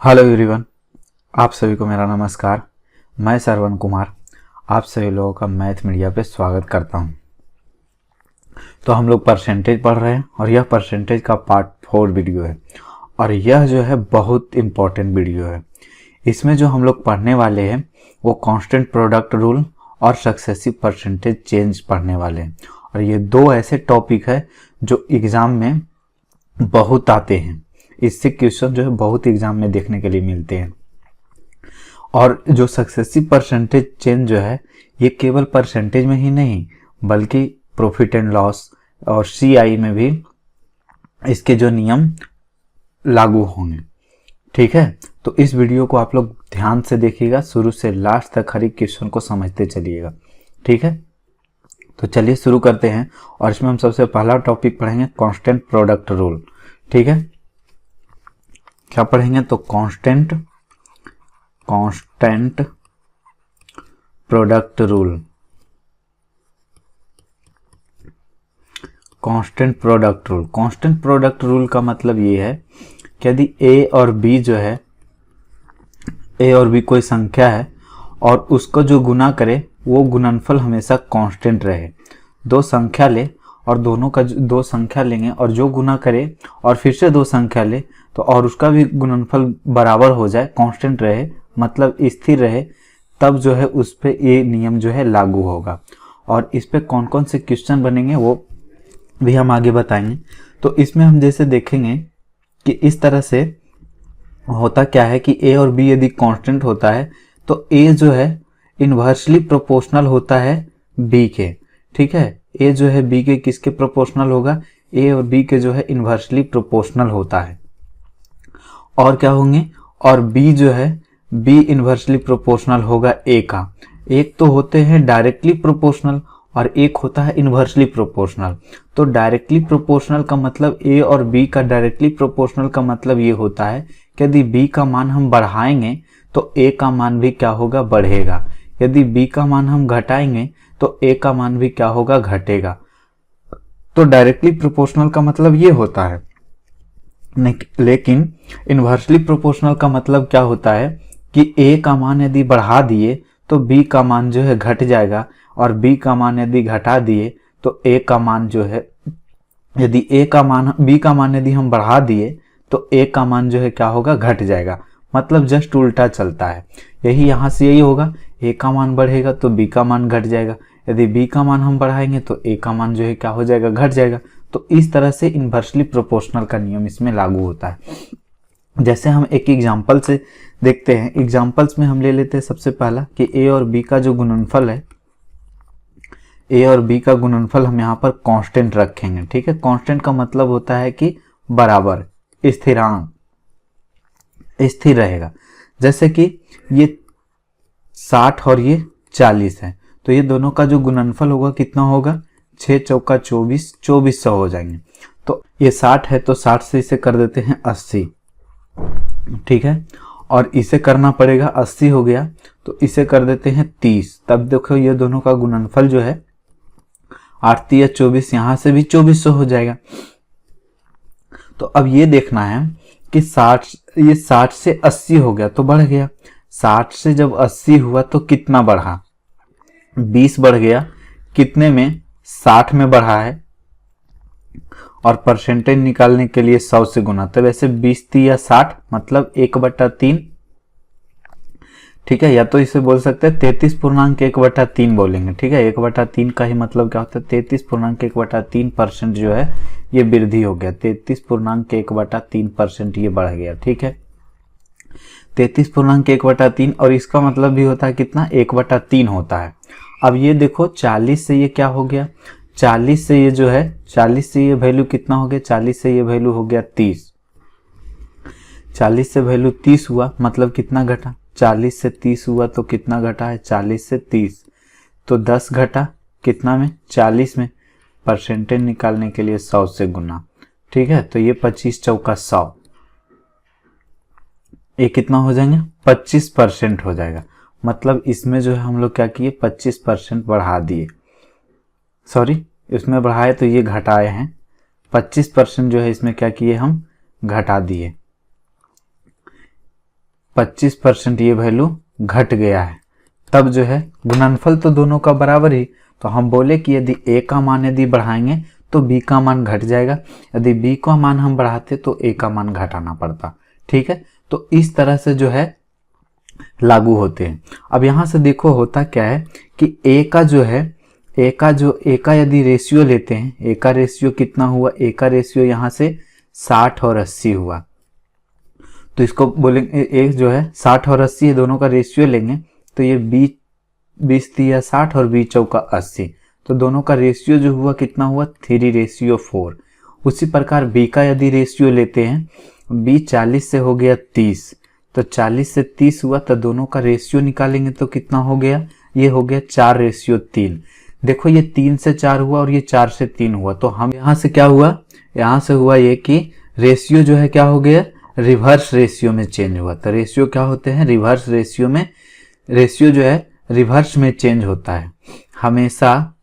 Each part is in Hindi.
हेलो एवरीवन, आप सभी को मेरा नमस्कार। मैं श्रवण कुमार आप सभी लोगों का मैथ मीडिया पे स्वागत करता हूं। तो हम लोग परसेंटेज पढ़ रहे हैं और यह परसेंटेज का पार्ट 4 वीडियो है और यह जो है बहुत इम्पोर्टेंट वीडियो है। इसमें जो हम लोग पढ़ने वाले हैं वो कांस्टेंट प्रोडक्ट रूल और सक्सेसिव परसेंटेज चेंज पढ़ने वाले हैं। और ये दो ऐसे टॉपिक है जो एग्ज़ाम में बहुत आते हैं। इससे क्वेश्चन जो है बहुत एग्जाम में देखने के लिए मिलते हैं। और जो सक्सेसिव परसेंटेज चेंज जो है ये केवल परसेंटेज में ही नहीं बल्कि प्रॉफिट एंड लॉस और सीआई में भी इसके जो नियम लागू होंगे। ठीक है, तो इस वीडियो को आप लोग ध्यान से देखिएगा, शुरू से लास्ट तक हर एक क्वेश्चन को समझते चलिएगा। ठीक है, तो चलिए शुरू करते हैं। और इसमें हम सबसे पहला टॉपिक पढ़ेंगे कांस्टेंट प्रोडक्ट रूल। ठीक है, क्या पढ़ेंगे तो constant product rule. Constant product rule का मतलब ये है कि यदि ए और बी जो है, ए और बी कोई संख्या है और उसको जो गुना करे वो गुणनफल हमेशा कांस्टेंट रहे। दो संख्या ले और दोनों का दो संख्या लेंगे और जो गुना करे और फिर से दो संख्या ले तो और उसका भी गुणनफल बराबर हो जाए, कांस्टेंट रहे मतलब स्थिर रहे, तब जो है उस पे ये नियम जो है लागू होगा। और इस पे कौन कौन से क्वेश्चन बनेंगे वो भी हम आगे बताएंगे। तो इसमें हम जैसे देखेंगे कि इस तरह से होता क्या है कि ए और बी यदि कांस्टेंट होता है तो ए जो है इन्वर्सली प्रोपोर्शनल होता है बी के। ठीक है, ए जो है बी के किसके प्रोपोर्शनल होगा, ए और बी के जो है इन्वर्सली प्रोपोर्शनल होता है। और क्या होंगे, और बी जो है बी इन्वर्सली प्रोपोर्शनल होगा ए का। एक तो होते हैं डायरेक्टली प्रोपोर्शनल और एक होता है इन्वर्सली प्रोपोर्शनल। तो डायरेक्टली प्रोपोर्शनल का मतलब ए और बी का डायरेक्टली प्रोपोर्शनल का मतलब ये होता है कि यदि बी का मान हम बढ़ाएंगे तो ए का मान भी क्या होगा, बढ़ेगा। यदि बी का मान हम घटाएंगे तो ए का मान भी क्या होगा, घटेगा। तो डायरेक्टली प्रोपोर्शनल का मतलब ये होता है। लेकिन इन्वर्सली प्रोपोर्शनल का मतलब क्या होता है कि ए का मान यदि बढ़ा दिए तो बी का मान जो है घट जाएगा और बी का मान यदि घटा दिए तो ए का मान जो है, यदि बी का मान यदि हम बढ़ा दिए तो ए का मान जो है क्या होगा, घट जाएगा। मतलब जस्ट उल्टा चलता है। यही यहाँ से यही होगा, ए का मान बढ़ेगा तो बी का मान घट जाएगा, यदि बी का मान हम बढ़ाएंगे तो ए का मान जो है क्या हो जाएगा, घट जाएगा। तो इस तरह से इन्वर्सली प्रोपोर्शनल का नियम इसमें लागू होता है। जैसे हम एक एग्जांपल से देखते हैं। एग्जांपल्स में हम ले लेते हैं सबसे पहला कि ए और बी का जो गुणनफल है, ए और बी का गुणनफल हम यहाँ पर कांस्टेंट रखेंगे। ठीक है, कांस्टेंट का मतलब होता है कि बराबर, स्थिरांक, स्थिर रहेगा। जैसे कि ये 60 और ये 40 है तो ये दोनों का जो गुणनफल होगा कितना होगा, 6 चौका 24, 2400 हो जाएंगे। तो ये 60 है तो 60 से इसे कर देते हैं 80। ठीक है, और इसे करना पड़ेगा, 80 हो गया तो इसे कर देते हैं 30। तब देखो ये दोनों का गुणनफल जो है 8 या 24, यहां से भी 2400 हो जाएगा। तो अब ये देखना है कि 60 से 80 हो गया तो बढ़ गया। 60 से जब 80 हुआ तो कितना बढ़ा, 20 बढ़ गया। कितने में, 60 में बढ़ा है। और परसेंटेज निकालने के लिए 100 से गुना, तो वैसे 20 या 60 मतलब 1/3। ठीक है, या तो इसे बोल सकते हैं 33.1/3 बोलेंगे। ठीक है, 1/3 का ही मतलब क्या होता है, 33.1/3% जो है ये वृद्धि हो गया। 33.1/3% ये बढ़ गया। ठीक है, 33.1/3 और इसका मतलब भी होता है कितना, 1/3 होता है। अब ये देखो 40 से ये क्या हो गया, 40 से ये जो है, 40 से ये वैल्यू कितना हो गया, 40 से ये वैल्यू हो गया 30। 40 से वैल्यू 30 हुआ मतलब कितना घटा, 40 से 30 हुआ तो कितना घटा है, 40 से 30 तो 10 घटा कितना में, 40 में। परसेंटेज निकालने के लिए 100 से गुना। ठीक है, तो ये 25 चौका 100, ये कितना हो जाएंगे, 25% हो जाएगा। मतलब इसमें जो है हम लोग क्या किए, 25% बढ़ा दिए। सॉरी, इसमें बढ़ाए तो ये घटाए हैं, 25% जो है इसमें क्या किए हम, घटा दिए। 25% ये वैल्यू घट गया है, तब जो है गुणनफल तो दोनों का बराबर ही, तो हम बोले कि यदि a का मान यदि बढ़ाएंगे तो b का मान घट जाएगा, यदि b का मान हम बढ़ाते तो a का मान घटाना पड़ता। ठीक है, तो इस तरह से जो है लागू होते हैं। अब यहाँ से देखो होता क्या है कि a का जो है a का यदि रेशियो लेते हैं, a का रेशियो कितना हुआ, a का रेशियो यहाँ से 60 और 80 हुआ, तो इसको बोलेंगे एक जो है 60 और 80 दोनों का रेशियो लेंगे तो ये 20 या 60 और 20 चौका 80, तो दोनों का रेशियो जो हुआ कितना हुआ 3:4। उसी प्रकार b का यदि रेशियो लेते हैं, b 40 से हो गया 30, तो 40 से 30 हुआ, तो दोनों का रेशियो निकालेंगे तो कितना हो गया, ये हो गया 4:3। देखो ये 3 से 4 हुआ और ये 4 से 3 हुआ, तो हम यहाँ से क्या हुआ, यहाँ से हुआ ये कि रेशियो जो है क्या हो गया, रिवर्स रेशियो में चेंज हुआ। तो रेशियो क्या होते हैं, रिवर्स रेशियो में, रेशियो जो है रिवर्स में चेंज होता है। हमेशा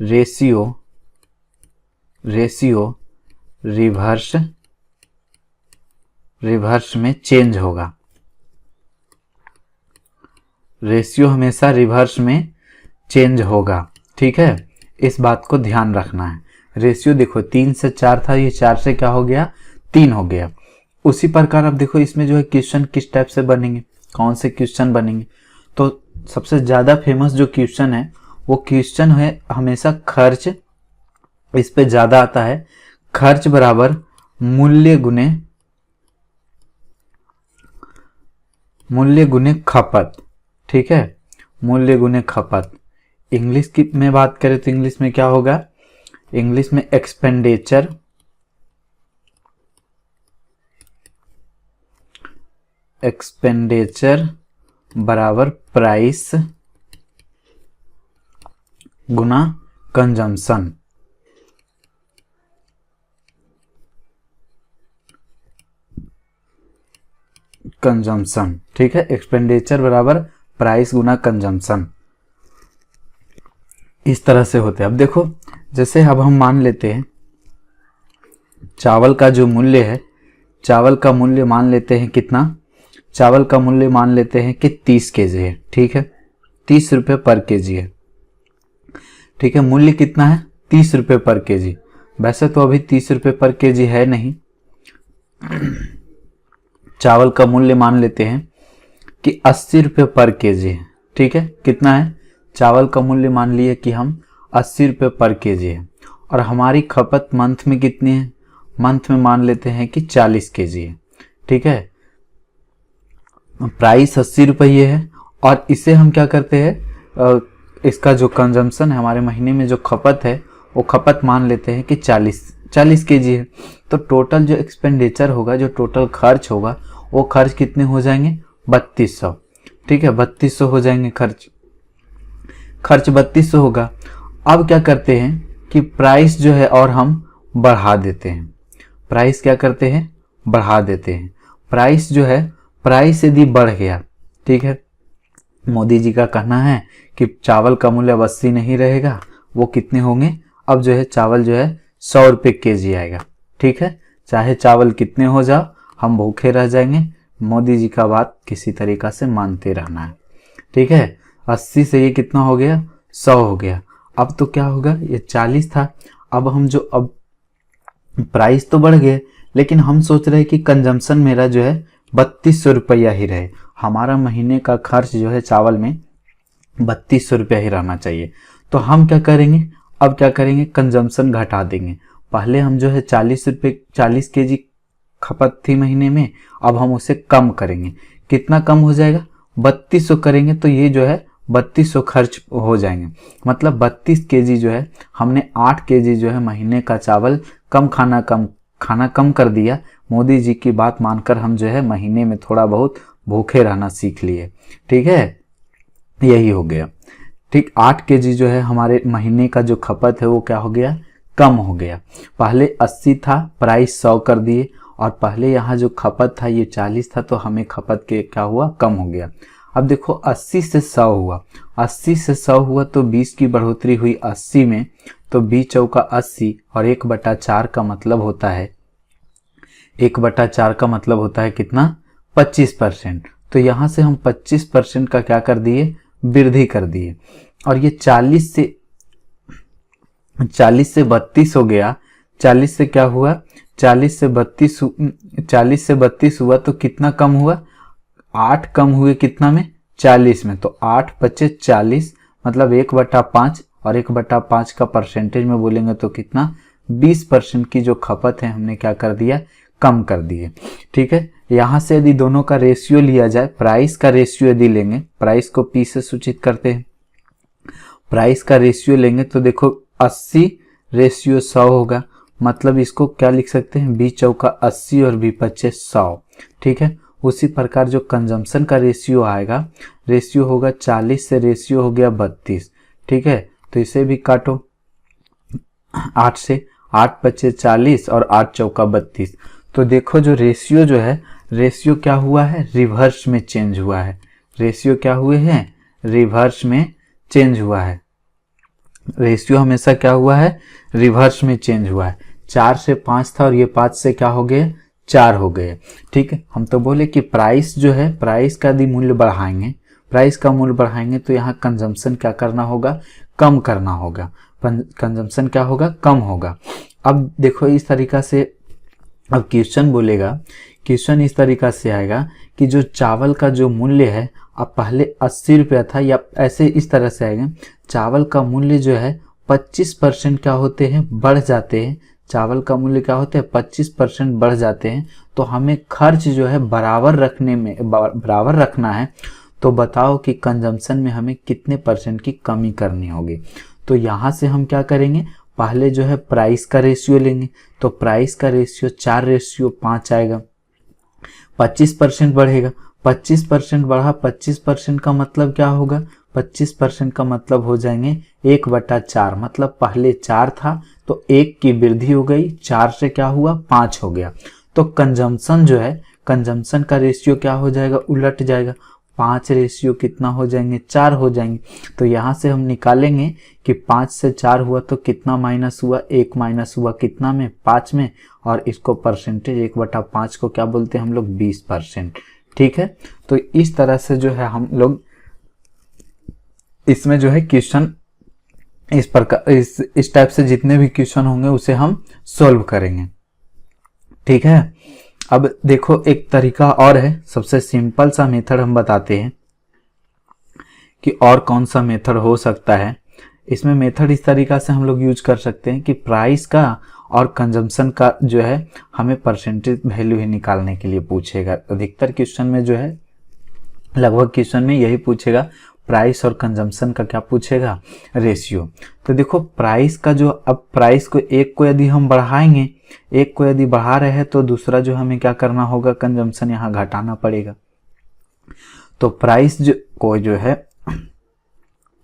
रेशियो रिवर्स में चेंज होगा, रेशियो हमेशा रिवर्स में चेंज होगा। ठीक है, इस बात को ध्यान रखना है। रेशियो देखो 3 से 4 था, ये 4 से क्या हो गया 3 हो गया। उसी प्रकार अब देखो इसमें जो है क्वेश्चन किस टाइप से बनेंगे, कौन से क्वेश्चन बनेंगे, तो सबसे ज्यादा फेमस जो क्वेश्चन है वो क्वेश्चन है हमेशा खर्च, इस पे ज्यादा आता है, खर्च बराबर मूल्य गुने खपत। ठीक है, मूल्य गुने खपत। इंग्लिश की में बात करें तो इंग्लिश में क्या होगा, इंग्लिश में एक्सपेंडिचर बराबर प्राइस गुना कंजम्पशन। ठीक है, एक्सपेंडिचर बराबर प्राइस गुना कंजम्पशन, इस तरह से होते हैं। अब देखो जैसे अब हम मान लेते हैं चावल का जो मूल्य है, चावल का मूल्य मान लेते हैं कितना, चावल का मूल्य मान लेते हैं कि 30 केजी है। ठीक है, 30 रुपये पर केजी है। ठीक है, मूल्य कितना है 30 रुपये पर केजी, वैसे तो अभी 30 रुपये पर केजी है नहीं, चावल का मूल्य मान लेते हैं कि 80 रुपये पर केजी है। ठीक है, कितना है, चावल का मूल्य मान लिए कि हम 80 रुपये पर केजी है, और हमारी खपत मंथ में कितनी है, मंथ में मान लेते हैं कि 40 केजी है। ठीक है, प्राइस 80 रुपये है, और इसे हम क्या करते हैं, इसका जो कंजम्पशन है हमारे महीने में जो खपत है वो खपत मान लेते हैं कि 40 केजी है, तो टोटल जो एक्सपेंडिचर होगा, जो टोटल खर्च होगा वो खर्च कितने हो जाएंगे 3200। ठीक है, 3200 हो जाएंगे खर्च 3200 होगा। अब क्या करते हैं कि प्राइस जो है और हम बढ़ा देते हैं, प्राइस क्या करते हैं बढ़ा देते हैं, प्राइस जो है, प्राइस यदि बढ़ गया, ठीक है, मोदी जी का कहना है कि चावल का मूल्य अब 80 नहीं रहेगा, वो कितने होंगे, अब जो है चावल जो है 100 रुपये केजी आएगा। ठीक है, चाहे चावल कितने हो जाओ हम भूखे रह जाएंगे, मोदी जी का बात किसी तरीका से मानते रहना है। ठीक है, 80 से ये कितना हो गया 100 हो गया। अब तो क्या होगा, ये 40 था, अब हम जो, अब प्राइस तो बढ़ गए लेकिन हम सोच रहे हैं कि कंजम्पशन मेरा जो है 3200 रुपया ही रहे, हमारा महीने का खर्च जो है चावल में 3200 रुपया ही रहना चाहिए। तो हम क्या करेंगे, अब क्या करेंगे, कंजम्पशन घटा देंगे। पहले हम जो है 40 केजी खपत थी महीने में, अब हम उसे कम करेंगे। कितना कम हो जाएगा, 3200 करेंगे, तो ये जो है 3200 खर्च हो जाएंगे। मतलब 32 केजी जो है, हमने 8 केजी जो है महीने का चावल खाना कम कर दिया। मोदी जी की बात मानकर हम जो है महीने में थोड़ा बहुत भूखे रहना सीख लिए। ठीक है, यही हो गया। ठीक, 8 केजी जो है हमारे महीने का जो खपत है वो क्या हो गया, कम हो गया। पहले 80 था, प्राइस 100 कर दिए, और पहले यहाँ जो खपत था ये 40 था, तो हमें खपत के क्या हुआ, कम हो गया। अब देखो 80 से 100 हुआ, 80 से 100 हुआ तो 20 की बढ़ोतरी हुई 80 में, तो 20 चौका 80 और 1/4 का मतलब होता है 1/4 का मतलब होता है कितना, 25%। तो यहाँ से हम 25% का क्या कर दिए, वृद्धि कर दिए। और ये 40 से 32 हो गया। 40 से क्या हुआ, 40 से 32 हुआ तो कितना कम हुआ, 8 कम हुए कितना में, 40 में। तो 8 बचे 40 मतलब 1/5, और 1/5 का परसेंटेज में बोलेंगे तो कितना, 20% की जो खपत है हमने क्या कर दिया, कम कर दिए। ठीक है, यहां से यदि दोनों का रेशियो लिया जाए, प्राइस का रेशियो यदि लेंगे, प्राइस को पी से सूचित करते हैं, प्राइस का रेशियो लेंगे तो देखो 80/100 होगा। मतलब इसको क्या लिख सकते हैं, बी चौका 80 और बी पच्चे 100। ठीक है, उसी प्रकार जो कंजम्पशन का रेशियो आएगा, रेशियो होगा 40 से रेशियो हो गया 32। ठीक है, तो इसे भी काटो 8 से, 8 बचे 40 और 8 चौका 32। तो देखो जो रेशियो जो है, रेशियो क्या हुआ है, रिवर्स में चेंज हुआ है। रेशियो क्या हुए हैं, रिवर्स में चेंज हुआ है। रेशियो हमेशा क्या हुआ है, रिवर्स में चेंज हुआ है। 4 से 5 था और ये 5 से क्या हो गए, 4 हो गए। ठीक है, हम तो बोले कि प्राइस जो है, प्राइस का यदि मूल्य बढ़ाएंगे, प्राइस का मूल्य बढ़ाएंगे तो यहाँ कंजम्पशन क्या करना होगा, कम करना होगा। कंजम्पशन क्या होगा, कम होगा। अब देखो इस तरीका से, अब क्वेश्चन बोलेगा, क्वेश्चन इस तरीका से आएगा कि जो चावल का जो मूल्य है, अब पहले 80 रुपया था, या ऐसे इस तरह से आएगा, चावल का मूल्य जो है 25% क्या होते हैं, बढ़ जाते हैं। चावल का मूल्य क्या होते हैं, 25% बढ़ जाते हैं। तो हमें खर्च जो है बराबर रखना है। तो बताओ कि कंजम्पशन में हमें कितने % की कमी करनी होगी। तो यहाँ से हम क्या करेंगे, पहले जो है प्राइस का रेशियो लेंगे। तो प्राइस का रेशियो 4/5 आएगा। 25% बढ़ेगा, 25% बढ़ा, 25% का मतलब क्या होगा, 25% का मतलब हो जाएंगे 1/4। मतलब पहले 4 था तो 1 की वृद्धि हो गई, 4 से क्या हुआ, 5 हो गया। तो कंजम्पशन जो है, कंजम्पशन का रेशियो क्या हो जाएगा, उलट जाएगा। 5 रेशियो कितना हो जाएंगे, 4 हो जाएंगे। तो यहाँ से हम निकालेंगे कि 5 से 4 हुआ तो कितना माइनस हुआ, 1 माइनस हुआ कितना में, 5 में। और इसको परसेंटेज 1/5 को क्या बोलते हैं हम लोग, 20%। ठीक है, तो इस तरह से जो है हम लोग इसमें जो है क्वेश्चन इस प्रकार, इस टाइप से जितने भी क्वेश्चन होंगे उसे हम सॉल्व करेंगे। ठीक है, अब देखो एक तरीका और है, सबसे सिंपल सा मेथड हम बताते हैं कि और कौन सा मेथड हो सकता है। इसमें मेथड इस तरीका से हम लोग यूज कर सकते हैं कि प्राइस का और कंजम्पशन का जो है हमें परसेंटेज वैल्यू ही निकालने के लिए पूछेगा। अधिकतर क्वेश्चन में जो है, लगभग क्वेश्चन में यही पूछेगा, प्राइस और कंजम्पशन का क्या पूछेगा, रेशियो। तो देखो प्राइस का जो, अब प्राइस को एक को यदि हम बढ़ाएंगे, एक को यदि बढ़ा रहे हैं तो दूसरा जो हमें क्या करना होगा, कंजम्पशन यहाँ घटाना पड़ेगा। तो प्राइस जो है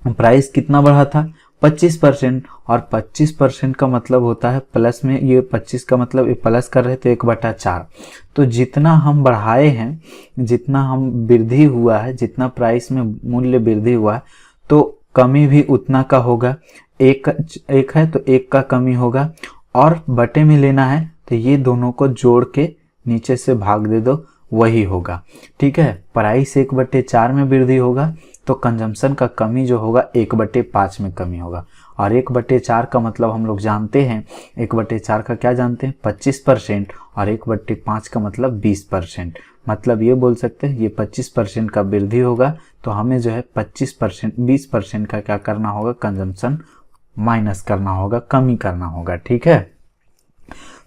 प्राइस कितना बढ़ा था, 25%। और 25% का मतलब होता है प्लस में, ये 25 का मतलब ये प्लस कर रहे तो 1/4। तो जितना हम बढ़ाए हैं, जितना हम वृद्धि हुआ है, जितना प्राइस में मूल्य वृद्धि हुआ है, तो कमी भी उतना का होगा। एक है तो 1 का कमी होगा। और बटे में लेना है तो ये दोनों को जोड़ के नीचे से भाग दे दो, वही होगा। ठीक है, प्राइस 1/4 में वृद्धि होगा तो कंजम्पशन का कमी जो होगा 1/5 में कमी होगा। और 1/4 का मतलब हम लोग जानते हैं, 1/4 का क्या जानते हैं, 25%। और 1/5 का मतलब 20%। मतलब ये बोल सकते हैं ये 25% का वृद्धि होगा, तो हमें जो है 25%, 20% का क्या करना होगा, कंजम्पशन माइनस करना होगा, कमी करना होगा। ठीक है,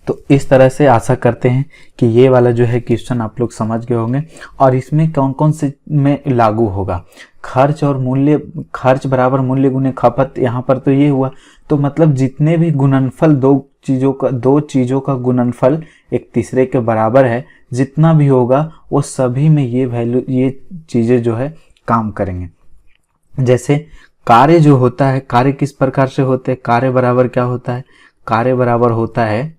तो इस तरह से आशा करते हैं कि ये वाला जो है क्वेश्चन आप लोग समझ गए होंगे। और इसमें कौन कौन से में लागू होगा, खर्च और मूल्य, खर्च बराबर मूल्य गुने खपत, यहाँ पर तो ये हुआ। तो मतलब जितने भी गुणनफल, दो चीजों का गुणनफल एक तीसरे के बराबर है, जितना भी होगा वो सभी में ये वैल्यू, ये चीजें जो है काम करेंगे। जैसे कार्य जो होता है, कार्य किस प्रकार से होते हैं, कार्य बराबर क्या होता है, कार्य बराबर होता है,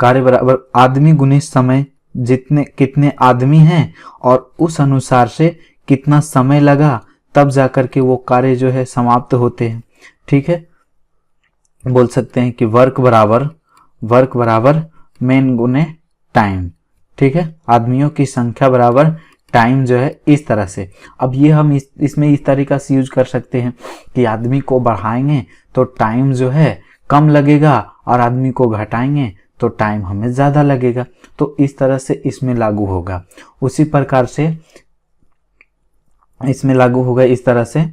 कार्य बराबर आदमी गुने समय, जितने कितने आदमी हैं और उस अनुसार से कितना समय लगा, तब जाकर के वो कार्य जो है समाप्त होते हैं। ठीक है, बोल सकते हैं कि वर्क बराबर मेन गुने टाइम, ठीक है। आदमियों की संख्या बराबर टाइम जो है, इस तरह से। अब ये हम इसमें इस तरीका से यूज कर सकते हैं कि आदमी को बढ़ाएंगे तो टाइम जो है कम लगेगा, और आदमी को घटाएंगे तो टाइम हमें ज्यादा लगेगा। तो इस तरह से इसमें लागू होगा। उसी प्रकार से इसमें लागू होगा इस तरह से,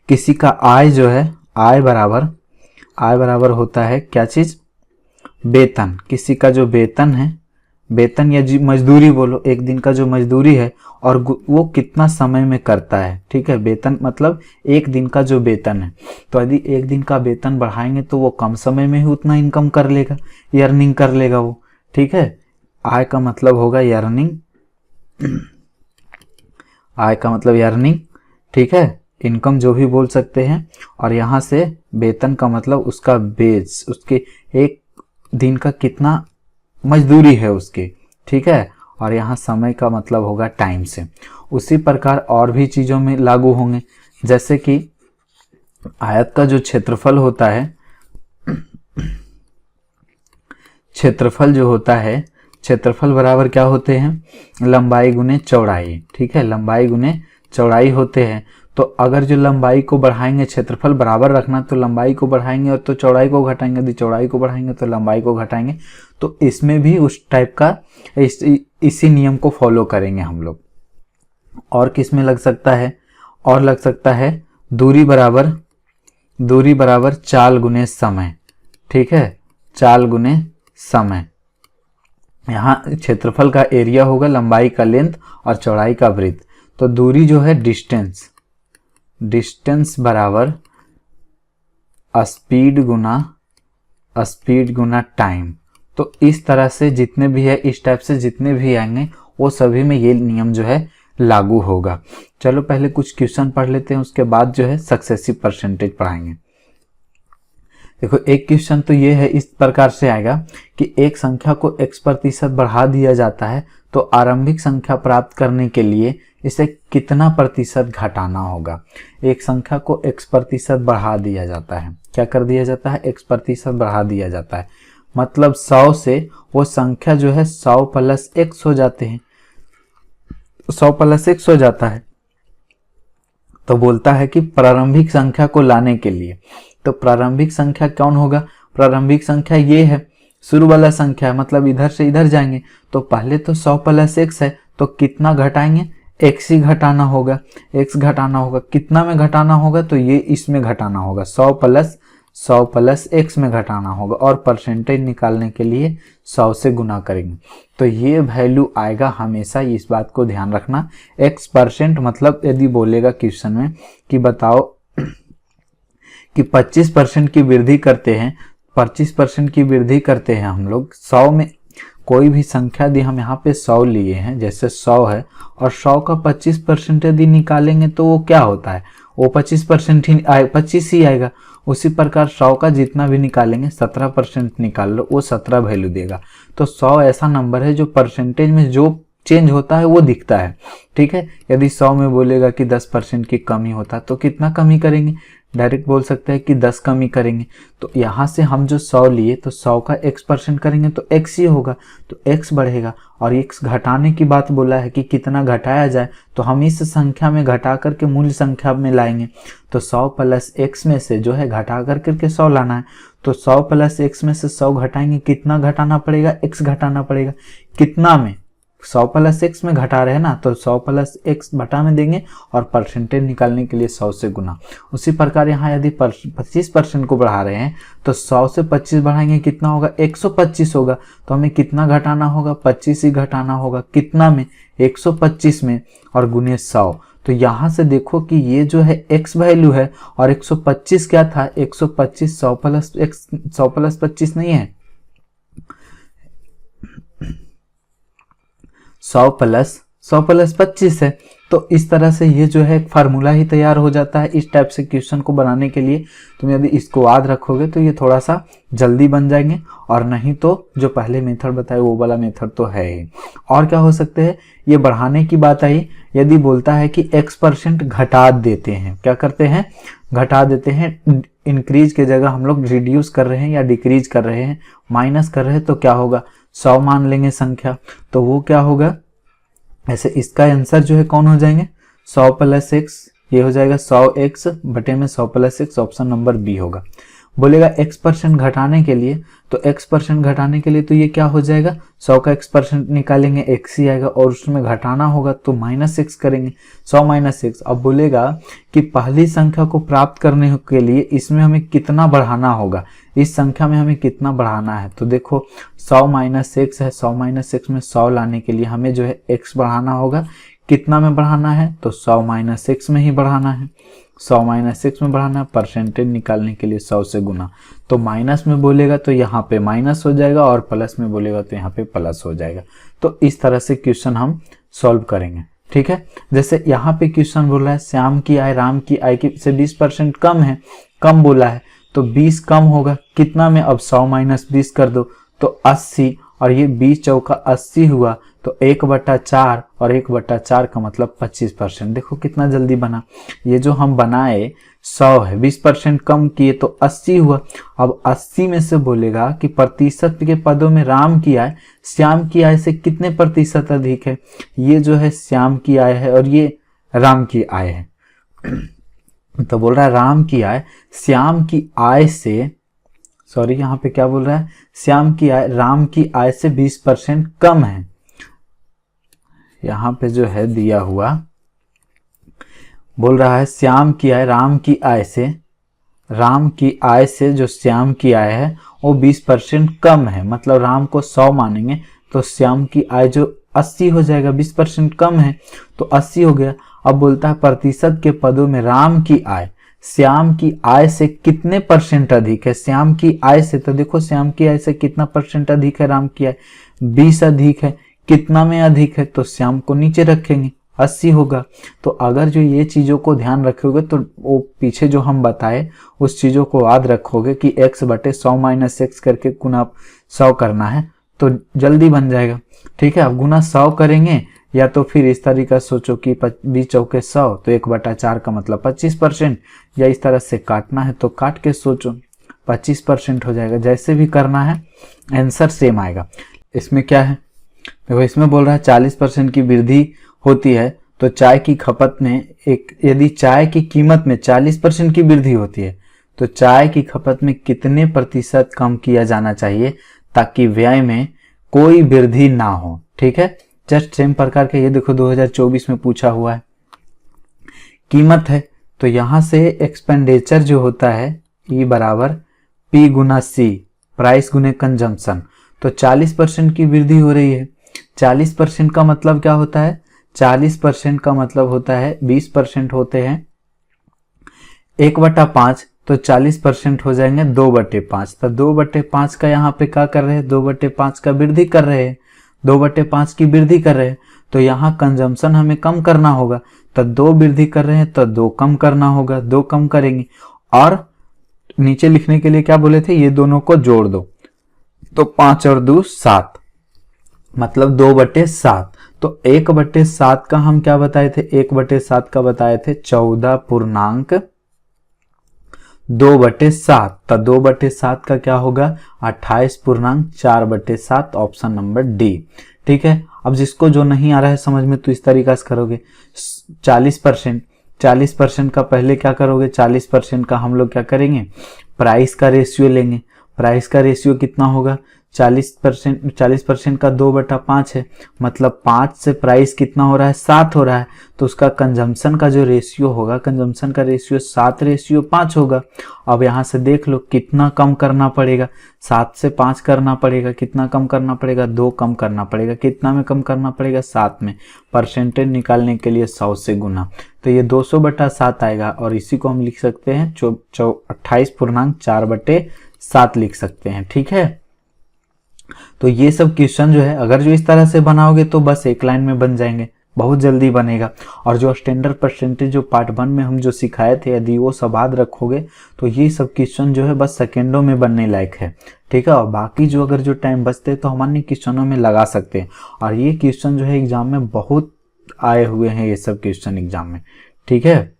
किसी का आय जो है, आय बराबर होता है क्या चीज, वेतन। किसी का जो वेतन है, वेतन या मजदूरी बोलो, एक दिन का जो मजदूरी है और वो कितना समय में करता है, ठीक है। वेतन मतलब एक दिन का जो वेतन है। तो यदि एक दिन का वेतन बढ़ाएंगे तो वो कम समय में ही उतना इनकम कर लेगा, अर्निंग कर लेगा वो, ठीक है। आय का मतलब होगा अर्निंग, आय का मतलब अर्निंग, ठीक है। इनकम जो भी बोल सकते हैं। और यहाँ से वेतन का मतलब उसका बेज, उसके एक दिन का कितना मजदूरी है उसकी, ठीक है। और यहाँ समय का मतलब होगा टाइम से। उसी प्रकार और भी चीजों में लागू होंगे, जैसे कि आयत का जो क्षेत्रफल होता है, क्षेत्रफल जो होता है, क्षेत्रफल बराबर क्या होते हैं, लंबाई गुने चौड़ाई, ठीक है। लंबाई गुने चौड़ाई होते हैं। तो अगर जो लंबाई को बढ़ाएंगे, क्षेत्रफल बराबर रखना, तो लंबाई को बढ़ाएंगे और तो चौड़ाई को घटाएंगे, यदि चौड़ाई को बढ़ाएंगे तो लंबाई को घटाएंगे। तो इसमें भी उस टाइप का इसी नियम को फॉलो करेंगे हम लोग। और किस में लग सकता है, और लग सकता है दूरी बराबर चाल गुने समय, ठीक है। चाल गुने समय। यहाँ क्षेत्रफल का एरिया होगा, लंबाई का लेंथ और चौड़ाई का वृत्त। तो दूरी जो है डिस्टेंस बराबर स्पीड गुना टाइम। तो इस तरह से जितने भी है, इस टाइप से जितने भी आएंगे वो सभी में ये नियम जो है लागू होगा। चलो पहले कुछ क्वेश्चन पढ़ लेते हैं, उसके बाद जो है सक्सेसिव परसेंटेज पढ़ाएंगे। देखो एक क्वेश्चन तो ये है, इस प्रकार से आएगा कि एक संख्या को x% बढ़ा दिया जाता है तो आरंभिक संख्या प्राप्त करने के लिए इसे कितना प्रतिशत घटाना होगा। एक संख्या को x% बढ़ा दिया जाता है, क्या कर दिया जाता है, x% बढ़ा दिया जाता है। मतलब 100 से वो संख्या जो है 100 + x हो जाते हैं, 100 + x हो जाता है। तो बोलता है कि प्रारंभिक संख्या को लाने के लिए, तो प्रारंभिक संख्या कौन होगा, प्रारंभिक संख्या ये है, शुरू वाला संख्या है, मतलब इधर से इधर जाएंगे। तो पहले तो 100 + x है, तो कितना घटाएंगे, x ही घटाना होगा, x घटाना होगा। कितना में घटाना होगा, तो ये इसमें घटाना होगा, 100 + x में घटाना होगा। और परसेंटेज निकालने के लिए 100 से गुना करेंगे। तो ये वैल्यू आएगा, हमेशा इस बात को ध्यान रखना। x% मतलब यदि बोलेगा क्वेश्चन में कि बताओ कि 25% की वृद्धि करते हैं, 25% की वृद्धि करते हैं हम लोग 100 में। कोई भी संख्या यदि हम यहाँ पे 100 लिए हैं, जैसे 100 है, और 100 का 25% यदि निकालेंगे तो वो क्या होता है, वो 25% ही 25 ही आएगा। उसी प्रकार 100 का जितना भी निकालेंगे 17% निकाल लो, वो 17 वैल्यू देगा। तो 100 ऐसा नंबर है जो परसेंटेज में जो चेंज होता है वो दिखता है, ठीक है। यदि 100 में बोलेगा कि 10% की कमी होता है तो कितना कमी करेंगे, डायरेक्ट बोल सकते हैं कि 10 कमी करेंगे। तो यहाँ से हम जो 100 लिए तो 100 का x% करेंगे तो x ही होगा, तो x बढ़ेगा। और x घटाने की बात बोला है कि कितना घटाया जाए, तो हम इस संख्या में घटा करके मूल संख्या में लाएंगे। तो 100 + x में से जो है घटा करके 100 लाना है। तो 100 + x में से 100 घटाएंगे, कितना घटाना पड़ेगा, x घटाना पड़ेगा। कितना में, 100 + x में घटा रहे हैं ना, तो 100 + x बटा में देंगे और परसेंटेज निकालने के लिए 100 से गुना। उसी प्रकार यहाँ यदि 25% को बढ़ा रहे हैं तो 100 से 25 बढ़ाएंगे, कितना होगा, 125 होगा। तो हमें कितना घटाना होगा, 25 ही घटाना होगा। कितना में, 125 में, और गुने 100। तो यहाँ से देखो कि ये जो है x वैल्यू है और 125 क्या था, 125 100 + x, 100 + 25 नहीं है, 100 + 25 है। तो इस तरह से ये जो है एक फार्मूला ही तैयार हो जाता है इस टाइप से क्वेश्चन को बनाने के लिए। तुम यदि इसको याद रखोगे तो ये थोड़ा सा जल्दी बन जाएंगे, और नहीं तो जो पहले मेथड बताए वो वाला मेथड तो है ही। और क्या हो सकते हैं, ये बढ़ाने की बात आई, यदि बोलता है कि x% घटा देते हैं, क्या करते हैं, घटा देते हैं, इंक्रीज के जगह हम लोग रिड्यूस कर रहे हैं या डिक्रीज कर रहे हैं, माइनस कर रहे हैं, तो क्या होगा, 100 मान लेंगे संख्या, तो वो क्या होगा, ऐसे इसका आंसर जो है कौन हो जाएंगे, 100 + x, ये हो जाएगा 100x बटे में 100 + x, ऑप्शन नंबर बी होगा। बोलेगा x% घटाने के लिए, तो x% घटाने के लिए तो ये क्या हो जाएगा, 100 का x% निकालेंगे x ही आएगा, और उसमें घटाना होगा तो -x करेंगे, 100 - x। अब बोलेगा कि पहली संख्या को प्राप्त करने के लिए इसमें हमें कितना बढ़ाना होगा, इस संख्या में हमें कितना बढ़ाना है, तो देखो 100 - x है, 100 - x में 100 लाने के लिए हमें जो है x बढ़ाना होगा, कितना में बढ़ाना है, तो 100 - x में ही बढ़ाना है, 100 - x में बढ़ाना है, परसेंटेज निकालने के लिए 100 से गुना, तो माइनस में बोलेगा तो यहाँ पे माइनस हो जाएगा, और प्लस में बोलेगा तो यहाँ पे प्लस हो जाएगा। तो इस तरह से क्वेश्चन हम सॉल्व करेंगे, ठीक है। जैसे यहाँ पे क्वेश्चन बोल रहा है श्याम की आय राम की आय की से 20% कम है, कम बोला है, तो 20 कम होगा कितना में, अब 100 - 20 कर दो तो 80, और ये 20 चौका 80 हुआ, तो 1/4, और 1/4 का मतलब 25%। देखो कितना जल्दी बना, ये जो हम बनाए 100 है, 20% कम किए तो 80 हुआ। अब 80 में से बोलेगा कि प्रतिशत के पदों में राम की आय श्याम की आय से कितने प्रतिशत अधिक है, ये जो है श्याम की आय है और ये राम की आय है। तो बोल रहा है राम की आय श्याम की आय से, सॉरी यहाँ पे क्या बोल रहा है, श्याम की आय राम की आय से 20% कम है। यहाँ पे जो है दिया हुआ बोल रहा है श्याम की आय राम की आय से, राम की आय से जो श्याम की आय है वो 20% कम है, मतलब राम को 100 मानेंगे तो श्याम की आय जो 80 हो जाएगा, 20% कम है तो 80 हो गया। अब बोलता है प्रतिशत के पदों में राम की आय श्याम की आय से कितने % अधिक है, श्याम की आय से, तो देखो श्याम की आय से कितना % अधिक है, राम की आय 20 अधिक है, कितना में अधिक है, तो श्याम को नीचे रखेंगे 80 होगा। तो अगर जो ये चीजों को ध्यान रखोगे तो वो पीछे जो हम बताए उस चीजों को याद रखोगे कि x/100 - x करके गुना 100 करना है तो जल्दी बन जाएगा, ठीक है। अब गुना 100 करेंगे, या तो फिर इस तरीका सोचो कि 20 चौके 100 तो 1/4 का मतलब 25%, या इस तरह से काटना है तो काट के सोचो 25% हो जाएगा। जैसे भी करना है आंसर सेम आएगा। इसमें क्या है, देखो इसमें बोल रहा है 40% की वृद्धि होती है, तो चाय की खपत में यदि चाय की कीमत में 40% की वृद्धि होती है तो चाय की खपत में कितने प्रतिशत कम किया जाना चाहिए ताकि व्यय में कोई वृद्धि ना हो, ठीक है। जस्ट सेम प्रकार के ये देखो 2024 में पूछा हुआ है, कीमत है तो यहां से एक्सपेंडिचर जो होता है E = P × C, प्राइस गुने कंजम्पशन, तो 40% की वृद्धि हो रही है। 40% का मतलब क्या होता है, 40% का मतलब होता है 20% होते हैं 1/5, तो 40% हो जाएंगे 2/5, तो 2/5 का यहाँ पे क्या कर रहे हैं, 2/5 का वृद्धि कर रहे हैं, 2/5 की वृद्धि कर रहे हैं, तो यहाँ कंजम्पशन हमें कम करना होगा, तो 2 वृद्धि कर रहे हैं तो 2 कम करना होगा, 2 कम करेंगे। और नीचे लिखने के लिए क्या बोले थे, ये दोनों को जोड़ दो, तो 5 और 2 7, मतलब 2/7, तो 1/7 का हम क्या बताए थे, 1/7 का बताए थे 14.2/7, तो 2/7 का क्या होगा 28.4/7, ऑप्शन नंबर डी, ठीक है। अब जिसको जो नहीं आ रहा है समझ में तो इस तरीका से करोगे, 40% का पहले क्या करोगे, 40% का हम लोग क्या करेंगे, प्राइस का रेशियो लेंगे, प्राइस का रेशियो कितना होगा, 40% का 2/5 है, मतलब 5 से प्राइस कितना हो रहा है, 7 हो रहा है, तो उसका कंजम्पशन का जो रेशियो होगा, कंजम्पशन का रेशियो 7/5 होगा। अब यहाँ से देख लो कितना कम करना पड़ेगा, 7 से 5 करना पड़ेगा, कितना कम करना पड़ेगा, 2 कम करना पड़ेगा, कितना में कम करना पड़ेगा, 7 में। परसेंटेज निकालने के लिए 100 से गुना, तो ये 200/7 आएगा, और इसी को हम लिख सकते हैं 28.4/7 लिख सकते हैं, ठीक है। तो ये सब क्वेश्चन जो है अगर जो इस तरह से बनाओगे तो बस एक लाइन में बन जाएंगे, बहुत जल्दी बनेगा। और जो स्टैंडर्ड परसेंटेज जो पार्ट 1 में हम जो सिखाए थे, यदि वो सब याद रखोगे तो ये सब क्वेश्चन जो है बस सेकेंडों में बनने लायक है, ठीक है। और बाकी जो अगर जो टाइम बचते हैं तो हम अन्य क्वेश्चनों में लगा सकते हैं। और ये क्वेश्चन जो है एग्जाम में बहुत आए हुए हैं, ये सब क्वेश्चन एग्जाम में, ठीक है।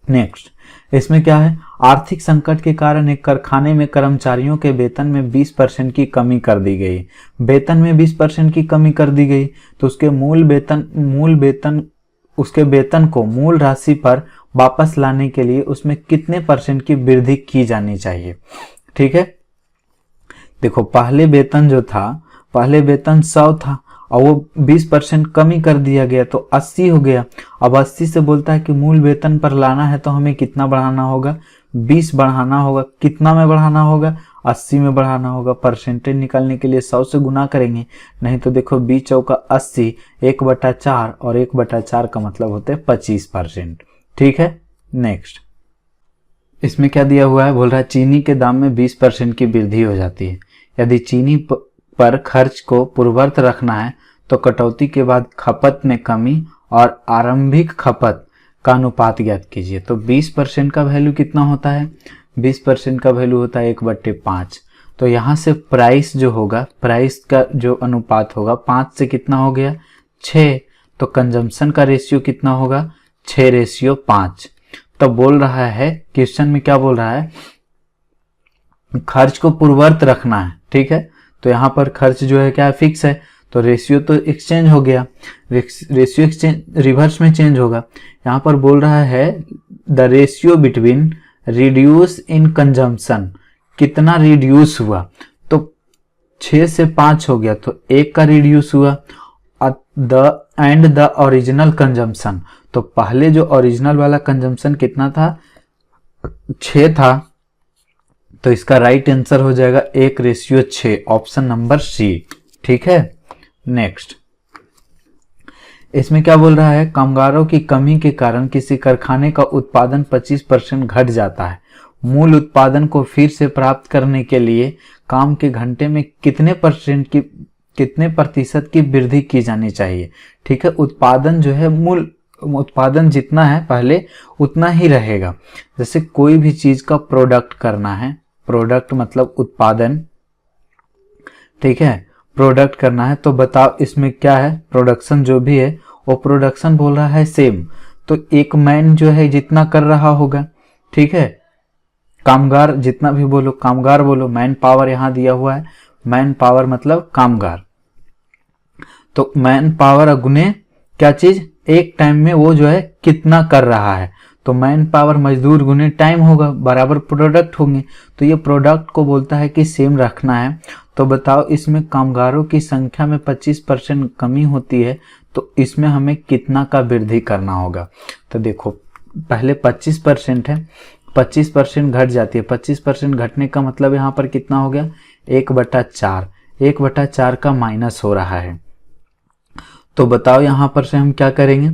नेक्स्ट, इसमें क्या है, आर्थिक संकट के कारण एक कारखाने में कर्मचारियों के वेतन में 20% की कमी कर दी गई। वेतन में 20% की कमी कर दी गई तो उसके उसके वेतन को मूल राशि पर वापस लाने के लिए उसमें कितने % की वृद्धि की जानी चाहिए, ठीक है। देखो, पहले वेतन जो था, पहले वेतन 100 था और वो 20% कमी कर दिया गया तो 80 हो गया। अब 80 से बोलता है कि मूल वेतन पर लाना है तो हमें कितना बढ़ाना होगा, 20 बढ़ाना होगा। कितना में बढ़ाना होगा, 80 में बढ़ाना होगा। परसेंटेज निकालने के लिए 100 से गुना करेंगे, नहीं तो देखो 20 चौका 80, 1/4 और 1/4 का मतलब होता है 25%, ठीक है। नेक्स्ट, इसमें क्या दिया हुआ है, बोल रहा है चीनी के दाम में 20% की वृद्धि हो जाती है। यदि चीनी पर खर्च को पूर्ववत रखना है तो कटौती के बाद खपत में कमी और आरंभिक खपत का अनुपात ज्ञात कीजिए। तो 20% का वैल्यू कितना होता है, 20% का वैल्यू होता है 1/5। तो यहाँ से प्राइस जो होगा, प्राइस का जो अनुपात होगा 5 से कितना हो गया, 6। तो कंजम्पशन का रेशियो कितना होगा, 6:5। तो बोल रहा है, क्वेश्चन में क्या बोल रहा है, खर्च को पूर्ववत रखना है, ठीक है। तो यहाँ पर खर्च जो है क्या फिक्स है, तो रेशियो तो एक्सचेंज हो गया, रेशियो एक्सचेंज रिवर्स में चेंज होगा। यहाँ पर बोल रहा है the ratio between reduce in consumption, कितना रिड्यूस हुआ, तो 6 से 5 हो गया तो 1 का रिड्यूस हुआ। द ओरिजिनल कंजम्पशन, तो पहले जो ओरिजिनल वाला कंजम्पशन कितना था, 6 था, तो इसका राइट आंसर हो जाएगा 1:6, ऑप्शन नंबर सी, ठीक है। नेक्स्ट, इसमें क्या बोल रहा है, कामगारों की कमी के कारण किसी कारखाने का उत्पादन 25% घट जाता है। मूल उत्पादन को फिर से प्राप्त करने के लिए काम के घंटे में कितने प्रतिशत की वृद्धि की जानी चाहिए, ठीक है। उत्पादन जो है, मूल उत्पादन जितना है पहले उतना ही रहेगा। जैसे कोई भी चीज का प्रोडक्ट करना है, प्रोडक्ट मतलब उत्पादन, ठीक है, प्रोडक्ट करना है, तो बताओ इसमें क्या है, प्रोडक्शन जो भी है वो प्रोडक्शन बोल रहा है सेम, तो एक मैन जो है जितना कर रहा होगा, ठीक है, कामगार जितना भी बोलो, कामगार बोलो, मैन पावर यहां दिया हुआ है, मैन पावर मतलब कामगार, तो मैन पावर अगुने क्या चीज, एक टाइम में वो जो है कितना कर रहा है, तो मैन पावर मजदूर गुने टाइम होगा, बराबर प्रोडक्ट होंगे। तो ये प्रोडक्ट को बोलता है कि सेम रखना है। तो बताओ इसमें कामगारों की संख्या में 25% कमी होती है तो इसमें हमें कितना का वृद्धि करना होगा। तो देखो पहले 25% है, 25% घट जाती है, 25% घटने का मतलब यहाँ पर कितना हो गया, 1/4, 1/4 का माइनस हो रहा है। तो बताओ यहाँ पर से हम क्या करेंगे,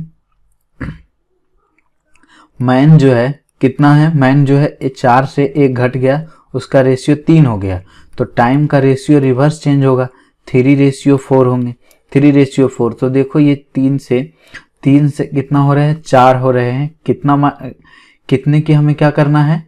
मैन जो है कितना है, मैन जो है 4 से 1 घट गया, उसका रेशियो 3 हो गया, तो टाइम का रेशियो रिवर्स चेंज होगा, 3:4 होंगे, 3:4। तो देखो ये 3 से कितना हो रहे हैं, 4 हो रहे हैं। कितने की हमें क्या करना है,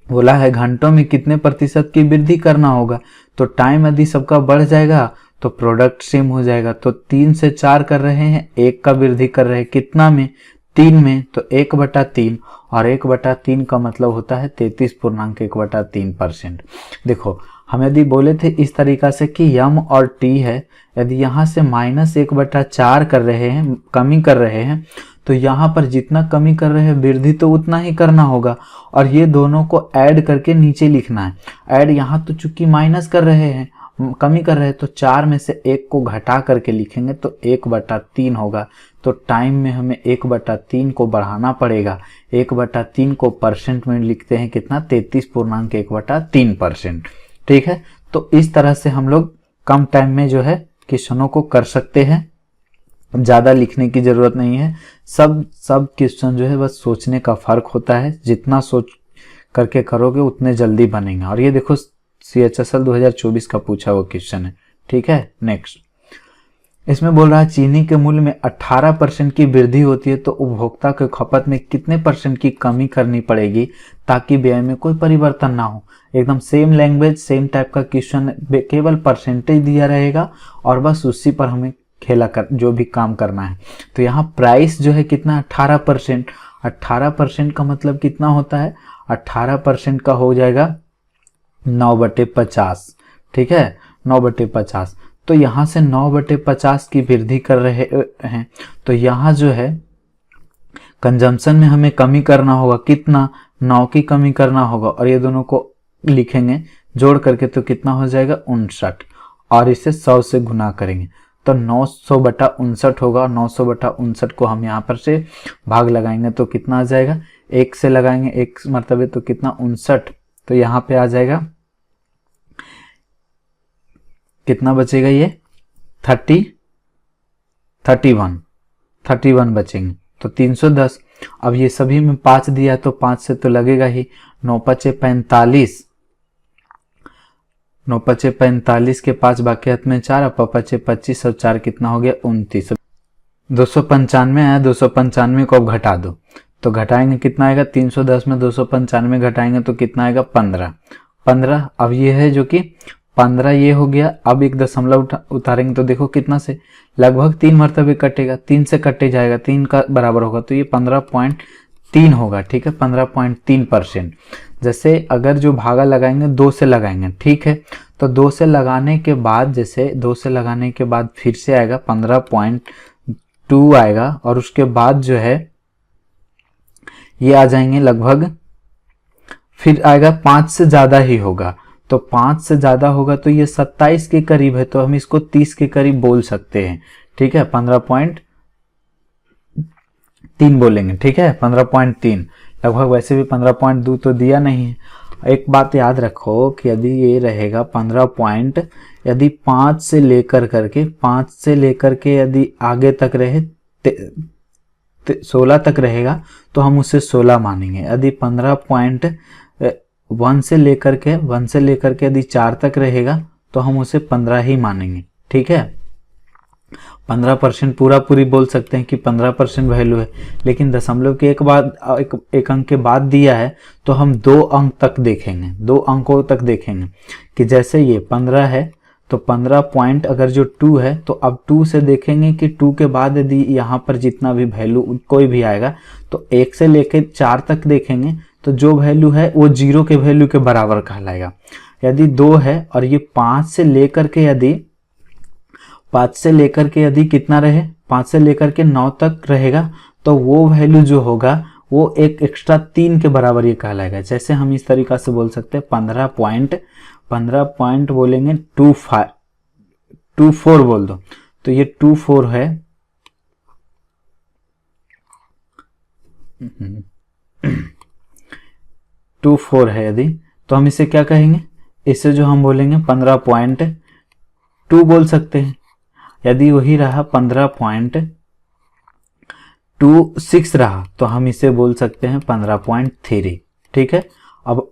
बोला है घंटों में कितने प्रतिशत की वृद्धि करना होगा। तो टाइम यदि सबका बढ़ जाएगा तो प्रोडक्ट सेम हो जाएगा। तो 3 से 4 कर रहे हैं, 1 का वृद्धि कर रहे हैं, कितना में, 3 में, तो 1/3, और 1/3 का मतलब होता है 33.1/3%। देखो हम यदि बोले थे इस तरीका से कि यम और टी है, यदि यहाँ से -1/4 कर रहे हैं, कमी कर रहे हैं, तो यहाँ पर जितना कमी कर रहे हैं वृद्धि तो उतना ही करना होगा, और ये दोनों को ऐड करके नीचे लिखना है। ऐड यहाँ तो चूंकि माइनस कर रहे हैं, कमी कर रहे हैं, तो 4 में से 1 को घटा करके लिखेंगे तो 1/3 होगा। तो टाइम में हमें 1/3 को बढ़ाना पड़ेगा। 1/3 को परसेंट में लिखते हैं कितना, 33.1/3%, ठीक है। तो इस तरह से हम लोग कम टाइम में जो है क्वेश्चनों को कर सकते हैं, ज्यादा लिखने की जरूरत नहीं है। सब क्वेश्चन जो है बस सोचने का फर्क होता है, जितना सोच करके करोगे उतने जल्दी बनेंगे। और ये देखो CHSL 2024 का पूछा हुआ क्वेश्चन है, ठीक है। नेक्स्ट, इसमें बोल रहा है चीनी के मूल्य में 18% की वृद्धि होती है तो उपभोक्ता के खपत में कितने परसेंट की कमी करनी पड़ेगी ताकि व्यय में कोई परिवर्तन ना हो। एकदम सेम लैंग्वेज सेम टाइप का क्वेश्चन, केवल परसेंटेज दिया रहेगा और बस उसी पर हमें खेला कर जो भी काम करना है। तो यहाँ प्राइस जो है कितना 18%। 18% का मतलब कितना होता है, 18% का हो जाएगा 9/50। ठीक है, 9/50। तो यहाँ से 9/50 की वृद्धि कर रहे हैं तो यहाँ जो है कंजम्पशन में हमें कमी करना होगा, कितना 9 की कमी करना होगा और ये दोनों को लिखेंगे जोड़ करके तो कितना हो जाएगा 59 और इसे 100 से गुना करेंगे तो 900/59 होगा। 900/59 को हम यहाँ पर से भाग लगाएंगे तो कितना आ जाएगा, 1 से लगाएंगे 1 मरतबे तो कितना 59, तो यहाँ पे आ जाएगा कितना बचेगा, ये 31 बचेंगे तो 310। अब ये सभी में 5 दिया तो 5 से तो लगेगा ही, 9×5 = 45, 9×5 = 45 के 5 बाकी हाथ में 4, अब 5×5 = 25 और 4 कितना हो गया 29। 295 आया, 295 को अब घटा दो तो घटाएंगे कितना आएगा, 310 में 295 घटाएंगे तो कितना आएगा 15। अब ये है जो कि 15 ये हो गया। अब एक दशमलव उतारेंगे तो देखो कितना से लगभग 3 मरतबे कटेगा, 3 से कटे जाएगा, 3 का बराबर होगा तो ये 15.3 होगा। ठीक है, 15.3%। जैसे अगर जो भागा लगाएंगे 2 से लगाएंगे, ठीक है, तो 2 से लगाने के बाद जैसे 2 से लगाने के बाद फिर से आएगा 15.2 आएगा और उसके बाद जो है ये आ जाएंगे लगभग, फिर आएगा 5 से ज़्यादा ही होगा तो 5 से ज़्यादा होगा तो ये 27 के करीब है तो हम इसको 30 के करीब बोल सकते हैं। ठीक है, 15.3 बोलेंगे। ठीक है, 15.3 लगभग, वैसे भी 15.2 तो दिया नहीं है। एक बात याद रखो कि यदि ये रहेगा 15 यदि 5 से लेकर के यदि आगे तक रहे 16 तक रहेगा तो हम उसे 16 मानेंगे। यदि 15.1 से लेकर के यदि 4 तक रहेगा तो हम उसे 15 ही मानेंगे। ठीक है, 15% पूरी बोल सकते हैं कि 15% वैल्यू है, लेकिन दशमलव के एक अंक के बाद दिया है तो हम 2 अंक तक देखेंगे, 2 अंकों तक देखेंगे कि जैसे ये 15 है तो 15 पॉइंट अगर जो 2 है तो अब 2 से देखेंगे कि 2 के बाद यदि यहाँ पर जितना भी वैल्यू कोई भी आएगा तो 1 से लेकर 4 तक देखेंगे तो जो वैल्यू है वो 0 के वैल्यू के बराबर कहलाएगा। यदि 2 है और ये 5 से लेकर के यदि कितना रहे, 5 से लेकर के 9 तक रहेगा तो वो वैल्यू जो होगा वो एक एक्स्ट्रा 3 के बराबर ये कहलाएगा। जैसे हम इस तरीका से बोल सकते हैं 15 पॉइंट बोलेंगे 24 बोल दो तो ये 24 है। 24 है यदि तो हम इसे क्या कहेंगे, इससे जो हम बोलेंगे 15.2 बोल सकते हैं। यदि वही रहा 15.26 रहा तो हम इसे बोल सकते हैं 15.3। ठीक है, अब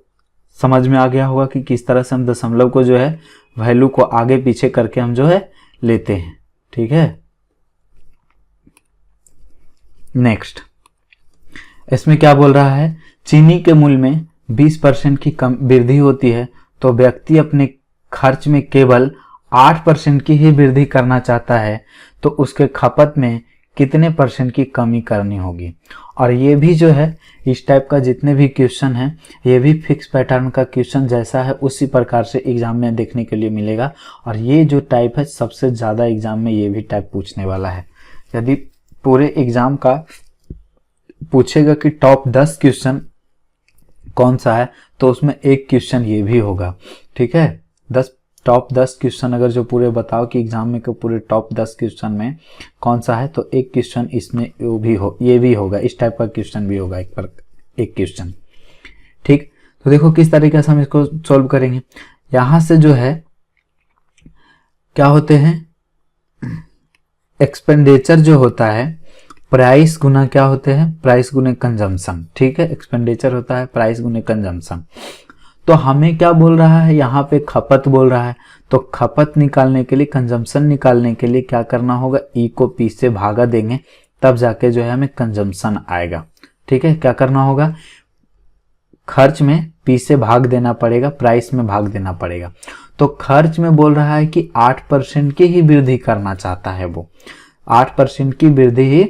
समझ में आ गया होगा कि किस तरह से हम दशमलव को जो है वैल्यू को आगे पीछे करके हम जो है लेते हैं। ठीक है, नेक्स्ट इसमें क्या बोल रहा है, चीनी के मूल्य में 20% की कम वृद्धि होती है तो व्यक्ति अपने खर्च में केवल 8% की ही वृद्धि करना चाहता है तो उसके खपत में कितने % की कमी करनी होगी। और ये भी जो है इस टाइप का जितने भी क्वेश्चन हैं ये भी फिक्स पैटर्न का क्वेश्चन जैसा है उसी प्रकार से एग्जाम में देखने के लिए मिलेगा। और ये जो टाइप है सबसे ज़्यादा एग्जाम में ये भी टाइप पूछने वाला है। यदि पूरे एग्जाम का पूछेगा कि टॉप 10 क्वेश्चन कौन सा है तो उसमें एक क्वेश्चन ये भी होगा। ठीक है, टॉप 10 क्वेश्चन अगर जो पूरे बताओ कि एग्जाम में के पूरे टॉप 10 क्वेश्चन में कौन सा है तो एक क्वेश्चन इसमें ये भी होगा, इस टाइप का क्वेश्चन भी होगा एक क्वेश्चन। ठीक, तो देखो किस तरीके से हम इसको सॉल्व करेंगे। यहां से जो है क्या होते हैं, एक्सपेंडिचर जो होता है प्राइस गुना क्या होते हैं, प्राइस गुने कंजम्पशन। ठीक है, एक्सपेंडिचर होता है प्राइस गुने कंजम्पशन। तो हमें क्या बोल रहा है, यहाँ पे खपत बोल रहा है। तो खपत निकालने के लिए, कंजम्पशन निकालने के लिए क्या करना होगा, ई को पी से भागा देंगे, तब जाके जो है हमें कंजम्पशन आएगा। ठीक है, क्या करना होगा, खर्च में पी से भाग देना पड़ेगा, प्राइस में भाग देना पड़ेगा। तो खर्च में बोल रहा है कि 8% की ही वृद्धि करना चाहता है, वो 8% की वृद्धि ही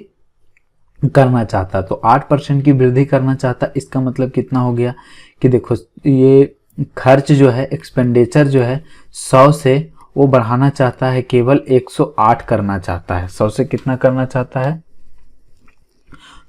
करना चाहता। तो 8% की वृद्धि करना चाहता, इसका मतलब कितना हो गया कि देखो ये खर्च जो है, एक्सपेंडिचर जो है 100 से वो बढ़ाना चाहता है, केवल 108 करना चाहता है। 100 से कितना करना चाहता है,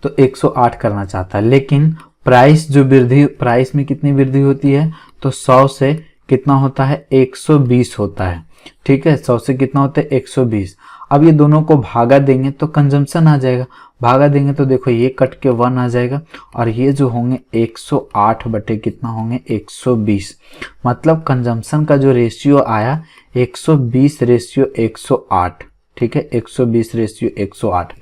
तो 108 करना चाहता है। लेकिन प्राइस जो वृद्धि, प्राइस में कितनी वृद्धि होती है, तो 100 से कितना होता है, 120 होता है। ठीक है, 100 से कितना होता है, 120। अब ये दोनों को भागा देंगे तो कंजम्पशन आ जाएगा, भागा देंगे तो देखो ये कट के 1 आ जाएगा, और ये जो होंगे 108 बटे कितना होंगे, 120। मतलब कंजम्पशन का जो रेशियो आया 120 रेशियो 108। ठीक है, 120 रेशियो 108।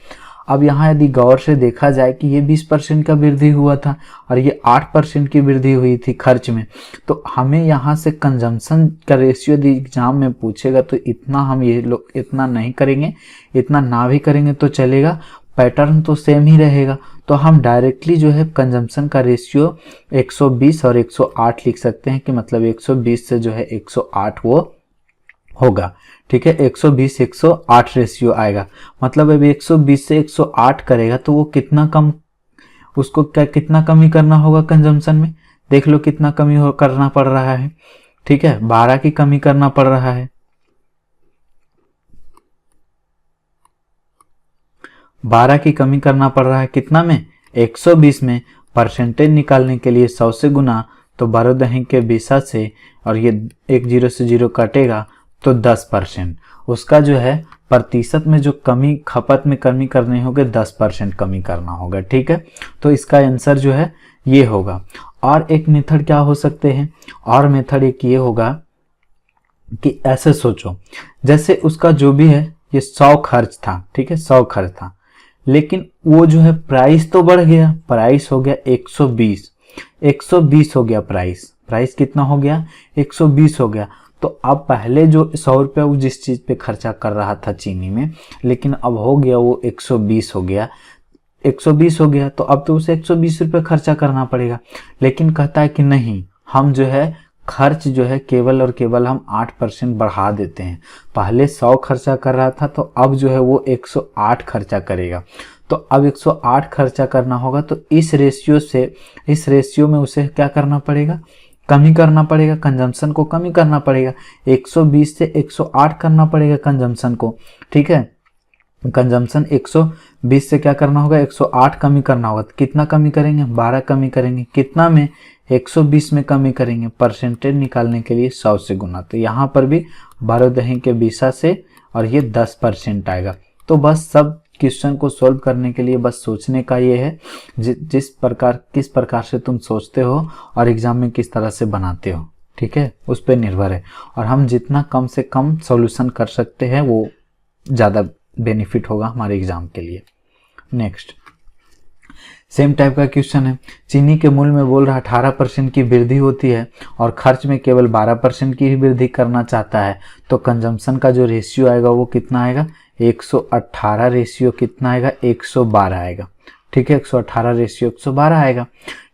अब यहाँ यदि गौर से देखा जाए कि ये 20% का वृद्धि हुआ था और ये 8% की वृद्धि हुई थी खर्च में, तो हमें यहाँ से कंजम्पशन का रेशियो यदि एग्जाम में पूछेगा तो इतना हम ये लोग इतना नहीं करेंगे, इतना ना भी करेंगे तो चलेगा, पैटर्न तो सेम ही रहेगा। तो हम डायरेक्टली जो है कंजम्पशन का रेशियो 120 और 108 लिख सकते हैं कि मतलब 120 से जो है 108 वो होगा। ठीक है, 120 108 रेशियो आएगा। मतलब अब 120 से 108 करेगा तो वो कितना कम, उसको क्या कितना कमी करना होगा कंजम्पशन में, देख लो कितना कमी करना पड़ रहा है। ठीक है, 12 की कमी करना पड़ रहा है, 12 की कमी करना पड़ रहा है कितना में, 120 में। परसेंटेज निकालने के लिए 100 से गुना, तो 12 दही के 20 से, और ये एक 0 से 0 कटेगा तो 10%। उसका जो है प्रतिशत में जो कमी, खपत में कमी करनी होगी 10% कमी करना होगा। ठीक है, तो इसका आंसर जो है ये होगा। और एक मेथड क्या हो सकते हैं, और मेथड एक ये होगा कि ऐसे सोचो, जैसे उसका जो भी है ये 100 खर्च था। ठीक है, 100 खर्च था, लेकिन वो जो है प्राइस तो बढ़ गया, प्राइस हो गया 120, 120 हो गया प्राइस, प्राइस कितना हो गया, 120 हो गया। तो अब पहले जो 100 रुपया वो जिस चीज पे खर्चा कर रहा था चीनी में, लेकिन अब हो गया वो 120 हो गया, 120 हो गया, तो अब तो उसे 120 रुपये खर्चा करना पड़ेगा। लेकिन कहता है कि नहीं, हम जो है खर्च जो है केवल और केवल हम 8% बढ़ा देते हैं। पहले 100 खर्चा कर रहा था, तो अब जो है वो 108 खर्चा करेगा। तो अब 108 खर्चा करना होगा, तो इस रेशियो से, इस रेशियो में उसे क्या करना पड़ेगा, कमी करना पड़ेगा, कंजम्पशन को कमी करना पड़ेगा। 120 से 108 करना पड़ेगा कंजम्पशन को। ठीक है, कंजम्पशन 120 से क्या करना होगा, 108 कमी करना होगा। तो कितना कमी करेंगे, 12 कमी करेंगे, कितना में, 120 में कमी करेंगे। परसेंटेज निकालने के लिए 100 से गुना, तो यहाँ पर भी 12 दही के 20 से, और ये 10% आएगा। तो बस सब क्वेश्चन को सॉल्व करने के लिए बस सोचने का ये है, किस प्रकार से तुम सोचते हो और एग्जाम में किस तरह से बनाते हो। ठीक है, उस पर निर्भर है, और हम जितना कम से कम सॉल्यूशन कर सकते हैं वो ज़्यादा बेनिफिट होगा हमारे एग्जाम के लिए। नेक्स्ट सेम टाइप का क्वेश्चन है, चीनी के मूल्य में बोल रहा 18% की वृद्धि होती है और खर्च में केवल 12% की ही वृद्धि करना चाहता है। तो कंजम्पशन का जो रेशियो आएगा वो कितना आएगा, 118 रेशियो कितना आएगा, 112 आएगा। ठीक है, 118 रेशियो 112 आएगा।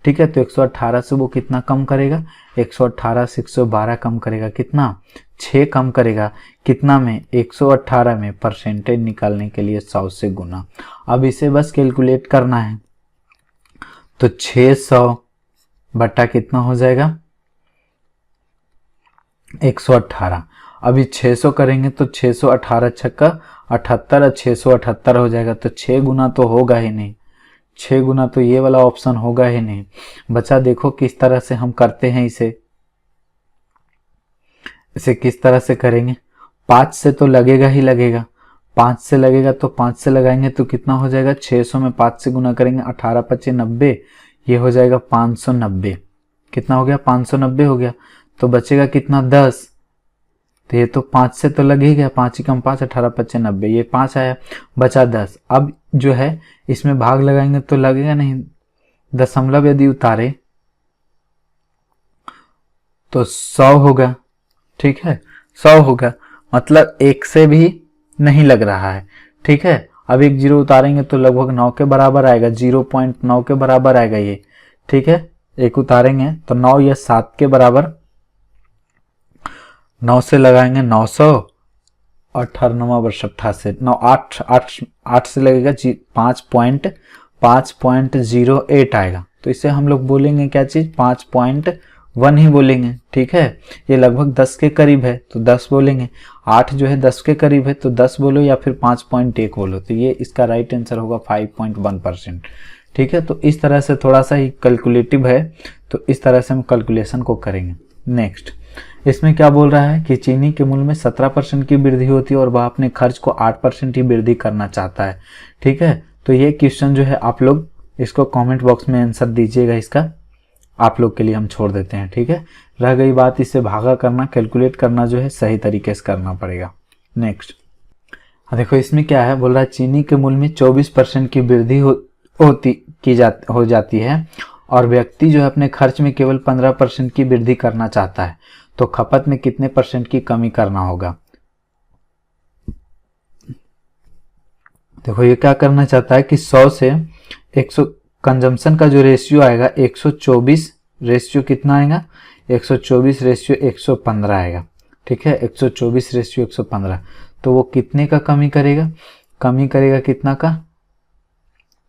ठीक है, तो 118 से वो कितना कम करेगा, 118 से 112 कम करेगा, कितना, 6 कम करेगा। कितना में, 118 में। परसेंटेज निकालने के लिए 100 से गुना। अब इसे बस कैलकुलेट करना है, तो 600 बटा कितना हो जाएगा, 118। अभी 600 करेंगे तो 618 छक्का 78 और 678 हो जाएगा। तो 6 गुना तो होगा ही नहीं, 6 गुना तो ये वाला ऑप्शन होगा ही नहीं। बचा देखो किस तरह से हम करते हैं इसे किस तरह से करेंगे। 5 से तो लगेगा ही लगेगा, 5 से लगेगा, तो 5 से लगाएंगे तो कितना हो जाएगा, 600 में 5 से गुना करेंगे, 18 5 90, ये हो जाएगा 590। कितना हो गया, 590 हो गया। तो बचेगा कितना, 10। तो ये तो 5 से तो लग ही गया, 5 ही कम 5, 18 5 90, ये 5 आया, बचा 10। अब जो है इसमें भाग लगाएंगे तो लगेगा नहीं, दशमलव यदि उतारे तो 100 होगा। ठीक है, 100 होगा, मतलब 1 से भी नहीं लग रहा है। ठीक है, अब एक जीरो उतारेंगे तो लगभग 9 के बराबर आएगा, 0.9 के बराबर आएगा ये। ठीक है, एक उतारेंगे तो 9 या 7 के बराबर, 9 से लगाएंगे 900, 18 वर्ष 88, 9 8 8 8 से लगेगा 5.08 आएगा। तो इसे हम लोग बोलेंगे क्या चीज, 5.1 ही बोलेंगे। ठीक है, ये लगभग 10 के करीब है तो 10 बोलेंगे। 8 जो है 10 के करीब है तो 10 बोलो या फिर 5.1 बोलो, तो ये इसका राइट आंसर होगा 5.1%। ठीक है, तो इस तरह से थोड़ा सा ही कैलकुलेटिव है, तो इस तरह से हम कैलकुलेशन को करेंगे। नेक्स्ट, इसमें क्या बोल रहा है कि चीनी के मूल्य में 17% की वृद्धि होती है और वह अपने खर्च को 8% ही वृद्धि करना चाहता है। ठीक है, तो ये क्वेश्चन जो है आप लोग इसको कमेंट बॉक्स में आंसर दीजिएगा, इसका आप लोग के लिए हम छोड़ देते हैं। ठीक है, रह गई बात इसे भागा करना, कैलकुलेट करना जो है सही तरीके से करना पड़ेगा। नेक्स्ट देखो इसमें क्या है, बोल रहा है चीनी के मूल्य में 24% की वृद्धि हो जाती है और व्यक्ति जो है अपने खर्च में केवल 15% की वृद्धि करना चाहता है, तो खपत में कितने % की कमी करना होगा। देखो ये क्या करना चाहता है कि 100 से 100 कंजम्पशन का जो रेशियो आएगा 124 रेशियो कितना आएगा, 124 रेशियो 115 आएगा। ठीक है, 124 रेशियो 115, तो वो कितने का कमी करेगा, कमी करेगा कितना का,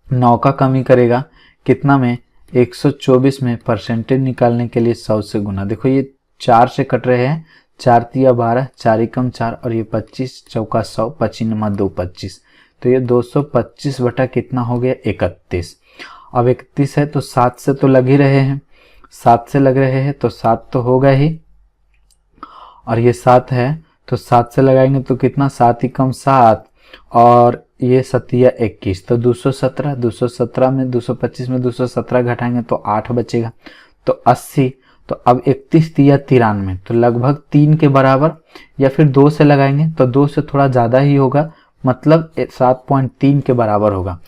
9 का कमी करेगा। कितना में, 124 में परसेंटेज निकालने के लिए 100 से गुना। देखो ये 4 से कट रहे हैं, 4 तिया 12, 4 एकम 4 और ये 25, चौका 100, 25 नमा 2 25, तो ये 225 बटा कितना हो गया, 31। अब 31 है तो 7 से तो लग ही रहे हैं, 7 से लग रहे हैं तो 7 तो होगा ही, और ये 7 है तो 7 से लगाएंगे तो कितना, 7 एकम 7 और ये 7 21, तो 217, 217 में 225 में 217 घटाएंगे तो 8 बचेगा, तो 80। तो अब 31 तिया 93, तो लगभग 3 के बराबर, या फिर 2 से लगाएंगे तो 2 से थोड़ा ज़्यादा ही होगा, मतलब 7.3 के बराबर होगा।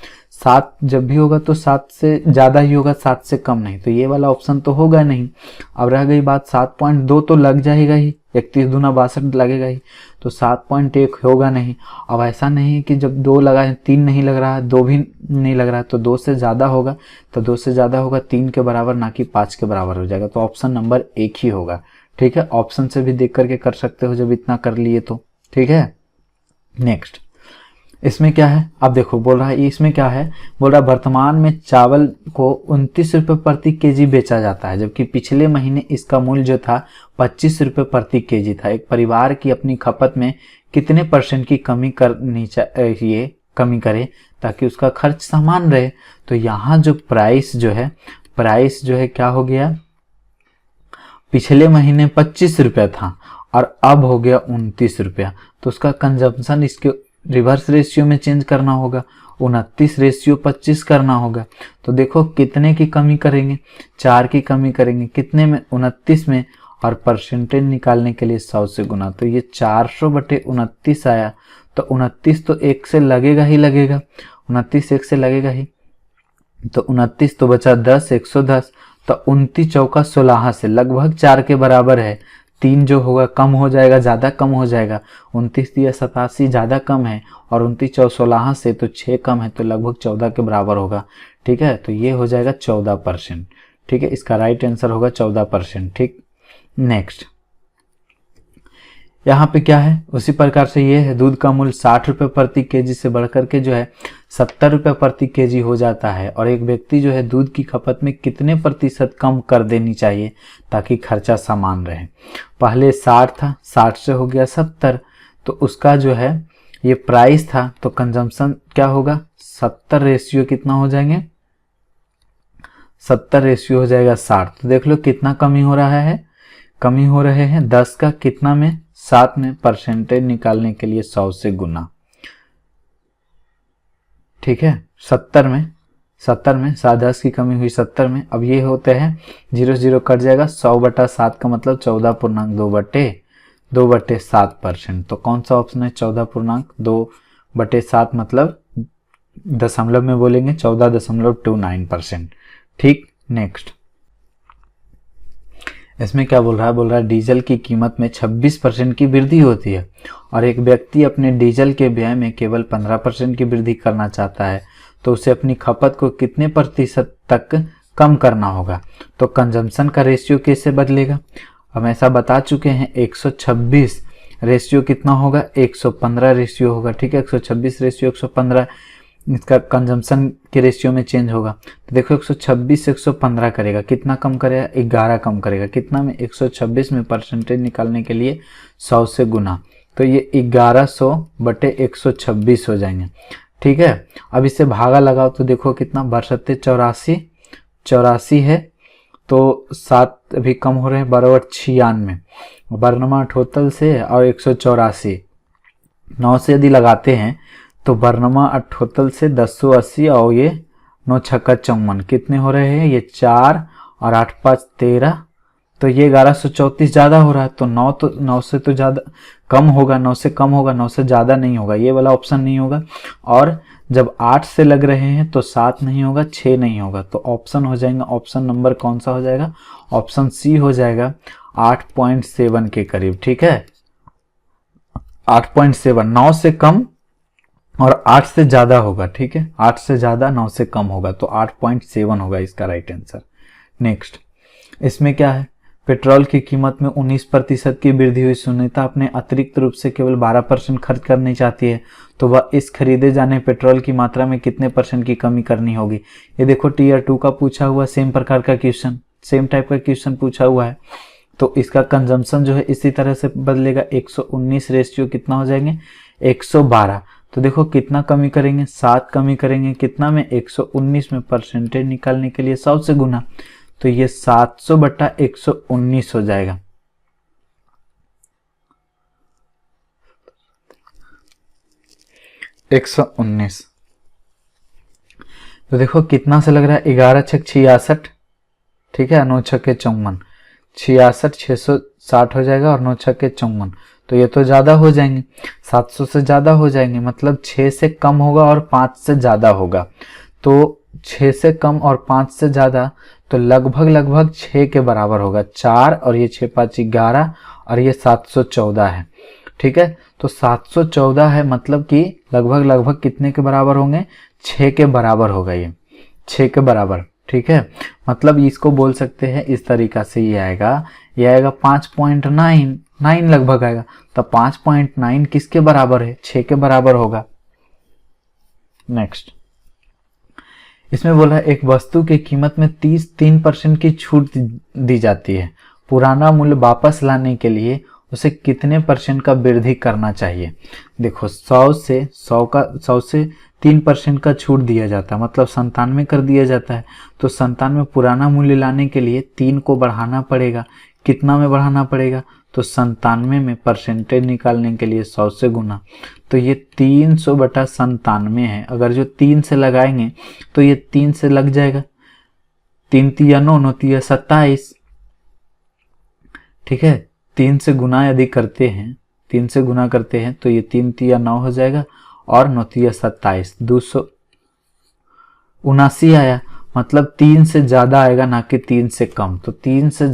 7 जब भी होगा तो 7 से ज़्यादा ही होगा, 7 से कम नहीं, तो ये वाला ऑप्शन तो होगा नहीं। अब रह गई बात 7.2 तो लग जाएगा ही, 31 दूना 62 लगेगा ही, तो 7.1 होगा नहीं। अब ऐसा नहीं है कि जब 2 लगा है 3 नहीं लग रहा है, 2 भी नहीं लग रहा है, तो 2 से ज़्यादा होगा, तो 2 से ज़्यादा होगा 3 के बराबर, ना कि 5 के बराबर हो जाएगा, तो ऑप्शन नंबर 1 ही होगा। ठीक है, ऑप्शन से भी देख करके कर सकते हो जब इतना कर लिए तो। ठीक है, नेक्स्ट इसमें क्या है, अब देखो बोल रहा है इसमें क्या है, बोल रहा है वर्तमान में चावल को 29 रुपये प्रति केजी बेचा जाता है, जबकि पिछले महीने इसका मूल्य जो था 25 रुपये प्रति केजी था। एक परिवार की अपनी खपत में कितने % की कमी करनी चाहिए, कमी करे ताकि उसका खर्च समान रहे। तो यहाँ जो प्राइस जो है क्या हो गया, पिछले महीने 25 रुपया था और अब हो गया 29 रुपया, तो उसका कंजम्पशन इसके रिवर्स रेशियो में चेंज करना होगा, 29 रेशियो 25 करना होगा। तो देखो कितने की कमी करेंगे, 4 की कमी करेंगे, कितने में, 29 में, और परसेंटेज निकालने के लिए 100 से गुना, तो ये 400 बटे 29 आया, तो 29 तो 1 से लगेगा ही लगेगा, 29 1 से लगेगा ही, तो 29 तो बचा 10, 110, तो 29 चौका 16 से लगभग 4 के बराबर है। 3 जो होगा कम हो जाएगा, ज़्यादा कम हो जाएगा, 29 तिया 87 ज़्यादा कम है और 29 चौ 16 से तो 6 कम है, तो लगभग 14 के बराबर होगा। ठीक है, तो ये हो जाएगा 14%। ठीक है, इसका राइट आंसर होगा 14%। ठीक, नेक्स्ट यहाँ पे क्या है, उसी प्रकार से ये है, दूध का मूल्य 60 रुपये प्रति केजी से बढ़कर के जो है 70 रुपये प्रति केजी हो जाता है, और एक व्यक्ति जो है दूध की खपत में कितने % कम कर देनी चाहिए ताकि खर्चा समान रहे। पहले 60 था, 60 से हो गया 70, तो उसका जो है ये प्राइस था, तो कंजम्पशन क्या होगा, 70 रेशियो कितना हो जाएंगे, 70 रेशियो हो जाएगा 60। तो देख लो कितना कमी हो रहा है, कमी हो रहे हैं 10 का कितना में, 7 में, परसेंटेज निकालने के लिए 100 से गुना। ठीक है, 70 में 10 की कमी हुई 70 में। अब ये होते हैं 0 0 कट जाएगा, 100 बटा 7 का मतलब 14.2/7%। तो कौन सा ऑप्शन है, 14.2/7 मतलब दशमलव में बोलेंगे 14.29%। ठीक, नेक्स्ट इसमें क्या बोल रहा है, बोल रहा है डीजल की कीमत में 26% की वृद्धि होती है और एक व्यक्ति अपने डीजल के व्यय में केवल 15% की वृद्धि करना चाहता है, तो उसे अपनी खपत को कितने प्रतिशत तक कम करना होगा। तो कंजम्पशन का रेशियो कैसे बदलेगा, हम ऐसा बता चुके हैं। 126 रेशियो कितना होगा, 115 रेशियो होगा। ठीक है, 126 रेशियो 115 इसका कंजम्पशन के रेशियो में चेंज होगा। तो देखो 126 से 115 करेगा, कितना कम करेगा, 11 कम करेगा। कितना में, 126 में परसेंटेज निकालने के लिए 100 से गुना, तो ये 1100 बटे 126 हो जाएंगे। ठीक है, अब इसे भागा लगाओ तो देखो कितना, बरसते 84 है, तो 7 भी कम हो रहे हैं, बराबर 96। बर्नमा टोटल से और 184 9 से यदि लगाते हैं तो बर्नमा अठोतल से 1080 और ये 9 छक्का 54 कितने हो रहे हैं, ये 4 और 8 5 13, तो ये 1134 ज़्यादा हो रहा है। तो 9 से तो ज़्यादा कम होगा, 9 से कम होगा, 9 से ज़्यादा नहीं होगा, ये वाला ऑप्शन नहीं होगा। और जब 8 से लग रहे हैं तो 7 नहीं होगा, 6 नहीं होगा, तो ऑप्शन हो जाएगा, ऑप्शन नंबर कौन सा हो जाएगा, ऑप्शन सी हो जाएगा 8.7 के करीब। ठीक है, 8.7, 9 से कम और 8 से ज़्यादा होगा। ठीक है, 8 से ज़्यादा 9 से कम होगा, तो 8.7 होगा इसका राइट आंसर। नेक्स्ट, इसमें क्या है, पेट्रोल की कीमत में 19% की वृद्धि हुई। सुनीता अपने अतिरिक्त रूप से केवल 12% खर्च करनी चाहती है, तो वह इस खरीदे जाने पेट्रोल की मात्रा में कितने % की कमी करनी होगी। ये देखो टीयर 2 का पूछा हुआ सेम प्रकार का क्वेश्चन, सेम टाइप का क्वेश्चन पूछा हुआ है। तो इसका कंजम्पशन जो है इसी तरह से बदलेगा, 119 रेशियो कितना हो जाएंगे, 112। तो देखो कितना कमी करेंगे, 7 कमी करेंगे, कितना में, 119 में परसेंटेज निकालने के लिए 100 से गुना, तो ये 700 बटा 119 हो जाएगा। तो देखो कितना से लग रहा है, 11 छक 66, ठीक है, 9 छक्के 54, 66 660 हो जाएगा और 9 छक्के 54, तो ये तो ज़्यादा हो जाएंगे, 700 से ज़्यादा हो जाएंगे, मतलब 6 से कम होगा और 5 से ज़्यादा होगा। तो 6 से कम और 5 से ज़्यादा, तो लगभग 6 के बराबर होगा, 4 और ये 6 5 11 और ये 714 है। ठीक है, तो 714 है, मतलब कि लगभग कितने के बराबर होंगे, 6 के बराबर होगा, ये 6 के बराबर। ठीक है, मतलब इसको बोल सकते हैं इस तरीका से, ये आएगा 5.9 लगभग आएगा। तो 5.9 किसके बराबर है, 6 के बराबर होगा। नेक्स्ट, इसमें बोला एक वस्तु की कीमत में 3% की छूट दी जाती है, पुराना मूल्य वापस लाने के लिए उसे कितने % का वृद्धि करना चाहिए। देखो 100 से 3% का छूट दिया जाता है, मतलब 97 कर दिया जाता है, तो 97 पुराना मूल्य लाने के लिए 3 को बढ़ाना पड़ेगा। कितना में बढ़ाना पड़ेगा, तो 97 में परसेंटेज निकालने के लिए 100 से गुना, तो ये 300 बटा 97 है। अगर जो 3 से लगाएंगे तो ये 3 से लग जाएगा, 3 तिया 9 9 तिया 27। ठीक है, 3 से गुना यदि करते हैं, 3 से गुना करते हैं तो ये 3 तिया 9 हो जाएगा और 9 तिया 27, 279 आया, मतलब 3 से ज़्यादा आएगा, ना कि 3 से कम। तो 3 से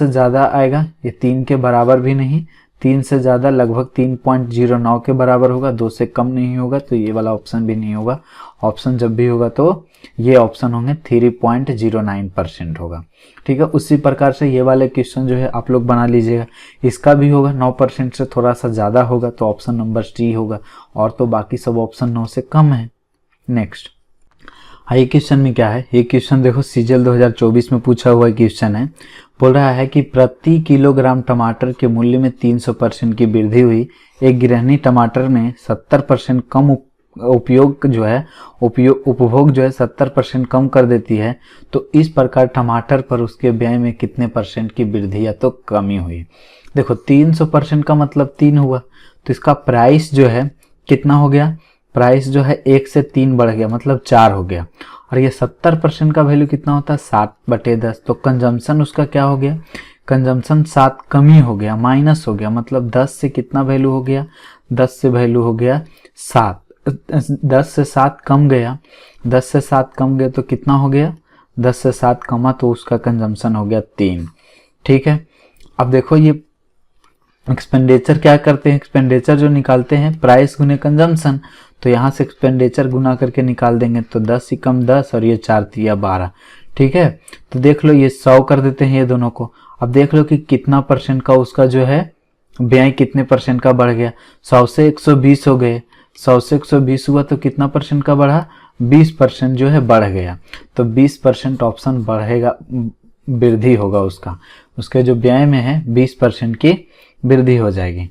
ज़्यादा आएगा, ये 3 के बराबर भी नहीं, 3 से ज़्यादा लगभग 3.09 के बराबर होगा, 2 से कम नहीं होगा, तो ये वाला ऑप्शन भी नहीं होगा। ऑप्शन जब भी होगा तो ये ऑप्शन होंगे 3.09% होगा। ठीक है, उसी प्रकार से ये वाले क्वेश्चन जो है आप लोग बना लीजिएगा, इसका भी होगा 9% से थोड़ा सा ज़्यादा होगा, तो ऑप्शन नंबर डी होगा, और तो बाकी सब ऑप्शन 9 से कम है। नेक्स्ट, ये क्वेश्चन में क्या है, ये क्वेश्चन देखो सीजल 2024 में पूछा हुआ क्वेश्चन है। बोल रहा है कि प्रति किलोग्राम टमाटर के मूल्य में 300% की वृद्धि हुई, एक गृहिणी टमाटर में 70% कम उपभोग जो है 70% कम कर देती है, तो इस प्रकार टमाटर पर उसके व्यय में कितने % की वृद्धि या तो कमी हुई। देखो 300% का मतलब 3 हुआ, तो इसका प्राइस जो है कितना हो गया, प्राइस जो है 1 से 3 बढ़ गया, मतलब 4 हो गया। और ये 70% का वैल्यू कितना होता है, 7/10, तो कंजम्पशन उसका क्या हो गया, कंजम्पशन 7 कमी हो गया, माइनस हो गया, मतलब 10 से कितना वैल्यू हो गया, 10 से वैल्यू हो गया 7, 10 से 7 कम गया, 10 से 7 कम गया तो कितना हो गया, 10 से 7 कमा तो उसका कंजम्पशन हो गया 3। ठीक है, अब देखो ये एक्सपेंडिचर क्या करते हैं, एक्सपेंडिचर जो निकालते हैं प्राइस गुने कंजम्पशन, तो यहाँ से एक्सपेंडिचर गुना करके निकाल देंगे तो 10 ही कम 10 और ये 4 तिया 12। ठीक है, तो देख लो ये 100 कर देते हैं ये दोनों को। अब देख लो कि कितना परसेंट का उसका जो है व्यय कितने परसेंट का बढ़ गया, 100 से 120 हो गए, 100 से 120 हुआ तो कितना परसेंट का बढ़ा, 20% जो है बढ़ गया। तो 20% ऑप्शन बढ़ेगा, वृद्धि होगा उसका, उसके जो व्यय में है 20% की वृद्धि हो जाएगी।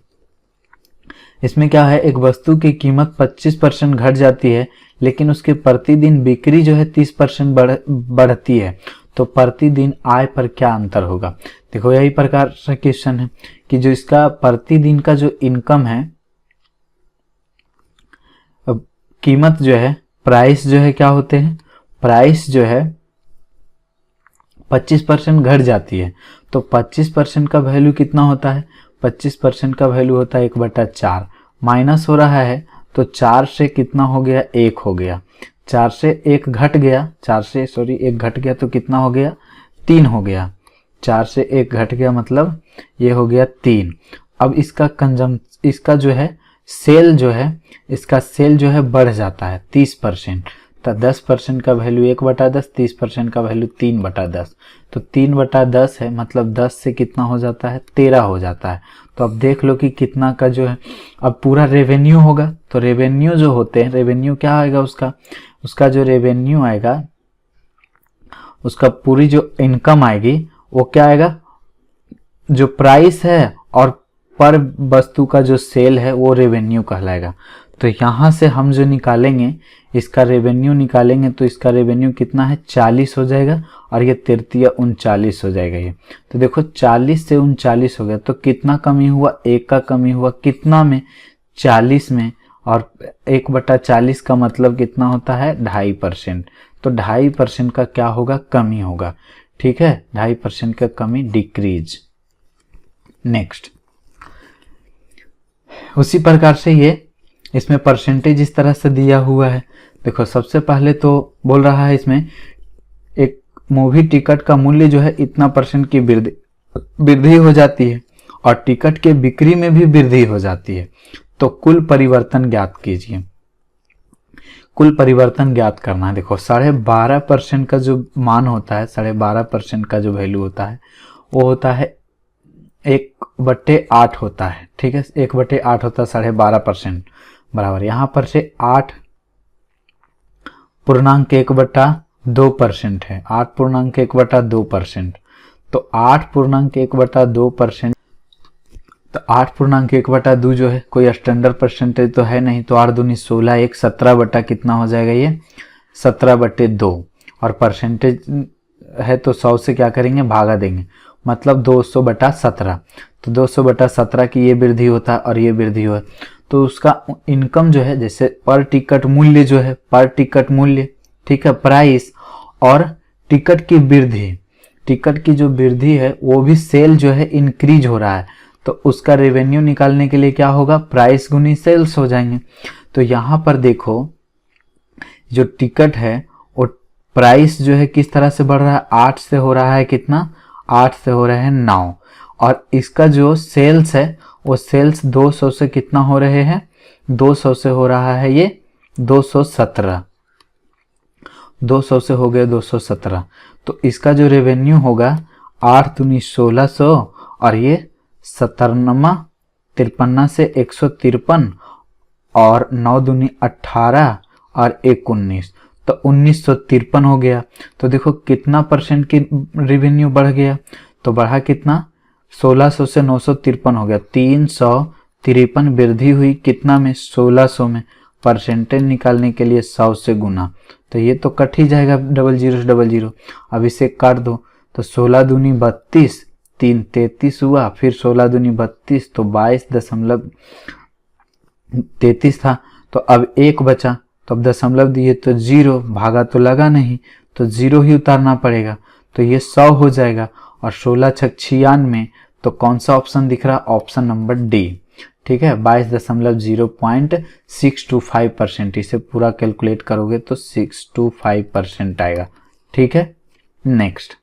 इसमें क्या है, एक वस्तु की कीमत 25% घट जाती है लेकिन उसके प्रतिदिन बिक्री जो है 30% बढ़ती है, तो प्रतिदिन आय पर क्या अंतर होगा। देखो यही प्रकार से क्वेश्चन है कि जो इसका प्रतिदिन का जो इनकम है, कीमत जो है, प्राइस जो है क्या होते हैं, प्राइस जो है 25% घट जाती है, तो 25% का वैल्यू कितना होता है, 25% का वैल्यू होता है 1/4, माइनस हो रहा है तो 4 से कितना हो गया, 1 हो गया, 4 से 1 घट गया, 4 से 1 घट गया तो कितना हो गया, 3 हो गया, 4 से 1 घट गया मतलब ये हो गया 3। अब इसका जो है सेल जो है, इसका सेल जो है बढ़ जाता है 30%, तो 10% का वैल्यू 1/10, 30% का वैल्यू 3/10, तो 3/10 है मतलब 10 से कितना हो जाता है, 13 हो जाता है। तो अब देख लो कि कितना का जो है, अब पूरा रेवेन्यू होगा, तो रेवेन्यू जो होते हैं, रेवेन्यू क्या आएगा उसका जो रेवेन्यू आएगा, उसका पूरी जो इनकम आएगी वो क्या आएगा, जो प्राइस है और पर वस्तु का जो सेल है वो रेवेन्यू कहलाएगा। तो यहाँ से हम जो निकालेंगे, इसका रेवेन्यू निकालेंगे तो इसका रेवेन्यू कितना है, 40 हो जाएगा और ये 33 39 हो जाएगा ये। तो देखो 40 से 39 हो गया तो कितना कमी हुआ, 1 का कमी हुआ, कितना में, 40 में, और 1/40 का मतलब कितना होता है, 2.5%, तो 2.5% का क्या होगा, कमी होगा। ठीक है, 2.5% का कमी, डिक्रीज। नेक्स्ट, उसी प्रकार से ये इसमें परसेंटेज इस तरह से दिया हुआ है। देखो सबसे पहले तो बोल रहा है इसमें एक मूवी टिकट का मूल्य जो है इतना % की वृद्धि हो जाती है और टिकट के बिक्री में भी वृद्धि हो जाती है, तो कुल परिवर्तन ज्ञात कीजिए। कुल परिवर्तन ज्ञात करना है। देखो 12.5% का जो मान होता है, 12.5% का जो वैल्यू होता है वो होता है 1/8 होता है। ठीक है, 1/8 होता है 12.5% बराबर, यहाँ पर से 8.1/2% है, 8.1/2%, तो 8.1/2%, तो 8.1/2 जो है कोई स्टैंडर्ड परसेंटेज तो है नहीं, तो 8 दूनी 16, 1 17 बटा कितना हो जाएगा ये, 17/2, और परसेंटेज है तो 100 से क्या करेंगे, भागा देंगे, मतलब 200/17, तो 200/17 की ये वृद्धि होता है और ये वृद्धि हो, तो उसका इनकम जो है, जैसे पर टिकट मूल्य जो है, पर टिकट मूल्य, ठीक है, प्राइस और टिकट की वृद्धि, टिकट की जो वृद्धि है वो भी सेल जो है इंक्रीज हो रहा है, तो उसका रेवेन्यू निकालने के लिए क्या होगा, प्राइस गुनी सेल्स हो जाएंगे। तो यहाँ पर देखो जो टिकट है वो प्राइस जो है किस तरह से बढ़ रहा है, 8 से हो रहा है कितना, 8 से हो रहे हैं 9, और इसका जो सेल्स है वो सेल्स 200 से कितना हो रहे हैं, 200 से हो रहा है ये 217, 200 से हो गया 217, तो इसका जो रेवेन्यू होगा 8 दूनी 1600 और ये 53 से 153 और 9 दूनी 18 और 1 19, तो 1953 हो गया। तो देखो कितना % की रेवेन्यू बढ़ गया, तो बढ़ा कितना, 1600 से 953 हो गया, 353 वृद्धि हुई कितना में, 1600 में। परसेंटेज निकालने के लिए 100 से गुना, तो ये तो कट ही जाएगा 00 से 00, अब इसे काट दो, तो 16 दूनी 32, 3 33 हुआ, फिर 16 दूनी 32, तो 22.33 था, तो अब 1 बचा, तो अब दशमलव दिए तो 0, भागा तो लगा नहीं, तो 0 ही उतारना पड़ेगा, तो ये 100 हो जाएगा, और 16 छक 96, तो कौन सा ऑप्शन दिख रहा, ऑप्शन नंबर डी। ठीक है, 22.0.625%, इसे पूरा कैलकुलेट करोगे तो 625% आएगा। ठीक है, नेक्स्ट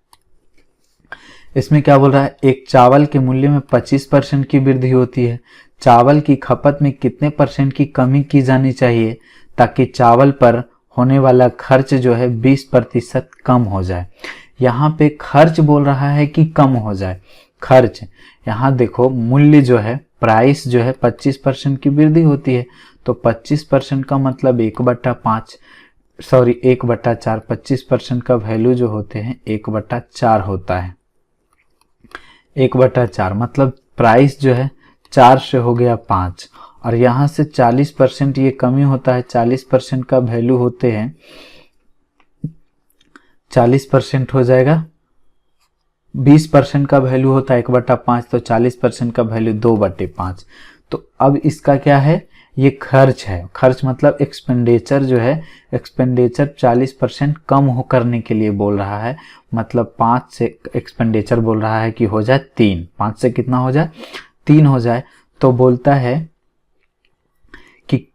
इसमें क्या बोल रहा है, एक चावल के मूल्य में 25% की वृद्धि होती है। चावल की खपत में कितने % की कमी की जानी चाहिए ताकि चावल पर होने वाला खर्च जो है 20% कम हो जाए। यहाँ पे खर्च बोल रहा है कि कम हो जाए। खर्च, यहाँ देखो मूल्य जो है, प्राइस जो है 25% की वृद्धि होती है, तो 25% का मतलब 1/4, 25% का वैल्यू जो होते हैं 1/4 होता है। 1/4 मतलब प्राइस जो है 4 से हो गया 5, और यहाँ से 40% ये कमी होता है। 40% का वैल्यू होते हैं, 40% हो जाएगा, 20% का वैल्यू होता है 1/5, तो 40% का वैल्यू 2/5। तो अब इसका क्या है, ये खर्च है। खर्च मतलब एक्सपेंडिचर जो है, एक्सपेंडिचर 40% कम हो करने के लिए बोल रहा है। मतलब 5 से एक्सपेंडिचर बोल रहा है कि हो जाए 3, 5 से कितना हो जाए, 3 हो जाए। तो बोलता है कि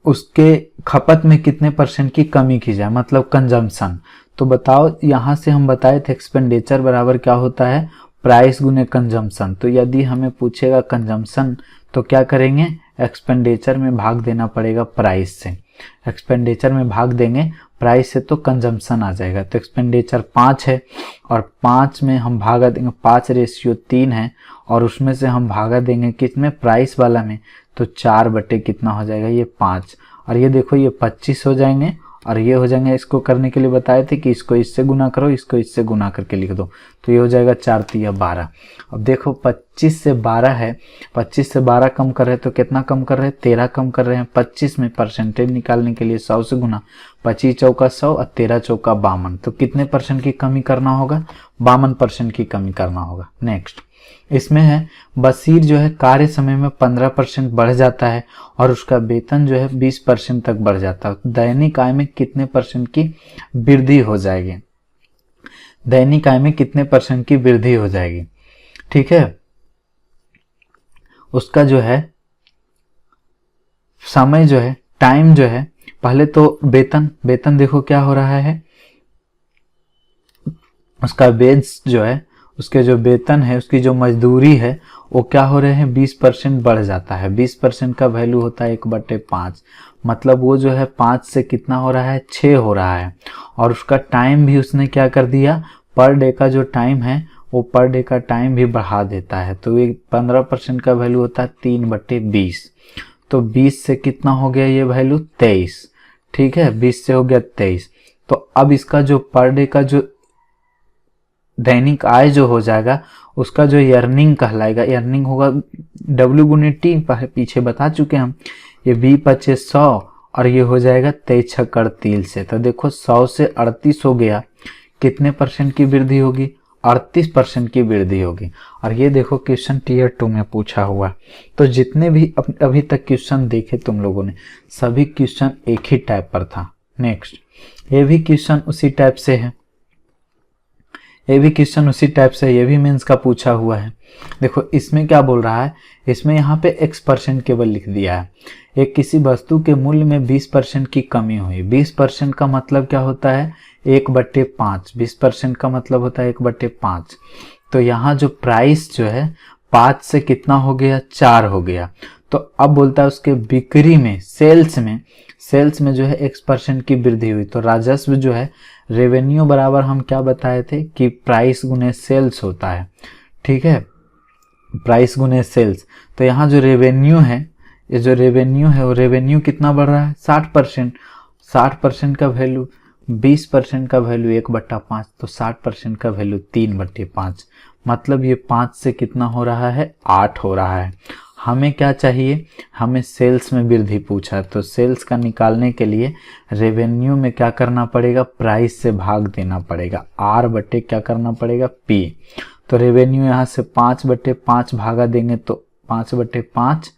उसके खपत में कितने % की कमी की जाए, मतलब कंजम्पशन। तो बताओ, यहाँ से हम बताए थे एक्सपेंडिचर बराबर क्या होता है, प्राइस गुने कंजम्पशन। तो यदि हमें पूछेगा कंजम्पशन तो क्या करेंगे, एक्सपेंडिचर में भाग देना पड़ेगा प्राइस से। एक्सपेंडिचर में भाग देंगे प्राइस से तो कंजम्पशन आ जाएगा। तो एक्सपेंडिचर 5 है और 5 में हम भागा देंगे, 5:3 है, और उसमें से हम भागा देंगे कितने, प्राइस वाला में, तो 4 बटे कितना हो जाएगा, ये 5। और ये देखो ये 25 हो जाएंगे और ये हो जाएंगे। इसको करने के लिए बताए थे कि इसको इससे गुना करो, इसको इससे गुना करके लिख दो, तो ये हो जाएगा 4×3 12। अब देखो 25 से 12 है, 25 से 12 कम कर रहे हैं तो कितना कम कर रहे हैं, 13 कम कर रहे हैं। 25 में परसेंटेज निकालने के लिए 100 से गुना, 25 चौका 100 और 13 चौका 52, तो कितने % की कमी करना होगा, 52% की कमी करना होगा। नेक्स्ट इसमें है, बशीर जो है कार्य समय में 15% बढ़ जाता है और उसका वेतन जो है 20% तक बढ़ जाता है। दैनिक आय में कितने % की वृद्धि हो जाएगी, दैनिक आय में कितने % की वृद्धि हो जाएगी, ठीक है। उसका जो है समय जो है, टाइम जो है, पहले तो वेतन, वेतन देखो क्या हो रहा है, उसका वेज जो है, उसके जो वेतन है, उसकी जो मजदूरी है, वो क्या हो रहे हैं, 20% बढ़ जाता है। 20% का वैल्यू होता है 1/5, मतलब वो जो है 5 से कितना हो रहा है, 6 हो रहा है। और उसका टाइम भी उसने क्या कर दिया, पर डे का जो टाइम है वो पर डे का टाइम भी बढ़ा देता है। तो ये 15% का वैल्यू होता है 3/20, तो 20 से कितना हो गया ये वैल्यू, 23, ठीक है, 20 से हो गया 23। तो अब इसका जो पर डे का जो दैनिक आय जो हो जाएगा, उसका जो अर्निंग कहलाएगा, अर्निंग होगा W×T, पीछे बता चुके हम। ये 20×5 100 और ये हो जाएगा 23×6 से। तो देखो 100 से 38 हो गया, कितने % की वृद्धि होगी, 38% की वृद्धि होगी। और ये देखो क्वेश्चन Tier 2 में पूछा हुआ। तो जितने भी अभी तक क्वेश्चन देखे तुम लोगों ने, सभी क्वेश्चन एक ही टाइप पर था। नेक्स्ट ये भी क्वेश्चन उसी टाइप से है, ये भी क्वेश्चन उसी टाइप से, ये भी मेंस का पूछा हुआ है। देखो इसमें क्या बोल रहा है, इसमें यहाँ पे x% केवल लिख दिया है। एक किसी वस्तु के मूल्य में 20% की कमी हुई। 20% का मतलब क्या होता है, 1/5। 20% का मतलब होता है 1/5। तो यहाँ जो प्राइस जो है 5 से कितना हो गया, 4 हो गया। तो अब बोलता है उसके बिक्री में, सेल्स में जो है x% की वृद्धि हुई। तो राजस्व जो है, रेवेन्यू बराबर हम क्या बताए थे कि प्राइस गुने सेल्स होता है, ठीक है, प्राइस गुने सेल्स। तो यहाँ जो रेवेन्यू है, ये जो रेवेन्यू है वो रेवेन्यू कितना बढ़ रहा है, 60%। 60% का वैल्यू, 20% का वैल्यू 1/5, तो 60% का वैल्यू 3/5, मतलब ये 5 से कितना हो रहा है, 8 हो रहा है। हमें क्या चाहिए, हमें सेल्स में वृद्धि पूछा, तो सेल्स का निकालने के लिए रेवेन्यू में क्या करना पड़ेगा, प्राइस से भाग देना पड़ेगा, R बटे क्या करना पड़ेगा, P। तो रेवेन्यू यहाँ से 5/5 भागा देंगे तो 5/5,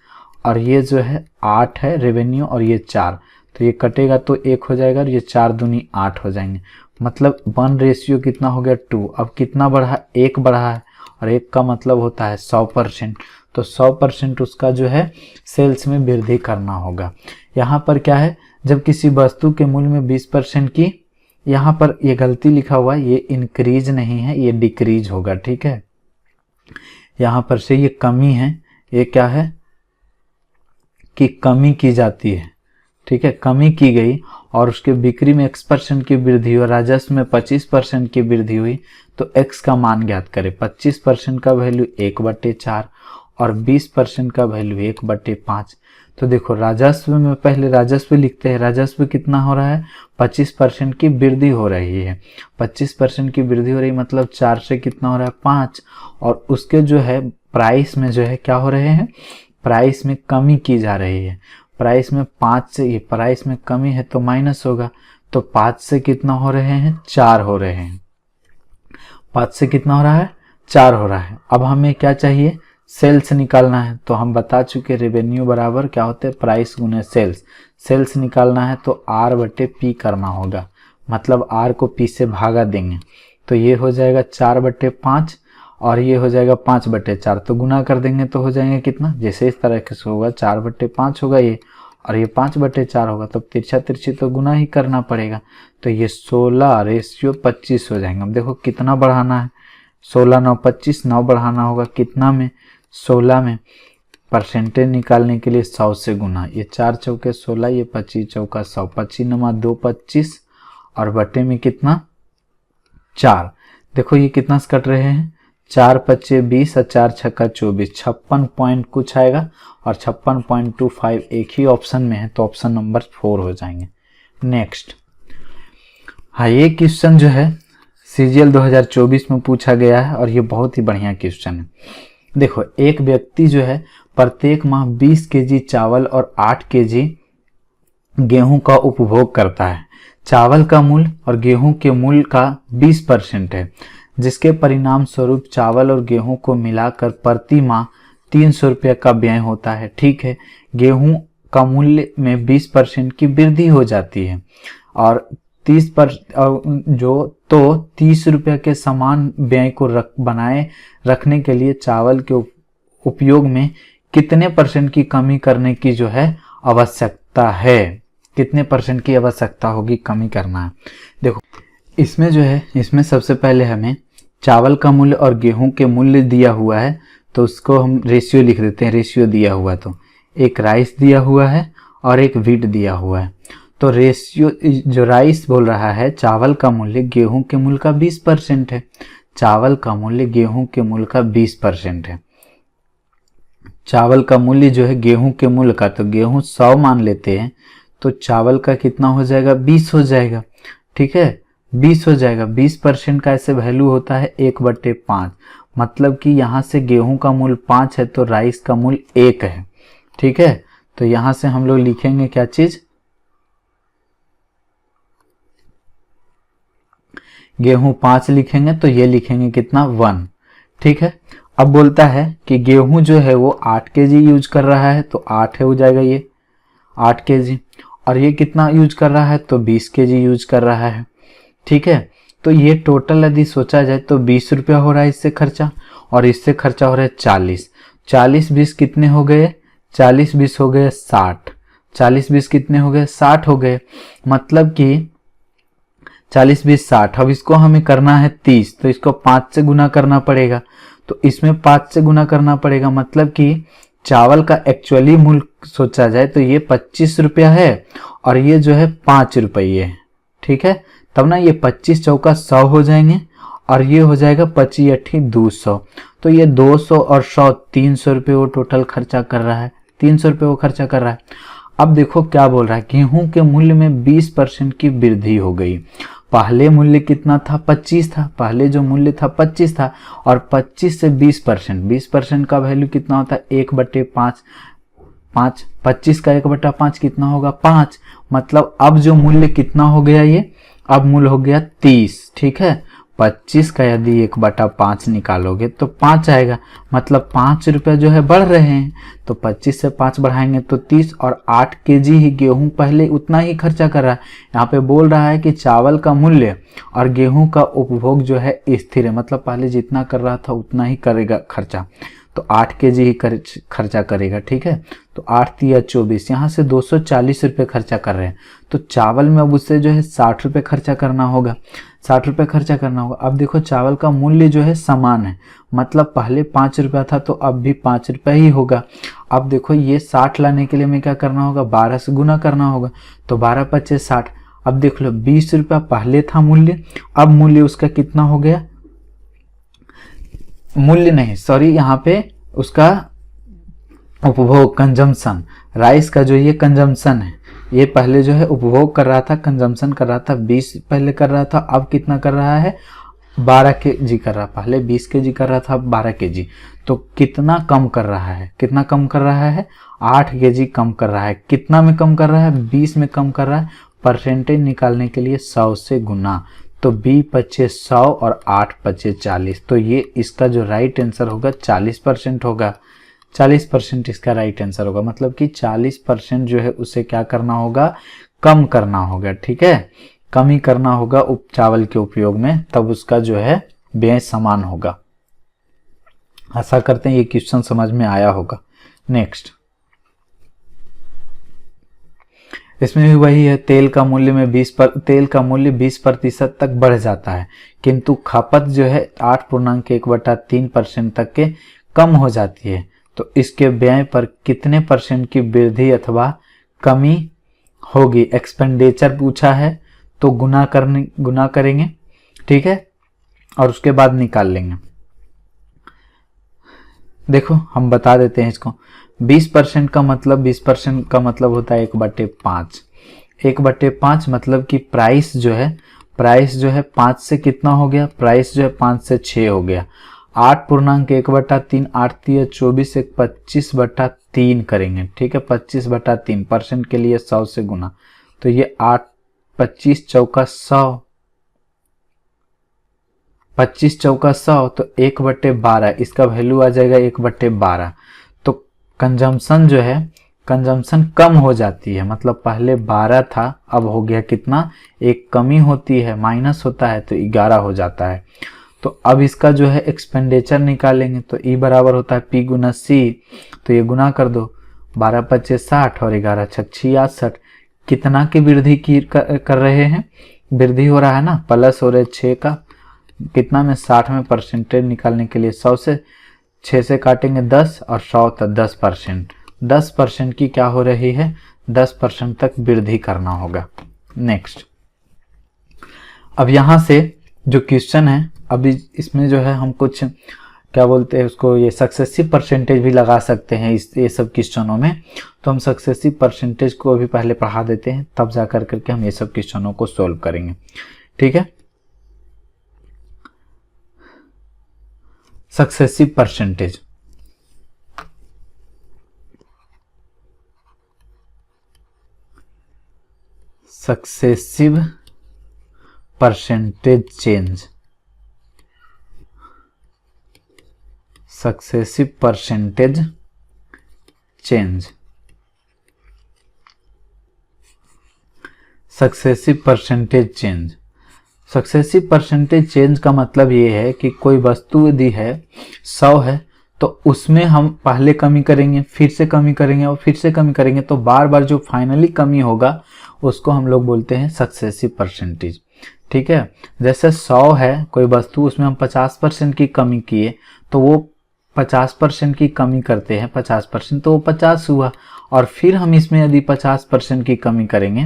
और ये जो है 8 है रेवेन्यू और ये 4, तो ये कटेगा तो 1 हो जाएगा और ये 4×2 8 हो जाएंगे। मतलब 1 कितना हो गया, 2। अब कितना बढ़ा, 1 बढ़ा है, और 1 का मतलब होता है 100%। तो 100% उसका जो है सेल्स में वृद्धि करना होगा। यहाँ पर क्या है, जब किसी वस्तु के मूल्य में 20% की, यहाँ पर ये गलती लिखा हुआ है, ये इंक्रीज नहीं है, ये डिक्रीज होगा, ठीक है। यहाँ पर से ये कमी है, ये क्या है कि कमी की जाती है, ठीक है, कमी की गई और उसके बिक्री में x% की वृद्धि हुई, राजस्व में 25% की वृद्धि हुई, तो x का मान ज्ञात करें। 25% का वैल्यू 1/4 और 20% का वैल्यू 1/5। तो देखो राजस्व में पहले राजस्व लिखते हैं, राजस्व कितना हो रहा है, 25% की वृद्धि हो रही है। 25% की वृद्धि हो रही है मतलब 4 से कितना हो रहा है, 5, और उसके जो है प्राइस में जो है क्या हो रहे हैं, प्राइस में कमी की जा रही है। प्राइस में 5 से, ये प्राइस में कमी है तो माइनस होगा, तो 5 से कितना हो रहे हैं, 4 हो रहे हैं। 5 से कितना हो रहा है, 4 हो रहा है। अब हमें क्या चाहिए, सेल्स निकालना है। तो हम बता चुके रेवेन्यू बराबर क्या होते हैं, प्राइस गुने सेल्स। सेल्स निकालना है तो R/P करना होगा, मतलब R को P से भागा देंगे तो ये हो जाएगा 4/5 और ये हो जाएगा 5/4, तो गुना कर देंगे तो हो जाएंगे कितना, जैसे इस तरह से होगा 4/5 होगा ये और ये 5/4 होगा, तो तिरछा तिरछी तो गुना ही करना पड़ेगा। तो ये 16:25 हो जाएंगे। अब देखो कितना बढ़ाना है, 16 9 25, 9 बढ़ाना होगा कितना में, 16 में। परसेंटेज निकालने के लिए 100 से गुना, ये 4 चौके 16, ये 25 चौका 100, 25 नमा 2 25 और बटे में कितना 4। देखो ये कितना से कट रहे हैं, 4 पच्चे 20 और 4 छक्का 24, 56 पॉइंट कुछ आएगा और 56.25 एक ही ऑप्शन में है, तो ऑप्शन नंबर 4 हो जाएंगे। नेक्स्ट, हाँ ये क्वेश्चन जो है CGL 2024 में पूछा गया है और ये बहुत ही बढ़िया क्वेश्चन है। देखो एक व्यक्ति जो है प्रत्येक माह 20 केजी चावल और 8 केजी गेहूं का उपभोग करता है। चावल का मूल्य और गेहूं के मूल्य का 20% है, जिसके परिणाम स्वरूप चावल और गेहूं को मिलाकर प्रति माह 300 रुपये का व्यय होता है। ठीक है, गेहूं का मूल्य में 20% की वृद्धि हो जाती है और 30 रुपये के समान व्यय को बनाए रखने के लिए चावल के उपयोग में कितने % की कमी करने की जो है आवश्यकता है, कितने % की आवश्यकता होगी कमी करना है। देखो इसमें जो है, इसमें सबसे पहले हमें चावल का मूल्य और गेहूं के मूल्य दिया हुआ है तो उसको हम रेशियो लिख देते हैं। रेशियो दिया हुआ तो एक राइस दिया हुआ है और एक व्हीट दिया हुआ है, तो रेशियो जो राइस बोल रहा है चावल का मूल्य गेहूं के मूल्य का 20% है। चावल का मूल्य गेहूं के मूल्य का 20% है। चावल का मूल्य जो है गेहूं के मूल्य का, तो गेहूं 100 मान लेते हैं तो चावल का कितना हो जाएगा, 20 हो जाएगा। ठीक है, 20 हो जाएगा। 20% का ऐसे वैल्यू होता है 1/5, मतलब कि यहाँ से गेहूं का मूल्य 5 है तो राइस का मूल्य 1 है। ठीक है, तो यहाँ से हम लोग लिखेंगे क्या चीज, गेहूं 5 लिखेंगे तो ये लिखेंगे कितना 1। ठीक है, अब बोलता है कि गेहूं जो है वो 8 केजी यूज कर रहा है तो 8 है हो जाएगा ये 8 केजी, और ये कितना यूज कर रहा है तो 20 केजी यूज कर रहा है। ठीक है, तो ये टोटल यदि सोचा जाए तो 20 रुपया हो रहा है इससे खर्चा और इससे खर्चा हो रहा है 40। 40 20 कितने हो गए, 40 20 हो गए 60। 40 20 कितने हो गए, 60 हो गए, मतलब कि 40 20 60। अब इसको हमें करना है 30, तो इसको 5 से गुना करना पड़ेगा, तो इसमें 5 से गुना करना पड़ेगा, मतलब कि चावल का एक्चुअली मूल्य सोचा जाए तो ये 25 रुपया है और ये जो है 5 रुपये है। ठीक है, तब ना ये 25 चौका 100 हो जाएंगे और ये हो जाएगा 25 8 200, तो ये 200 और 100 300 रुपये वो टोटल खर्चा कर रहा है, 300 रुपये वो खर्चा कर रहा है। अब देखो क्या बोल रहा है, गेहूं के मूल्य में 20% की वृद्धि हो गई। पहले मूल्य कितना था, 25 था, पहले जो मूल्य था 25 था और 25 से 20% का वैल्यू कितना होता है 1/5। 25 का 1/5 कितना होगा 5, मतलब अब जो मूल्य कितना हो गया, ये अब मूल्य हो गया 30। ठीक है, 25 का यदि 1/5 निकालोगे तो 5 आएगा, मतलब 5 रुपये जो है बढ़ रहे हैं, तो 25 से 5 बढ़ाएंगे तो 30 और 8 केजी ही गेहूं पहले उतना ही खर्चा कर रहा है। यहाँ पे बोल रहा है कि चावल का मूल्य और गेहूं का उपभोग जो है स्थिर है, मतलब पहले जितना कर रहा था उतना ही करेगा खर्चा, तो 8 केजी ही खर्चा करेगा। ठीक है, तो 8 तिया 24, यहाँ से 240 रुपये खर्चा कर रहे हैं, तो चावल में अब उससे जो है 60 रुपये खर्चा करना होगा। ₹60 खर्चा करना होगा। अब देखो चावल का मूल्य जो है समान है, मतलब पहले ₹5 था तो अब भी ₹5 ही होगा। अब देखो ये 60 लाने के लिए मैं क्या करना होगा, 12 से गुना करना होगा, तो 12 पच्चे 60। अब देख लो ₹20 पहले था मूल्य, अब मूल्य उसका कितना हो गया, मूल्य नहीं सॉरी, यहाँ पे उसका उपभोग कंजम्पशन, राइस का जो ये कंजम्पशन है, ये पहले जो है उपभोग कर रहा था, कंजम्पशन कर रहा था, 20 पहले कर रहा था, अब कितना कर रहा है, 12 kg कर रहा, पहले 20 kg कर रहा था, अब 12 kg। तो कितना कम कर रहा है, कितना कम कर रहा है, 8 kg कम कर रहा है। कितना में कम कर रहा है, 20 में कम कर रहा है। परसेंटेज निकालने के लिए 100 से गुना, तो 20 पच्चे 100 और 8 पच्चे 40, तो ये इसका जो राइट आंसर होगा 40% होगा। 40% इसका राइट आंसर होगा, मतलब कि 40% जो है उसे क्या करना होगा, कम करना होगा। ठीक है, कमी करना होगा चावल के उपयोग में, तब उसका जो है व्यय समान होगा। आशा करते हैं ये क्वेश्चन समझ में आया होगा। नेक्स्ट, इसमें भी वही है, तेल का मूल्य 20% तक बढ़ जाता है, किंतु खपत जो है 8.1/3% तक के कम हो जाती है, तो इसके व्यय पर कितने % की वृद्धि अथवा कमी होगी। एक्सपेंडिचर पूछा है तो गुना करेंगे, ठीक है, और उसके बाद निकाल लेंगे। देखो हम बता देते हैं इसको, 20% का मतलब 20% का मतलब होता है 1/5। 1/5 मतलब कि प्राइस जो है 5 से कितना हो गया, प्राइस जो है 5 से 6 हो गया। 8.1/3, 8 × 24, 25/3 करेंगे, ठीक है, 25/3% के लिए 100 से गुना, तो ये 8 25 चौका 100, 25 चौका 100, तो 1/12, इसका वैल्यू आ जाएगा 1/12। तो कंजम्पशन जो है, कंजम्पशन कम हो जाती है, मतलब पहले 12 था, अब हो गया कितना, एक कमी होती है, माइनस होता है तो 11 हो जाता है। तो अब इसका जो है एक्सपेंडिचर निकालेंगे, तो ई बराबर होता है P × C, तो ये गुना कर दो, 12 पच्चे 60 और 11 छक 66। कितना की वृद्धि की कर रहे हैं, वृद्धि हो रहा है ना, प्लस हो रहे 6 का, कितना में 60 में परसेंटेज निकालने के लिए 100 से 6 से काटेंगे 10 और 100 तक 10%। 10% की क्या हो रही है, 10% तक वृद्धि करना होगा। नेक्स्ट, अब यहां से जो क्वेश्चन है, अभी इसमें जो है हम कुछ क्या बोलते हैं उसको, ये सक्सेसिव परसेंटेज भी लगा सकते हैं ये सब क्वेश्चनों में, तो हम सक्सेसिव परसेंटेज को भी पहले पढ़ा देते हैं, तब जा करके हम ये सब क्वेश्चनों को सोल्व करेंगे। ठीक है, successive percentage, successive percentage change, successive percentage change, successive percentage change. Successive percentage change का मतलब ये है कि कोई वस्तु यदि है 100 है, तो उसमें हम पहले कमी करेंगे, फिर से कमी करेंगे और फिर से कमी करेंगे, तो बार बार जो फाइनली कमी होगा उसको हम लोग बोलते हैं सक्सेसिव परसेंटेज। ठीक है, जैसे 100 है कोई वस्तु, उसमें हम 50% की कमी किए, तो वो 50% की कमी करते हैं, 50%, तो वो 50 हुआ, और फिर हम इसमें यदि 50% की कमी करेंगे,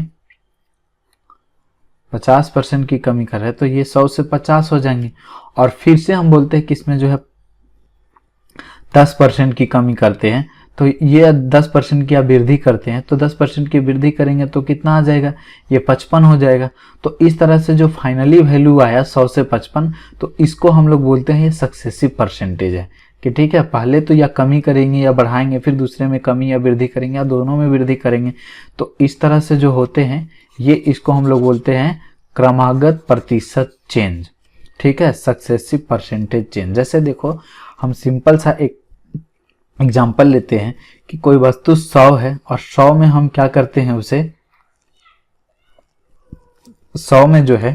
50% की कमी कर रहे हैं, तो ये 100 से 50 हो जाएंगे, और फिर से हम बोलते हैं कि इसमें जो है 10% की कमी करते हैं, तो ये 10% की वृद्धि करते हैं, तो 10% की वृद्धि करेंगे तो कितना आ जाएगा, ये 55 हो जाएगा। तो इस तरह से जो फाइनली वैल्यू आया 100 से 55, तो इसको हम लोग बोलते हैं ये सक्सेसिव परसेंटेज है, कि ठीक है, पहले तो या कमी करेंगे या बढ़ाएंगे, फिर दूसरे में कमी या वृद्धि करेंगे, या दोनों में वृद्धि करेंगे, तो इस तरह से जो होते हैं ये, इसको हम लोग बोलते हैं क्रमागत प्रतिशत चेंज। ठीक है, सक्सेसिव परसेंटेज चेंज। जैसे देखो हम सिंपल सा एक एग्जाम्पल लेते हैं कि कोई वस्तु 100 है, और 100 में हम क्या करते हैं, उसे 100 में जो है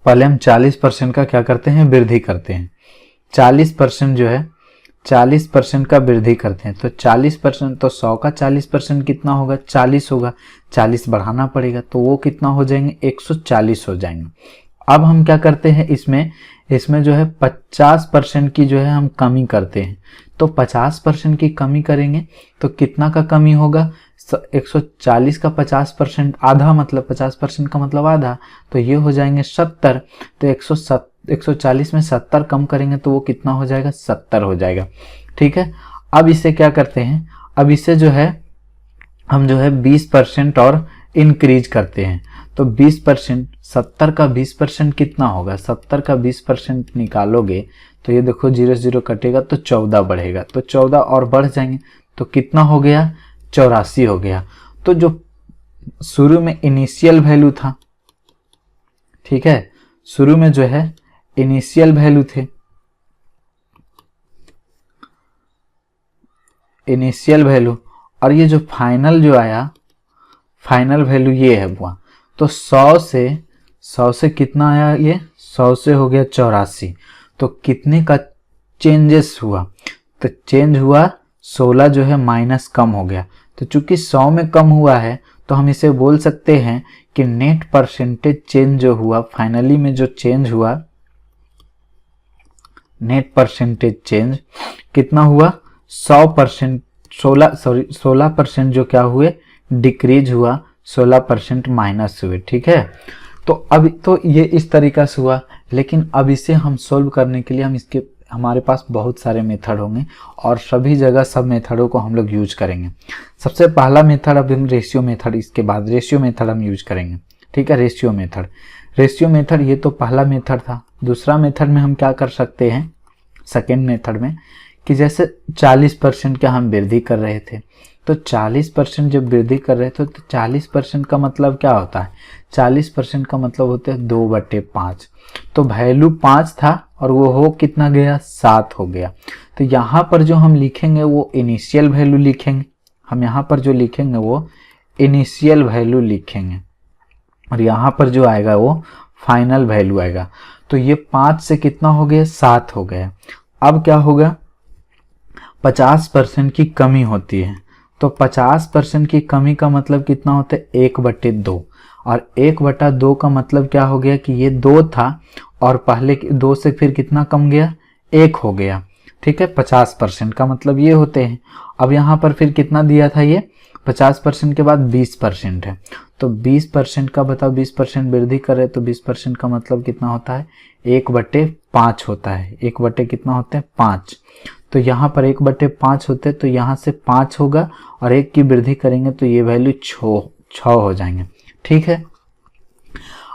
पहले हम 40% का क्या करते हैं, वृद्धि करते हैं। 40% जो है 40% का वृद्धि करते हैं, तो 40%, तो 100 का 40% कितना होगा, 40 होगा, 40 बढ़ाना पड़ेगा, तो वो कितना हो जाएंगे, 140 हो जाएंगे। अब हम क्या करते हैं, इसमें जो है 50% की जो है हम कमी करते हैं। तो 50% की कमी करेंगे तो कितना का कमी होगा, 140 का 50% आधा, मतलब 50% का मतलब आधा, तो ये हो जाएंगे 70। तो 140 में 70 कम करेंगे तो वो कितना हो जाएगा, 70 हो जाएगा। ठीक है, अब इसे क्या करते हैं, अब इसे जो है हम जो है 20% और इंक्रीज करते हैं। तो 20%, 70 का 20% कितना होगा, 70 का 20% निकालोगे तो ये देखो 0 0 कटेगा तो 14 बढ़ेगा, तो 14 और बढ़ जाएंगे तो कितना हो गया, 84 हो गया। तो जो शुरू में इनिशियल वैल्यू था, ठीक है, शुरू में जो है इनिशियल वैल्यू थे, इनिशियल वैल्यू, और ये जो फाइनल जो आया, फाइनल वैल्यू ये है हुआ, तो 100 से कितना आया, ये 100 से हो गया 84। तो कितने का चेंजेस हुआ, तो चेंज हुआ 16 जो है माइनस कम हो गया। तो चूंकि 100 में कम हुआ है तो हम इसे बोल सकते हैं कि नेट परसेंटेज चेंज जो हुआ, फाइनली में जो चेंज हुआ, नेट परसेंटेज चेंज कितना हुआ, 100%, 16% जो क्या हुए, डिक्रीज हुआ, 16% माइनस हुए। ठीक है, तो अब तो ये इस तरीका से हुआ, लेकिन अब इसे हम सोल्व करने के लिए हमारे पास बहुत सारे मेथड होंगे और सभी जगह सब मेथडों को हम लोग यूज करेंगे। सबसे पहला मेथड, अब हम रेशियो मेथड, इसके बाद रेशियो मेथड हम यूज करेंगे। ठीक है, रेशियो मेथड ये तो पहला मेथड था। दूसरा मेथड में हम क्या कर सकते हैं, सेकेंड मेथड में, कि जैसे 40% का हम वृद्धि कर रहे थे, तो 40% जब वृद्धि कर रहे थे तो 40% का मतलब क्या होता है, 40% का मतलब होता है 2/5। तो वैल्यू 5 था और वो हो कितना गया, 7 हो गया। तो यहाँ पर जो हम लिखेंगे वो इनिशियल वैल्यू लिखेंगे, हम यहाँ पर जो लिखेंगे वो इनिशियल वैल्यू लिखेंगे, और यहाँ पर जो आएगा वो फाइनल वैल्यू आएगा। तो ये 5 से कितना हो गया, 7 हो गया। अब क्या होगा, 50% की कमी होती है, तो 50% की कमी का मतलब कितना होता है, 1/2, और 1/2 का मतलब क्या हो गया कि ये 2 था और पहले 2 से फिर कितना कम गया, 1 हो गया। ठीक है, 50% का मतलब ये होते हैं। अब यहाँ पर फिर कितना दिया था, ये 50% के बाद 20% है, तो 20% का बताओ, 20% वृद्धि करे तो 20% का मतलब कितना होता है, 1/5 होता है। 1 कितना होते हैं, 5। तो यहाँ पर 1/5 होते हैं, तो यहाँ से 5 होगा और 1 की वृद्धि करेंगे तो ये वैल्यू 6 हो जाएंगे। ठीक है,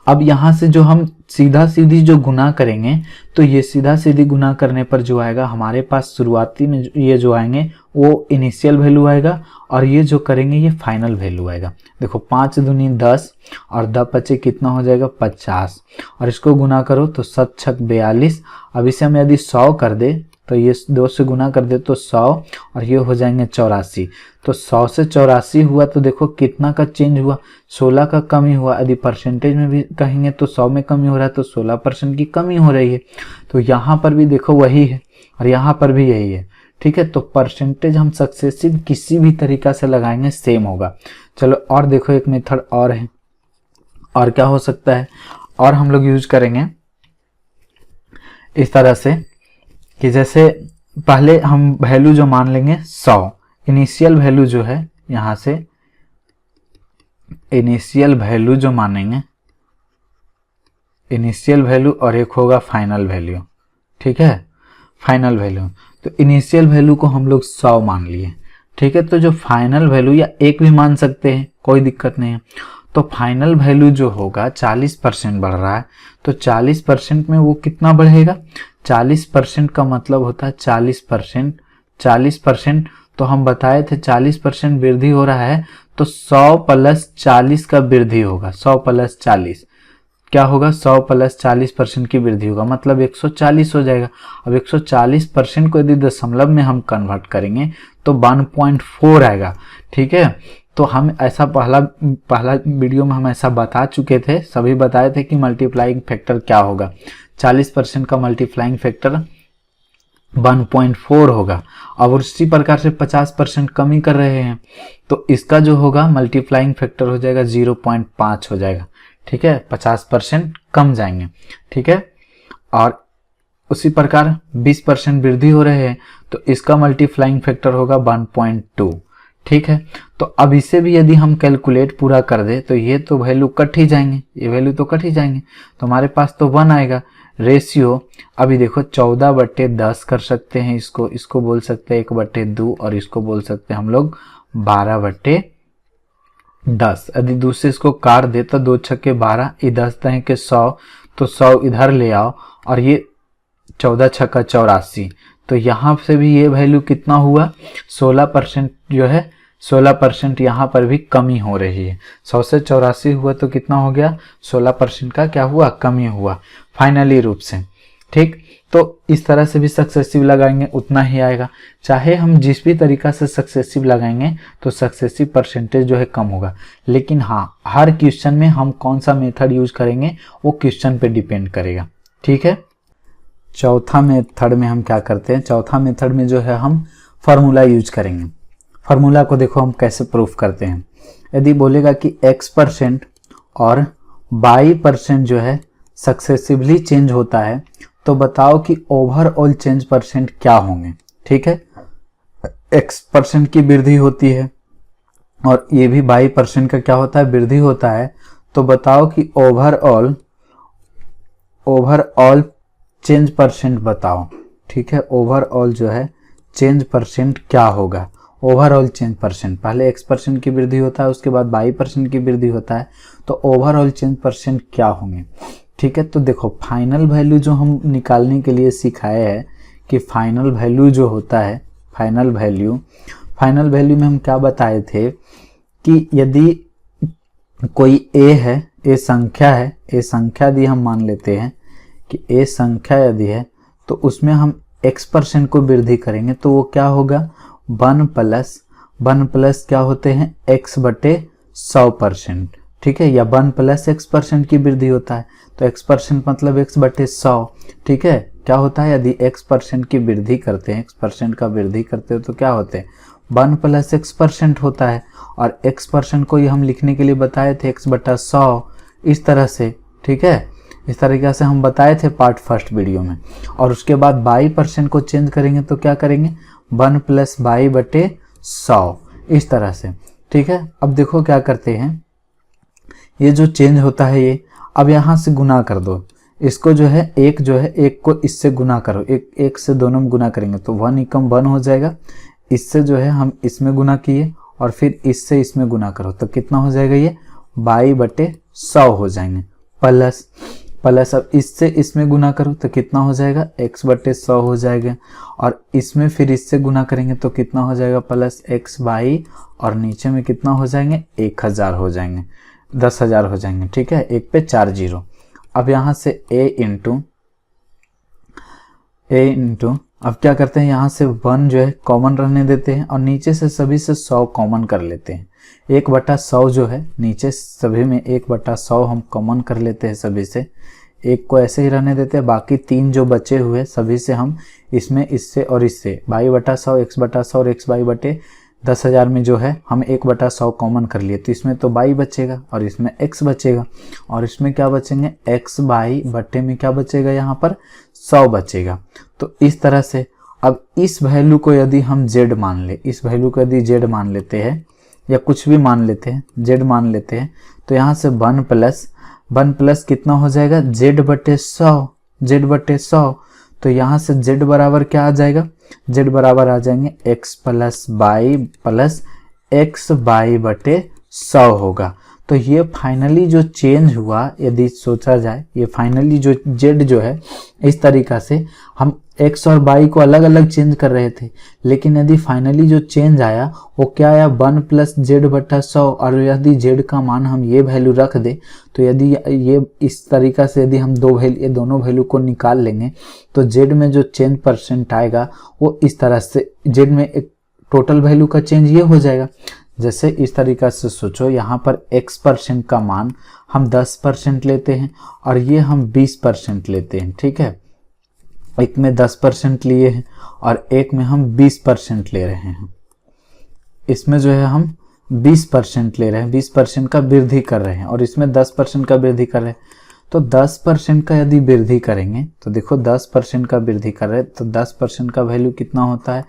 अब यहाँ से जो हम सीधा सीधी जो गुना करेंगे, तो ये सीधा सीधी गुना करने पर जो आएगा हमारे पास शुरुआती में ये जो आएंगे वो इनिशियल वैल्यू आएगा, और ये जो करेंगे ये फाइनल वैल्यू आएगा। देखो 5 दूनी 10 और 10 बचे कितना हो जाएगा, 50, और इसको गुना करो तो 7 छक 42। अब इसे हम यदि 100 कर दे तो ये 2 से गुना कर दे तो 100, और ये हो जाएंगे 84। तो 100 से 84 हुआ, तो देखो कितना का चेंज हुआ, 16 का कमी हुआ। यदि परसेंटेज में भी कहेंगे तो 100 में कमी हो रहा है, तो 16% की कमी हो रही है। तो यहाँ पर भी देखो वही है और यहाँ पर भी यही है। ठीक है, तो परसेंटेज हम सक्सेसिव किसी भी तरीका से लगाएंगे सेम होगा। चलो और देखो एक मेथड और है, और क्या हो सकता है, और हम लोग यूज करेंगे इस तरह से कि जैसे पहले हम वैल्यू जो मान लेंगे 100, इनिशियल वैल्यू जो है, यहां से इनिशियल वैल्यू जो मानेंगे, इनिशियल वैल्यू और एक होगा फाइनल वैल्यू। ठीक है, फाइनल वैल्यू, तो इनिशियल वैल्यू को हम लोग 100 मान लिए। ठीक है, तो जो फाइनल वैल्यू या 1 भी मान सकते हैं, कोई दिक्कत नहीं है। तो फाइनल वैल्यू जो होगा 40% बढ़ रहा है, तो 40% में वो कितना बढ़ेगा, 40% का मतलब होता है 40%। 40% तो हम बताए थे 40% वृद्धि हो रहा है, तो 100 + 40 का वृद्धि होगा। 100 + 40 क्या होगा, 100 + 40% की वृद्धि होगा, मतलब 140 हो जाएगा। अब 140% को यदि दशमलव में हम कन्वर्ट करेंगे तो 1.4 आएगा। ठीक है, तो हम ऐसा पहला वीडियो में हम ऐसा बता चुके थे, सभी बताए थे कि मल्टीप्लाइंग फैक्टर क्या होगा। 40% का मल्टीप्लाइंग फैक्टर 1.4 होगा। अब उसी प्रकार से 50% कमी कर रहे हैं, तो इसका जो होगा मल्टीप्लाइंग फैक्टर हो जाएगा 0.5 हो जाएगा। ठीक है, 50% कम जाएंगे, ठीक है। और उसी प्रकार 20% वृद्धि हो रहे हैं तो इसका मल्टीप्लाइंग फैक्टर होगा 1.2, ठीक है। तो अब इसे भी यदि हम कैलकुलेट पूरा कर दे तो ये तो वैल्यू कट ही जाएंगे, ये वैल्यू तो कट ही जाएंगे, तो हमारे पास तो 1 आएगा। रेशियो अभी देखो 14/10 कर सकते हैं, इसको बोल सकते हैं 1/2 और इसको बोल सकते हैं हम लोग 12/10। यदि दूसरे इसको काट दे तो 2 छक्के 12, ये 10 तय के 100, तो 100 इधर ले आओ और ये 14 छक्का 84, तो यहाँ से भी ये वैल्यू कितना हुआ 16% जो है 16% यहाँ पर भी कमी हो रही है। 100 से 84 हुआ तो कितना हो गया 16% का क्या हुआ कमी हुआ फाइनली रूप से, ठीक। तो इस तरह से भी सक्सेसिव लगाएंगे उतना ही आएगा, चाहे हम जिस भी तरीका से सक्सेसिव लगाएंगे तो सक्सेसिव परसेंटेज जो है कम होगा। लेकिन हाँ, हर क्वेश्चन में हम कौन सा मेथड यूज करेंगे वो क्वेश्चन पे डिपेंड करेगा, ठीक है। चौथा मेथड में हम क्या करते हैं, चौथा मेथड में जो है हम फार्मूला यूज करेंगे। फार्मूला को देखो हम कैसे प्रूफ करते हैं। यदि बोलेगा कि x% और y% जो है सक्सेसिवली चेंज होता है तो बताओ कि ओवरऑल चेंज परसेंट क्या होंगे, ठीक है। x% की वृद्धि होती है और ये भी y% का क्या होता है वृद्धि होता है, तो बताओ कि ओवरऑल चेंज परसेंट बताओ, ठीक है। ओवरऑल जो है चेंज परसेंट क्या होगा, ओवरऑल चेंज परसेंट, पहले x% की वृद्धि होता है उसके बाद y% की वृद्धि होता है, तो ओवरऑल चेंज परसेंट क्या होंगे, ठीक है। तो देखो फाइनल वैल्यू जो हम निकालने के लिए सिखाए हैं कि फाइनल वैल्यू जो होता है, फाइनल वैल्यू में हम क्या बताए थे कि यदि कोई a है, a संख्या है, a संख्या यदि हम मान लेते हैं कि a संख्या यदि है तो उसमें हम x% को वृद्धि करेंगे तो वो क्या होगा 1 प्लस क्या होते हैं x/100%, ठीक है, या 1 प्लस x% की वृद्धि होता है तो x% मतलब x/100, ठीक है। क्या होता है यदि x% की वृद्धि करते हैं, x% का वृद्धि करते हो तो क्या होते हैं 1 प्लस x% होता है, और x% को ये हम लिखने के लिए बताए थे x/100 इस तरह से, ठीक है। इस तरीके से हम बताए थे पार्ट फर्स्ट वीडियो में। और उसके बाद y% को चेंज करेंगे तो क्या करेंगे 1 प्लस y/100 इस तरह से, ठीक है। अब देखो क्या करते हैं, ये जो चेंज होता है ये अब यहाँ से गुना कर दो, इसको जो है एक को इससे गुना करो, एक से दोनों में गुना करेंगे तो 1 एकम 1 हो जाएगा, इससे जो है हम इसमें गुना किए और फिर इससे इसमें गुना करो तो कितना हो जाएगा ये y/100 हो जाएंगे, प्लस अब इससे इसमें गुना करो तो कितना हो जाएगा x/100 हो जाएगा, और इसमें फिर इससे गुना करेंगे तो कितना हो जाएगा प्लस x/, और नीचे में कितना हो जाएंगे 1000 हो जाएंगे, 10,000 हो जाएंगे, ठीक है। 1 पे 4 जीरो। अब यहाँ से a इंटू अब क्या करते हैं यहाँ से 1 जो है कॉमन रहने देते हैं और नीचे से सभी से 100 कॉमन कर लेते हैं। 1/100 जो है नीचे सभी में 1/100 हम कॉमन कर लेते हैं सभी से, एक को ऐसे ही रहने देते हैं, बाकी 3 जो बचे हुए सभी से हम इसमें इससे और इससे y/100 x/100 और x/10,000 में जो है हम 1/100 कॉमन कर लिए तो इसमें तो y बचेगा और इसमें x बचेगा, और इसमें क्या बचेंगे x/बट्टे में क्या बचेगा यहाँ पर 100 बचेगा। तो इस तरह से अब इस वैल्यू को यदि हम z मान ले, इस वैल्यू को यदि z मान लेते हैं या कुछ भी मान लेते हैं, z मान लेते हैं, तो यहाँ से 1 प्लस कितना हो जाएगा z/100, तो यहाँ से z बराबर क्या आ जाएगा, z बराबर आ जाएंगे x plus y plus x/100 होगा। तो ये फाइनली जो चेंज हुआ यदि सोचा जाए, ये फाइनली जो z जो है इस तरीका से हम x और y को अलग अलग चेंज कर रहे थे, लेकिन यदि फाइनली जो चेंज आया वो क्या आया 1 प्लस z/100, और यदि z का मान हम ये वैल्यू रख दे तो यदि ये इस तरीका से यदि हम ये दोनों वैल्यू को निकाल लेंगे तो z में जो चेंज परसेंट आएगा वो इस तरह से z में एक टोटल वैल्यू का चेंज ये हो जाएगा। जैसे इस तरीका से सोचो, यहाँ पर x% का मान हम 10% लेते हैं और ये हम 20% लेते हैं, ठीक है। एक में 10% लिए हैं और एक में हम 20% ले रहे हैं, इसमें जो है हम 20% ले रहे हैं, 20% का वृद्धि कर रहे हैं और इसमें 10% का वृद्धि कर रहे हैं। तो 10% का यदि वृद्धि करेंगे तो देखो 10% का वृद्धि कर रहे हैं तो 10% का वैल्यू कितना होता है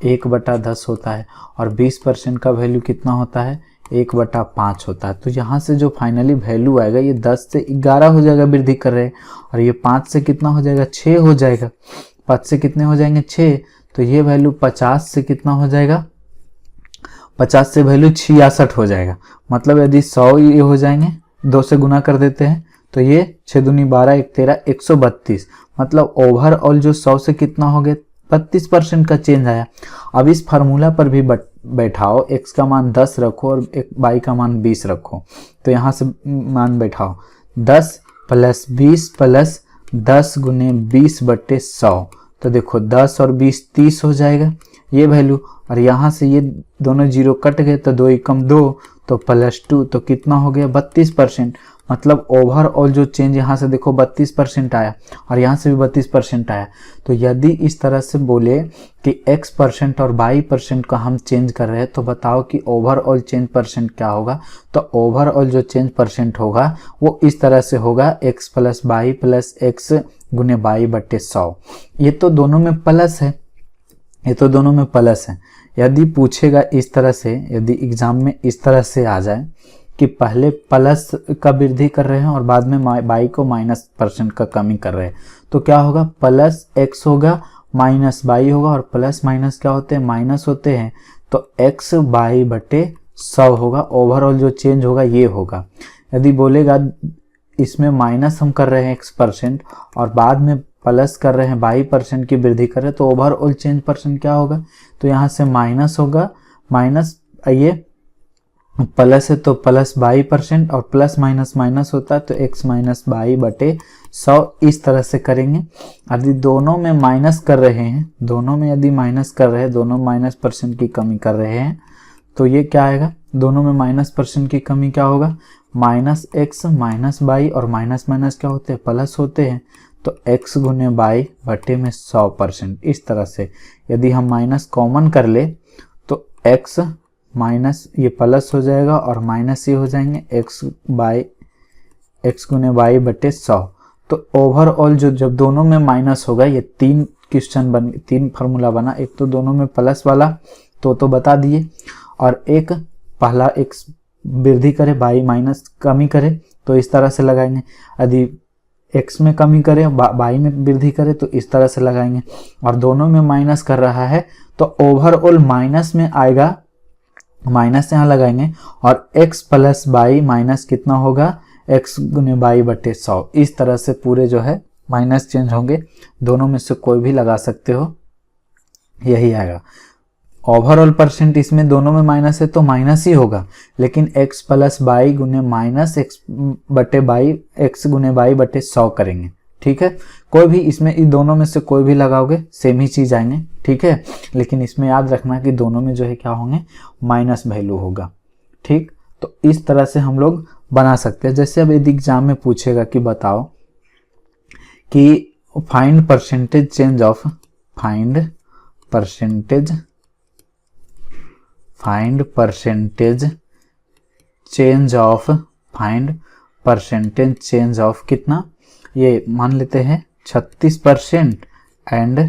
1/10 होता है, और 20% का वैल्यू कितना होता है 1/5 होता है। तो यहाँ से जो फाइनली वैल्यू आएगा ये 10 से 11 हो जाएगा वृद्धि कर रहे हैं, और ये 5 से कितना हो जाएगा 6 हो जाएगा, 5 से कितने हो जाएंगे 6, तो ये वैल्यू 50 से कितना हो जाएगा 50 से वैल्यू 66 हो जाएगा। मतलब यदि 100 ये हो जाएंगे 2 से गुना कर देते हैं तो ये 6 दूनी 12 1 13 132, मतलब ओवरऑल जो 100 से कितना हो गया 32% का चेंज आया। अब इस फार्मूला पर भी बैठाओ, x का मान 10 रखो और y का मान 20 रखो, तो यहाँ से मान बैठाओ 10 + 20 + 10 × 20/100, तो देखो 10 और 20 30 हो जाएगा ये वैल्यू, और यहाँ से ये दोनों जीरो कट गए तो 2 × 2 तो +2, तो कितना हो गया 32%। मतलब ओवरऑल जो चेंज यहाँ से देखो 32% आया और यहाँ से भी 32% आया। तो यदि इस तरह से बोले कि x% और y% का हम चेंज कर रहे हैं तो बताओ कि ओवरऑल चेंज परसेंट क्या होगा। तो ओवरऑल जो चेंज परसेंट होगा वो इस तरह से होगा x + y + x × y/100। ये तो दोनों में प्लस है, ये तो दोनों में प्लस है। यदि पूछेगा इस तरह से, यदि एग्जाम में इस तरह से आ जाए कि पहले प्लस का वृद्धि कर रहे हैं और बाद में y को -% का कमी कर रहे हैं, तो क्या होगा +x होगा -y होगा, और प्लस माइनस क्या होते हैं माइनस होते हैं, तो x y/100 होगा। ओवरऑल जो चेंज होगा ये होगा। यदि बोलेगा इसमें माइनस हम कर रहे हैं x% और बाद में प्लस कर रहे हैं y% की वृद्धि कर रहे हैं, तो ओवरऑल चेंज परसेंट क्या होगा, तो यहाँ से माइनस होगा, माइनस ये प्लस है तो प्लस y% और प्लस माइनस माइनस होता है तो x - y/100 इस तरह से करेंगे। यदि दोनों में माइनस कर रहे हैं, दोनों में यदि माइनस कर रहे हैं, दोनों -% की कमी कर रहे हैं, तो ये क्या आएगा, दोनों में -% की कमी क्या होगा -x -y, और माइनस माइनस क्या होते हैं प्लस होते हैं, तो x × y/100%। इस तरह से यदि हम माइनस कॉमन कर ले तो x माइनस ये प्लस हो जाएगा और माइनस ये हो जाएंगे x × y/100। तो ओवरऑल जो जब दोनों में माइनस होगा, ये 3 क्वेश्चन बन 3 फार्मूला बना, एक तो दोनों में प्लस वाला तो बता दिए, और एक पहला x वृद्धि करे y माइनस कमी करे तो इस तरह से लगाएंगे, यदि x में कमी करे y में वृद्धि करे तो इस तरह से लगाएंगे, और दोनों में माइनस कर रहा है तो ओवरऑल माइनस में आएगा, माइनस यहाँ लगाएंगे, और x + y माइनस कितना होगा x × y/100। इस तरह से पूरे जो है माइनस चेंज होंगे, दोनों में से कोई भी लगा सकते हो, यही आएगा। ओवरऑल परसेंट इसमें दोनों में माइनस है तो माइनस ही होगा, लेकिन x + y × x × y/100 करेंगे, ठीक है। कोई भी इसमें इन दोनों में से कोई भी लगाओगे सेम ही चीज आएंगे, ठीक है। लेकिन इसमें याद रखना कि दोनों में जो है क्या होंगे माइनस वैल्यू होगा, ठीक। तो इस तरह से हम लोग बना सकते हैं। जैसे अब यदि एग्जाम में पूछेगा कि बताओ कि find percentage change of find percentage change of कितना, ये मान लेते हैं 36% एंड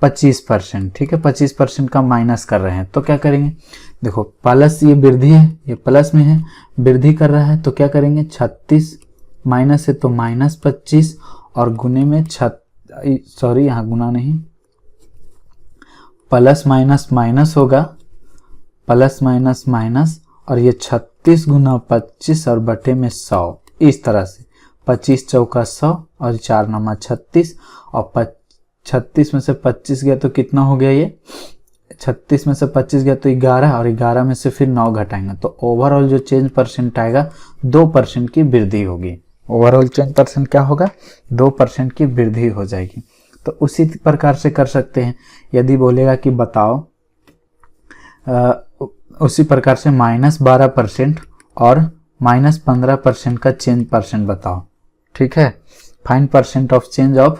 25%, ठीक है। 25% का माइनस कर रहे हैं तो क्या करेंगे, देखो प्लस ये वृद्धि है, ये प्लस में है, वृद्धि कर रहा है तो क्या करेंगे 36 माइनस है तो -25, और गुने में सॉरी यहाँ गुना नहीं, प्लस माइनस माइनस होगा, प्लस माइनस माइनस, और ये 36 × 25 और बटे में 100, इस तरह से 25 चौका 100 और 4 9 36, और 36 में से 25 गया तो कितना हो गया, ये 36 में से 25 गया तो 11, और 11 में से फिर 9 घटाएंगे तो ओवरऑल जो चेंज परसेंट आएगा 2% की वृद्धि होगी। ओवरऑल चेंज परसेंट क्या होगा 2% की वृद्धि हो जाएगी। तो उसी प्रकार से कर सकते हैं। यदि बोलेगा कि बताओ उसी प्रकार से -12% और -15% का चेंज परसेंट बताओ, ठीक है। Find percent of change of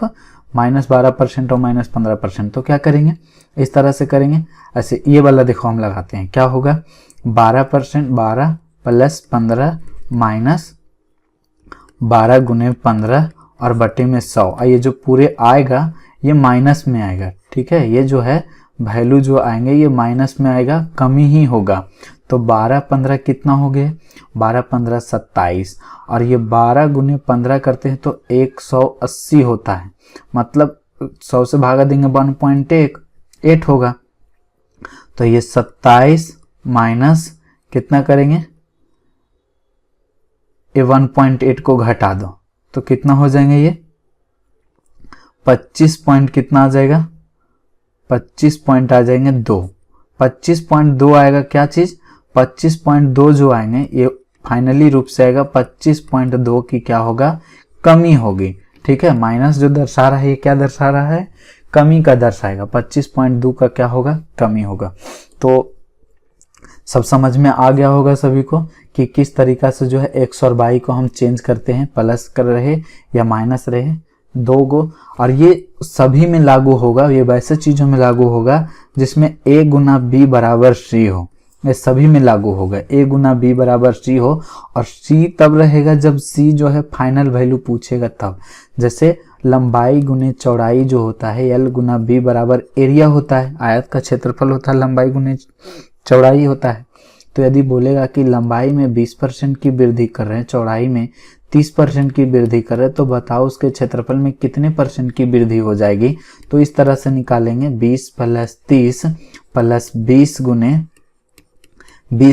-12% और -15%, तो क्या करेंगे इस तरह से करेंगे। ऐसे ये वाला देखो हम लगाते हैं, क्या होगा 12% 12 + 15 माइनस 12 गुने 15 और बटे में 100। ये जो पूरे आएगा ये माइनस में आएगा, ठीक है। ये जो है वैल्यू जो आएंगे ये माइनस में आएगा, कमी ही होगा। तो 12 15 कितना हो गए, 12 15 27, और ये 12 गुने 15 करते हैं तो 180 होता है। मतलब 100 से भागा देंगे 1.8 होगा। तो ये 27 माइनस कितना करेंगे, ये 1.8 को घटा दो तो कितना हो जाएंगे, ये 25 पॉइंट कितना आ जाएगा, 25 पॉइंट आ जाएंगे 2। 25.2 आएगा क्या चीज, 25.2 जो आएंगे ये फाइनली रूप से आएगा 25.2 की क्या होगा, कमी होगी, ठीक है। माइनस जो दर्शा रहा है ये क्या दर्शा रहा है, कमी का दर्शाएगा। 25.2 का क्या होगा, कमी होगा। तो सब समझ में आ गया होगा सभी को कि किस तरीका से जो है x और y को हम चेंज करते हैं, प्लस कर रहे या माइनस रहे, दो गो। और ये सभी में लागू होगा, ये वैसे चीजों में लागू होगा जिसमें a गुना b बराबर c हो। ये सभी में लागू होगा, a गुना b बराबर c हो। और c तब रहेगा जब c जो है फाइनल वैल्यू पूछेगा तब। जैसे लंबाई गुने चौड़ाई जो होता है, l गुना b बराबर एरिया होता है, आयत का क्षेत्रफल होता है, लंबाई गुने चौड़ाई होता है। तो यदि बोलेगा कि लंबाई में 20% की वृद्धि कर रहे हैं, चौड़ाई में 30% की वृद्धि कर रहे हैं, तो बताओ उसके क्षेत्रफल में कितने % की वृद्धि हो जाएगी। तो इस तरह से निकालेंगे 20 + 30 + 20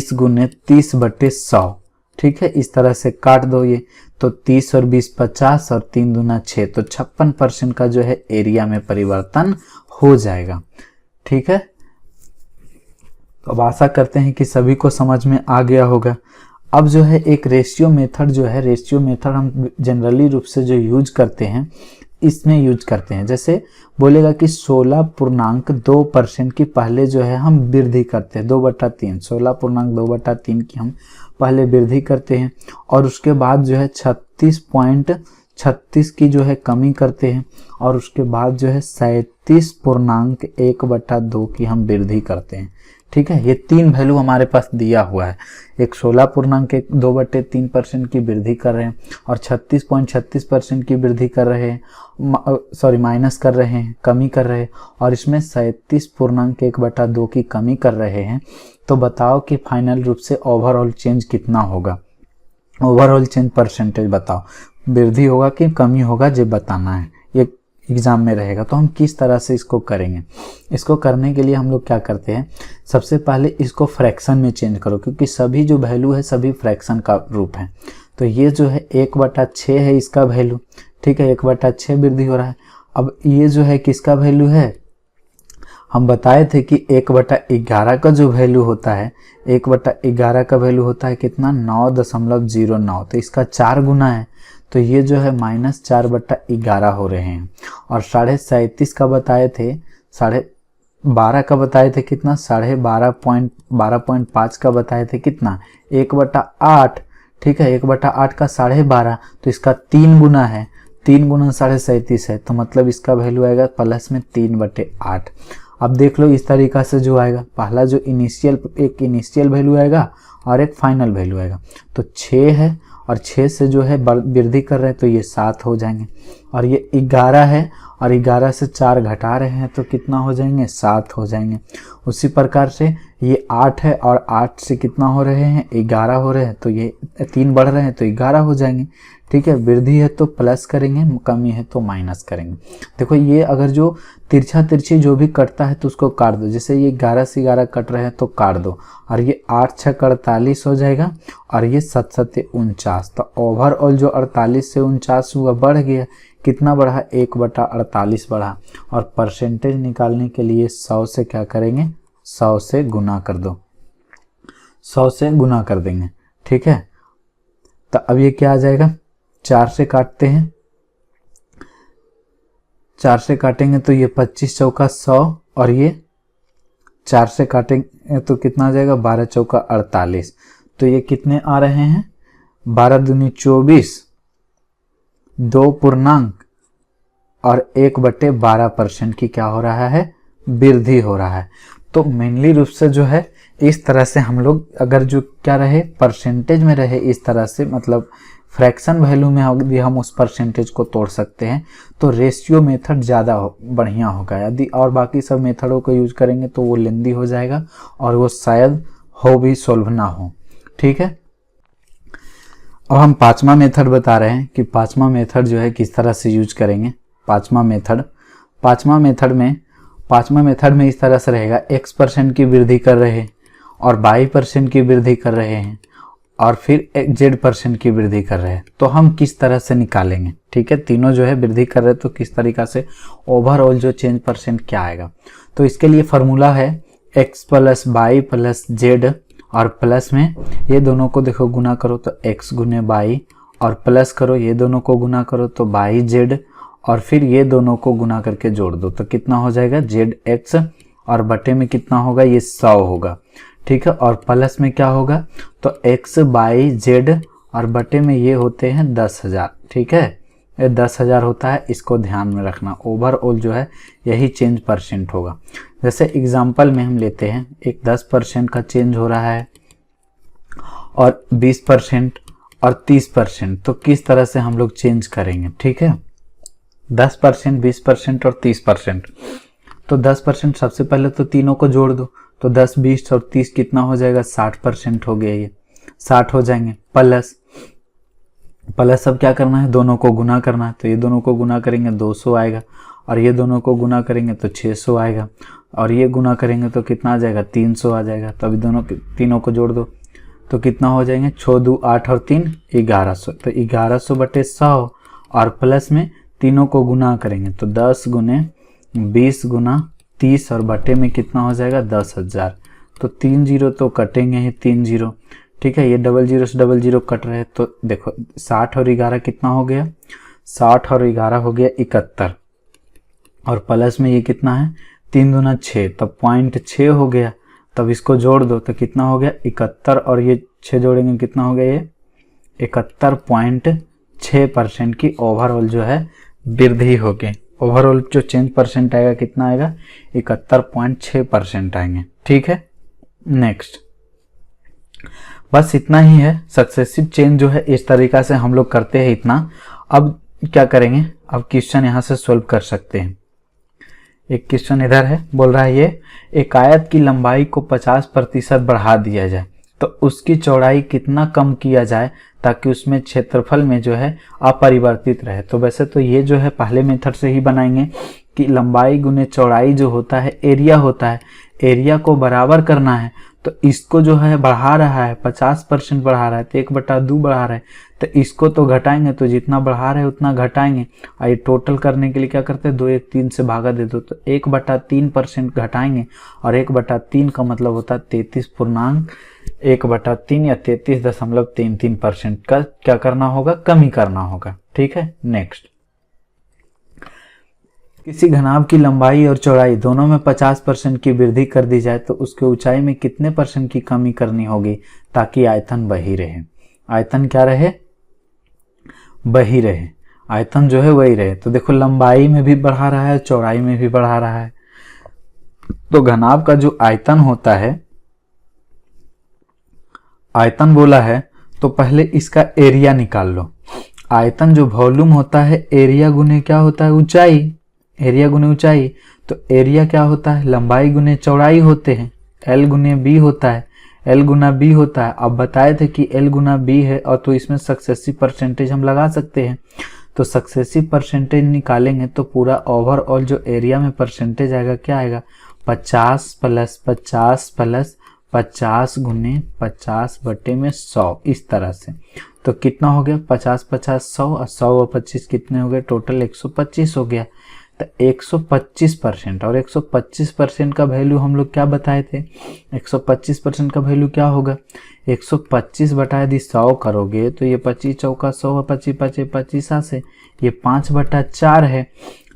गुने 30 बटे 100, ठीक है। इस तरह से काट दो ये, तो 30 और 20 50 और 3 दूना 6, तो 56% का जो है एरिया में परिवर्तन हो जाएगा, ठीक है। तो अब आशा करते हैं कि सभी को समझ में आ गया होगा। अब जो है एक रेशियो मेथड जो है, रेशियो मेथड हम जनरली रूप से जो यूज करते हैं, इसमें यूज करते हैं। जैसे बोलेगा कि 16.2% की पहले जो है हम वृद्धि करते हैं, 2/3, 16.2/3 की हम पहले वृद्धि करते हैं, और उसके बाद जो है 36.36 की जो है कमी करते हैं, और उसके बाद जो है 37.1/2 की हम वृद्धि करते हैं, ठीक है। ये 3 वैल्यू हमारे पास दिया हुआ है। एक 16.2/3% की वृद्धि कर रहे हैं, और 36.36% की वृद्धि कर रहे हैं, माइनस कर रहे हैं, कमी कर रहे हैं, और इसमें 37.1/2 की कमी कर रहे हैं। तो बताओ कि फाइनल रूप से ओवरऑल चेंज कितना होगा, ओवरऑल चेंज परसेंटेज बताओ, वृद्धि होगा कि कमी होगा, ये बताना है, ये एग्जाम में रहेगा। तो हम किस तरह से इसको करेंगे, इसको करने के लिए हम लोग क्या करते हैं, सबसे पहले इसको फ्रैक्शन में चेंज करो, क्योंकि सभी जो वैल्यू है सभी फ्रैक्शन का रूप है। तो ये जो है 1/6 है इसका वैल्यू, ठीक है, 1/6 वृद्धि हो रहा है। अब ये जो है किसका वैल्यू है, हम बताए थे कि 1/11 का जो वैल्यू होता है, 1/11 का वैल्यू होता है कितना, 9.09। तो इसका 4 गुना है, तो ये जो है -4/11 हो रहे हैं। और 37.5 का बताए थे, 12.5 का बताए थे कितना, 12.5 का बताए थे कितना, 1/8, ठीक है। 1/8 का 12.5, तो इसका 3 गुना है, 3 गुना 37.5 है, तो मतलब इसका वैल्यू आएगा प्लस में 3/8। अब देख लो इस तरीका से जो आएगा, पहला जो एक इनिशियल वैल्यू आएगा और एक फाइनल वैल्यू आएगा। तो 6 है, और 6 से जो है वृद्धि कर रहे हैं तो ये 7 हो जाएंगे, और ये 11 है, और 11 से 4 घटा रहे हैं तो कितना हो जाएंगे, 7 हो जाएंगे। उसी प्रकार से ये 8 है, और 8 से कितना हो रहे हैं, 11 हो रहे हैं, तो ये 3 बढ़ रहे हैं तो 11 हो जाएंगे, ठीक है। वृद्धि है तो प्लस करेंगे, कमी है तो माइनस करेंगे। देखो ये अगर जो तिरछी जो भी कटता है तो उसको काट दो, जैसे ये 11 से 11 कट रहे हैं तो काट दो, और ये 8 6 48 हो जाएगा, और ये 7 7 49। तो ओवरऑल जो 48 से 49 हुआ बढ़ गया, कितना बढ़ा, 1/48 बढ़ा। और परसेंटेज निकालने के लिए 100 से क्या करेंगे, 100 से गुना कर दो, 100 से गुना कर देंगे, ठीक है। तो अब ये क्या आ जाएगा, 4 से काटते हैं, 4 से काटेंगे तो ये 25 चौका 100, और ये 4 से काटेंगे तो कितना आ जाएगा, 12 चौका 48। तो ये कितने आ रहे हैं, 12 दूनी 24, 2 पूर्णांक और 1/12% की क्या हो रहा है, वृद्धि हो रहा है। तो मेनली रूप से जो है इस तरह से हम लोग अगर जो क्या रहे परसेंटेज में रहे इस तरह से, मतलब फ्रैक्शन वैल्यू में यदि हम उस परसेंटेज को तोड़ सकते हैं तो रेशियो मेथड ज़्यादा बढ़िया होगा। यदि और बाकी सब मेथडों को यूज करेंगे तो वो लेंदी हो जाएगा और वो शायद हो भी सॉल्व ना हो। ठीक है, अब हम पांचवा मेथड बता रहे हैं कि पांचवा मेथड जो है किस तरह से यूज करेंगे। पांचवा मेथड में इस तरह से रहेगा, x% की वृद्धि कर रहे हैं और y% की वृद्धि कर रहे हैं और फिर z% की वृद्धि कर रहे हैं। तो हम किस तरह से निकालेंगे। ठीक है, तीनों जो है वृद्धि कर रहे हैं तो किस तरीका से ओवरऑल जो चेंज परसेंट क्या आएगा। तो इसके लिए फॉर्मूला है x plus y plus z और प्लस में ये दोनों को देखो गुना करो तो x गुने y और प्लस करो ये दोनों को गुना करो तो y z और फिर ये दोनों को गुना करके जोड़ दो तो कितना हो जाएगा zx और बटे में कितना होगा ये 100 होगा। ठीक है, और प्लस में क्या होगा तो x y z और बटे में ये होते हैं 10,000। ठीक है, ये 10,000 होता है, इसको ध्यान में रखना। ओवरऑल जो है यही चेंज परसेंट होगा। जैसे एग्जांपल में हम लेते हैं एक 10% का चेंज हो रहा है और 20% और 30%, तो किस तरह से हम लोग चेंज करेंगे। ठीक है, 10%, 20% और 30%। तो 10% सबसे पहले तो तीनों को जोड़ दो तो 10, 20 और 30 कितना हो जाएगा 60% हो गया, ये 60 हो जाएंगे। प्लस अब क्या करना है दोनों को गुना करना है, तो ये दोनों को गुना करेंगे 200 आएगा और ये दोनों को गुना करेंगे तो 600 आएगा और ये गुना करेंगे तो कितना आ जाएगा 300 आ जाएगा। तो अभी तीनों को जोड़ दो तो कितना हो जाएंगे 6 2 8 और 3 1100। तो 1100 बटे 100 और प्लस में तीनों को गुना करेंगे तो 10 गुने 20 गुना 30 और बटे में कितना हो जाएगा 10,000। तो 3 जीरो तो कटेंगे ही 3 जीरो। ठीक है, ये डबल जीरो से डबल जीरो कट रहे हैं तो देखो 60 और 11 कितना हो गया 60 और 11 हो गया 71 और प्लस में ये कितना है 3 दूना 6 तब 0.6 हो गया। तब इसको जोड़ दो तो कितना हो गया 71 और ये 6 जोड़ेंगे कितना हो गया ये 71.6% की ओवरऑल जो है वृद्धि होगी। ओवरऑल जो चेंज परसेंट आएगा कितना आएगा 71.6% आएंगे। ठीक है, नेक्स्ट बस इतना ही है। सक्सेसिव चेंज जो है इस तरीका से हम लोग करते हैं इतना। अब क्या करेंगे, अब क्वेश्चन यहाँ से सॉल्व कर सकते हैं। एक क्वेश्चन इधर है, बोल रहा है ये एक आयत की लंबाई को 50% बढ़ा दिया जाए तो उसकी चौड़ाई कितना कम किया जाए ताकि उसमें क्षेत्रफल में जो है अपरिवर्तित रहे। तो वैसे तो ये जो है पहले मेथड से ही बनाएंगे कि लंबाई गुने चौड़ाई जो होता है एरिया होता है, एरिया को बराबर करना है। तो इसको जो है बढ़ा रहा है 50% बढ़ा रहा है तो 1/2 बढ़ा रहा है तो इसको तो घटाएंगे, तो जितना बढ़ा रहे उतना घटाएंगे। और ये टोटल करने के लिए क्या करते हैं 2 1 3 से भागा दे दो तो 1/3% घटाएंगे और 1/3 का मतलब होता है 33.1/3 या 33.33% का क्या करना होगा कमी करना होगा। ठीक है, नेक्स्ट किसी घनाभ की लंबाई और चौड़ाई दोनों में 50% की वृद्धि कर दी जाए तो उसके ऊंचाई में कितने % की कमी करनी होगी ताकि आयतन वही रहे। आयतन क्या रहे वही रहे, आयतन जो है वही रहे। तो देखो लंबाई में भी बढ़ा रहा है चौड़ाई में भी बढ़ा रहा है। तो घनाभ का जो आयतन होता है, आयतन बोला है तो पहले इसका एरिया निकाल लो। आयतन जो वॉल्यूम होता है एरिया गुने क्या होता है ऊंचाई, एरिया गुने ऊंचाई। तो एरिया क्या होता है लंबाई गुने चौड़ाई होते हैं, एल गुने बी होता है, एल गुना बी होता है। अब बताए थे कि एल गुना बी है और तो इसमें सक्सेसिव परसेंटेज हम लगा सकते हैं। तो सक्सेसिव परसेंटेज निकालेंगे तो पूरा ओवरऑल जो एरिया में परसेंटेज आएगा क्या आएगा 50 प्लस 50 प्लस 50 गुने 50 बटे में 100 इस तरह से। तो कितना हो गया 50 50 100 और 100 और 25 कितने हो गए टोटल 125 हो गया। तो 125% और 125% का वैल्यू हम लोग क्या बताए थे 125% का वैल्यू क्या होगा 125 बटा यदि 100 करोगे तो ये 25 चौका 100 और 25 25 25 से ये 5/4 है।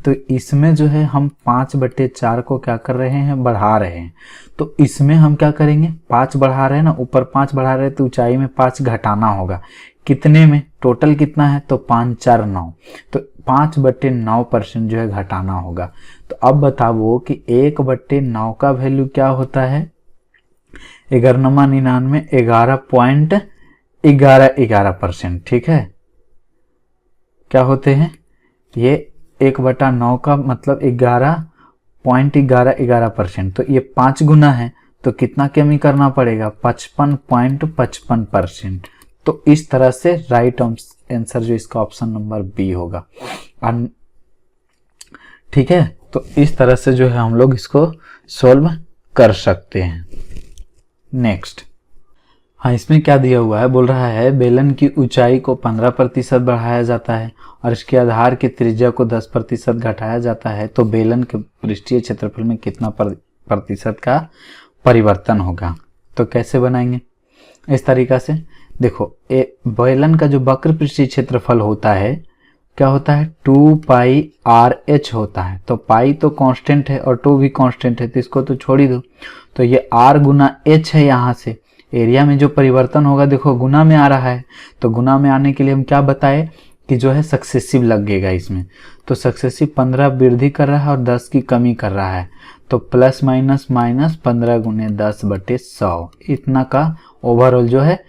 तो इसमें जो है हम 5/4 को क्या कर रहे हैं बढ़ा रहे हैं। तो इसमें हम क्या करेंगे 5 बढ़ा रहे हैं ना, ऊपर 5 बढ़ा रहे हैं तो ऊंचाई में 5 घटाना होगा। कितने में टोटल कितना है तो 5 4 9, तो 5/9% जो है घटाना होगा। तो तो अब बताओ कि 1/9 का वैल्यू क्या होता है? 1199 11.11%। ठीक है, क्या होते हैं ये? 1/9 का मतलब 11.11%। तो ये 5 गुना है, तो कितना कमी करना पड़ेगा? 55.55%। तो इस तरह से राइट आंसर जो इसका ऑप्शन नंबर बी होगा। ठीक है, तो इस तरह से जो है हम लोग इसको सॉल्व कर सकते हैं। नेक्स्ट, हाँ, इसमें क्या दिया हुआ है? बोल रहा है बेलन की ऊंचाई को 15% बढ़ाया जाता है और इसके आधार की त्रिज्या को 10% घटाया जाता है, तो बेलन के पृष्ठीय क्षेत्रफल में कितना प्रतिशत का परिवर्तन होगा? तो कैसे बनाएंगे? इस तरीका से देखो, बेलन का जो वक्र पृष्ठीय क्षेत्रफल होता है क्या होता है? 2πr/h होता है। तो पाई तो कांस्टेंट है और 2 भी कांस्टेंट है, तो इसको तो छोड़ ही दो। तो ये r गुना h है। यहाँ से एरिया में जो परिवर्तन होगा देखो गुना में आ रहा है, तो गुना में आने के लिए हम क्या बताए कि जो है सक्सेसिव लगेगा इसमें। तो सक्सेसिव 15 वृद्धि कर रहा है और 10 की कमी कर रहा है, तो प्लस माइनस माइनस 15 गुने 10/100 इतना का ओवरऑल जो है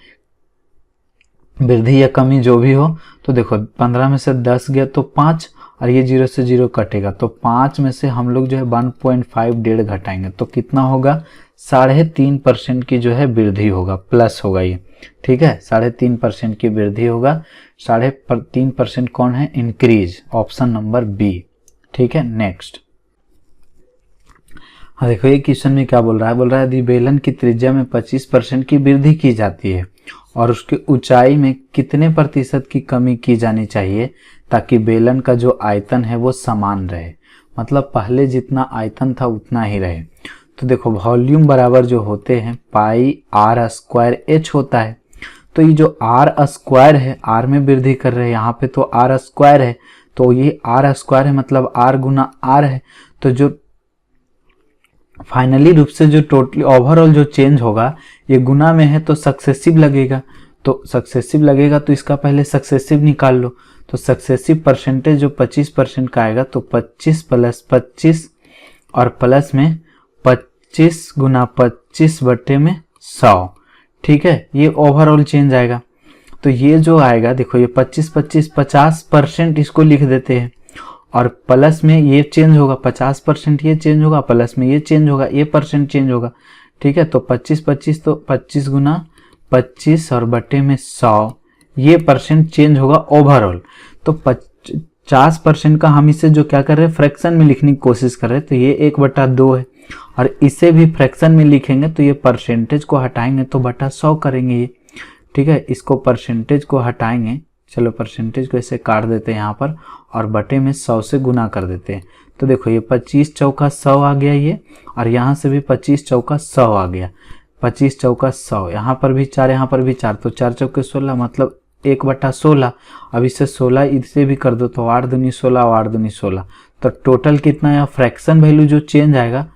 वृद्धि या कमी जो भी हो। तो देखो 15 में से 10 गया तो 5 और ये 0 से 0 कटेगा, तो 5 में से हम लोग जो है 1.5 घटाएंगे, तो कितना होगा? 3.5% की जो है वृद्धि होगा, प्लस होगा ये। ठीक है, 3.5% की वृद्धि होगा। 3.5% कौन है? Increase, option number B. ठीक है, नेक्स्ट। हाँ देखो, ये क्वेश्चन में क्या बोल रहा है? बोल रहा है यदि बेलन की त्रिज्या में 25% की वृद्धि की जाती है और उसकी ऊंचाई में कितने प्रतिशत की कमी की जानी चाहिए ताकि बेलन का जो आयतन है वो समान रहे? मतलब पहले जितना आयतन था उतना ही रहे। तो देखो वॉल्यूम बराबर जो होते हैं πr² होता है। तो ये जो r² है, r में वृद्धि कर रहे हैं, यहाँ पे तो r² है, तो ये r² है मतलब r गुना r है। तो जो फाइनली रूप से जो टोटली ओवरऑल जो चेंज होगा ये गुना में है तो सक्सेसिव लगेगा। तो सक्सेसिव लगेगा तो इसका पहले सक्सेसिव निकाल लो। तो सक्सेसिव परसेंटेज जो 25% का आएगा, तो 25 + 25 और प्लस में 25 गुना 25/100। ठीक है, ये ओवरऑल चेंज आएगा। तो ये जो आएगा देखो, ये 25 25 50% इसको लिख देते हैं और प्लस में ये चेंज होगा, 50% ये चेंज होगा, प्लस में ये चेंज होगा, ये परसेंट चेंज होगा। ठीक है, तो 25 25 तो 25 गुना 25 और बटे में 100, ये परसेंट चेंज होगा ओवरऑल। तो 50% का हम इसे जो क्या कर रहे हैं फ्रैक्शन में लिखने की कोशिश कर रहे हैं, तो ये 1/2 है और इसे भी फ्रैक्शन में लिखेंगे तो ये परसेंटेज को हटाएंगे तो बटा 100 करेंगे ये। ठीक है, इसको परसेंटेज को हटाएंगे, चलो परसेंटेज को ऐसे काट देते हैं यहाँ पर और बटे में 100 से गुना कर देते हैं। तो देखो ये 25 चौका 100 आ गया ये, और यहाँ से भी 25 चौका 100 आ गया, 25 चौका 100, यहाँ पर भी 4, यहाँ पर भी 4, तो 4 चौके 16 मतलब 1/16। अब इससे 16 इसे भी कर दो तो 8 दूनी 16 और 8 दूनी 16, तो टोटल कितना है? फ्रैक्शन वैल्यू जो चेंज आएगा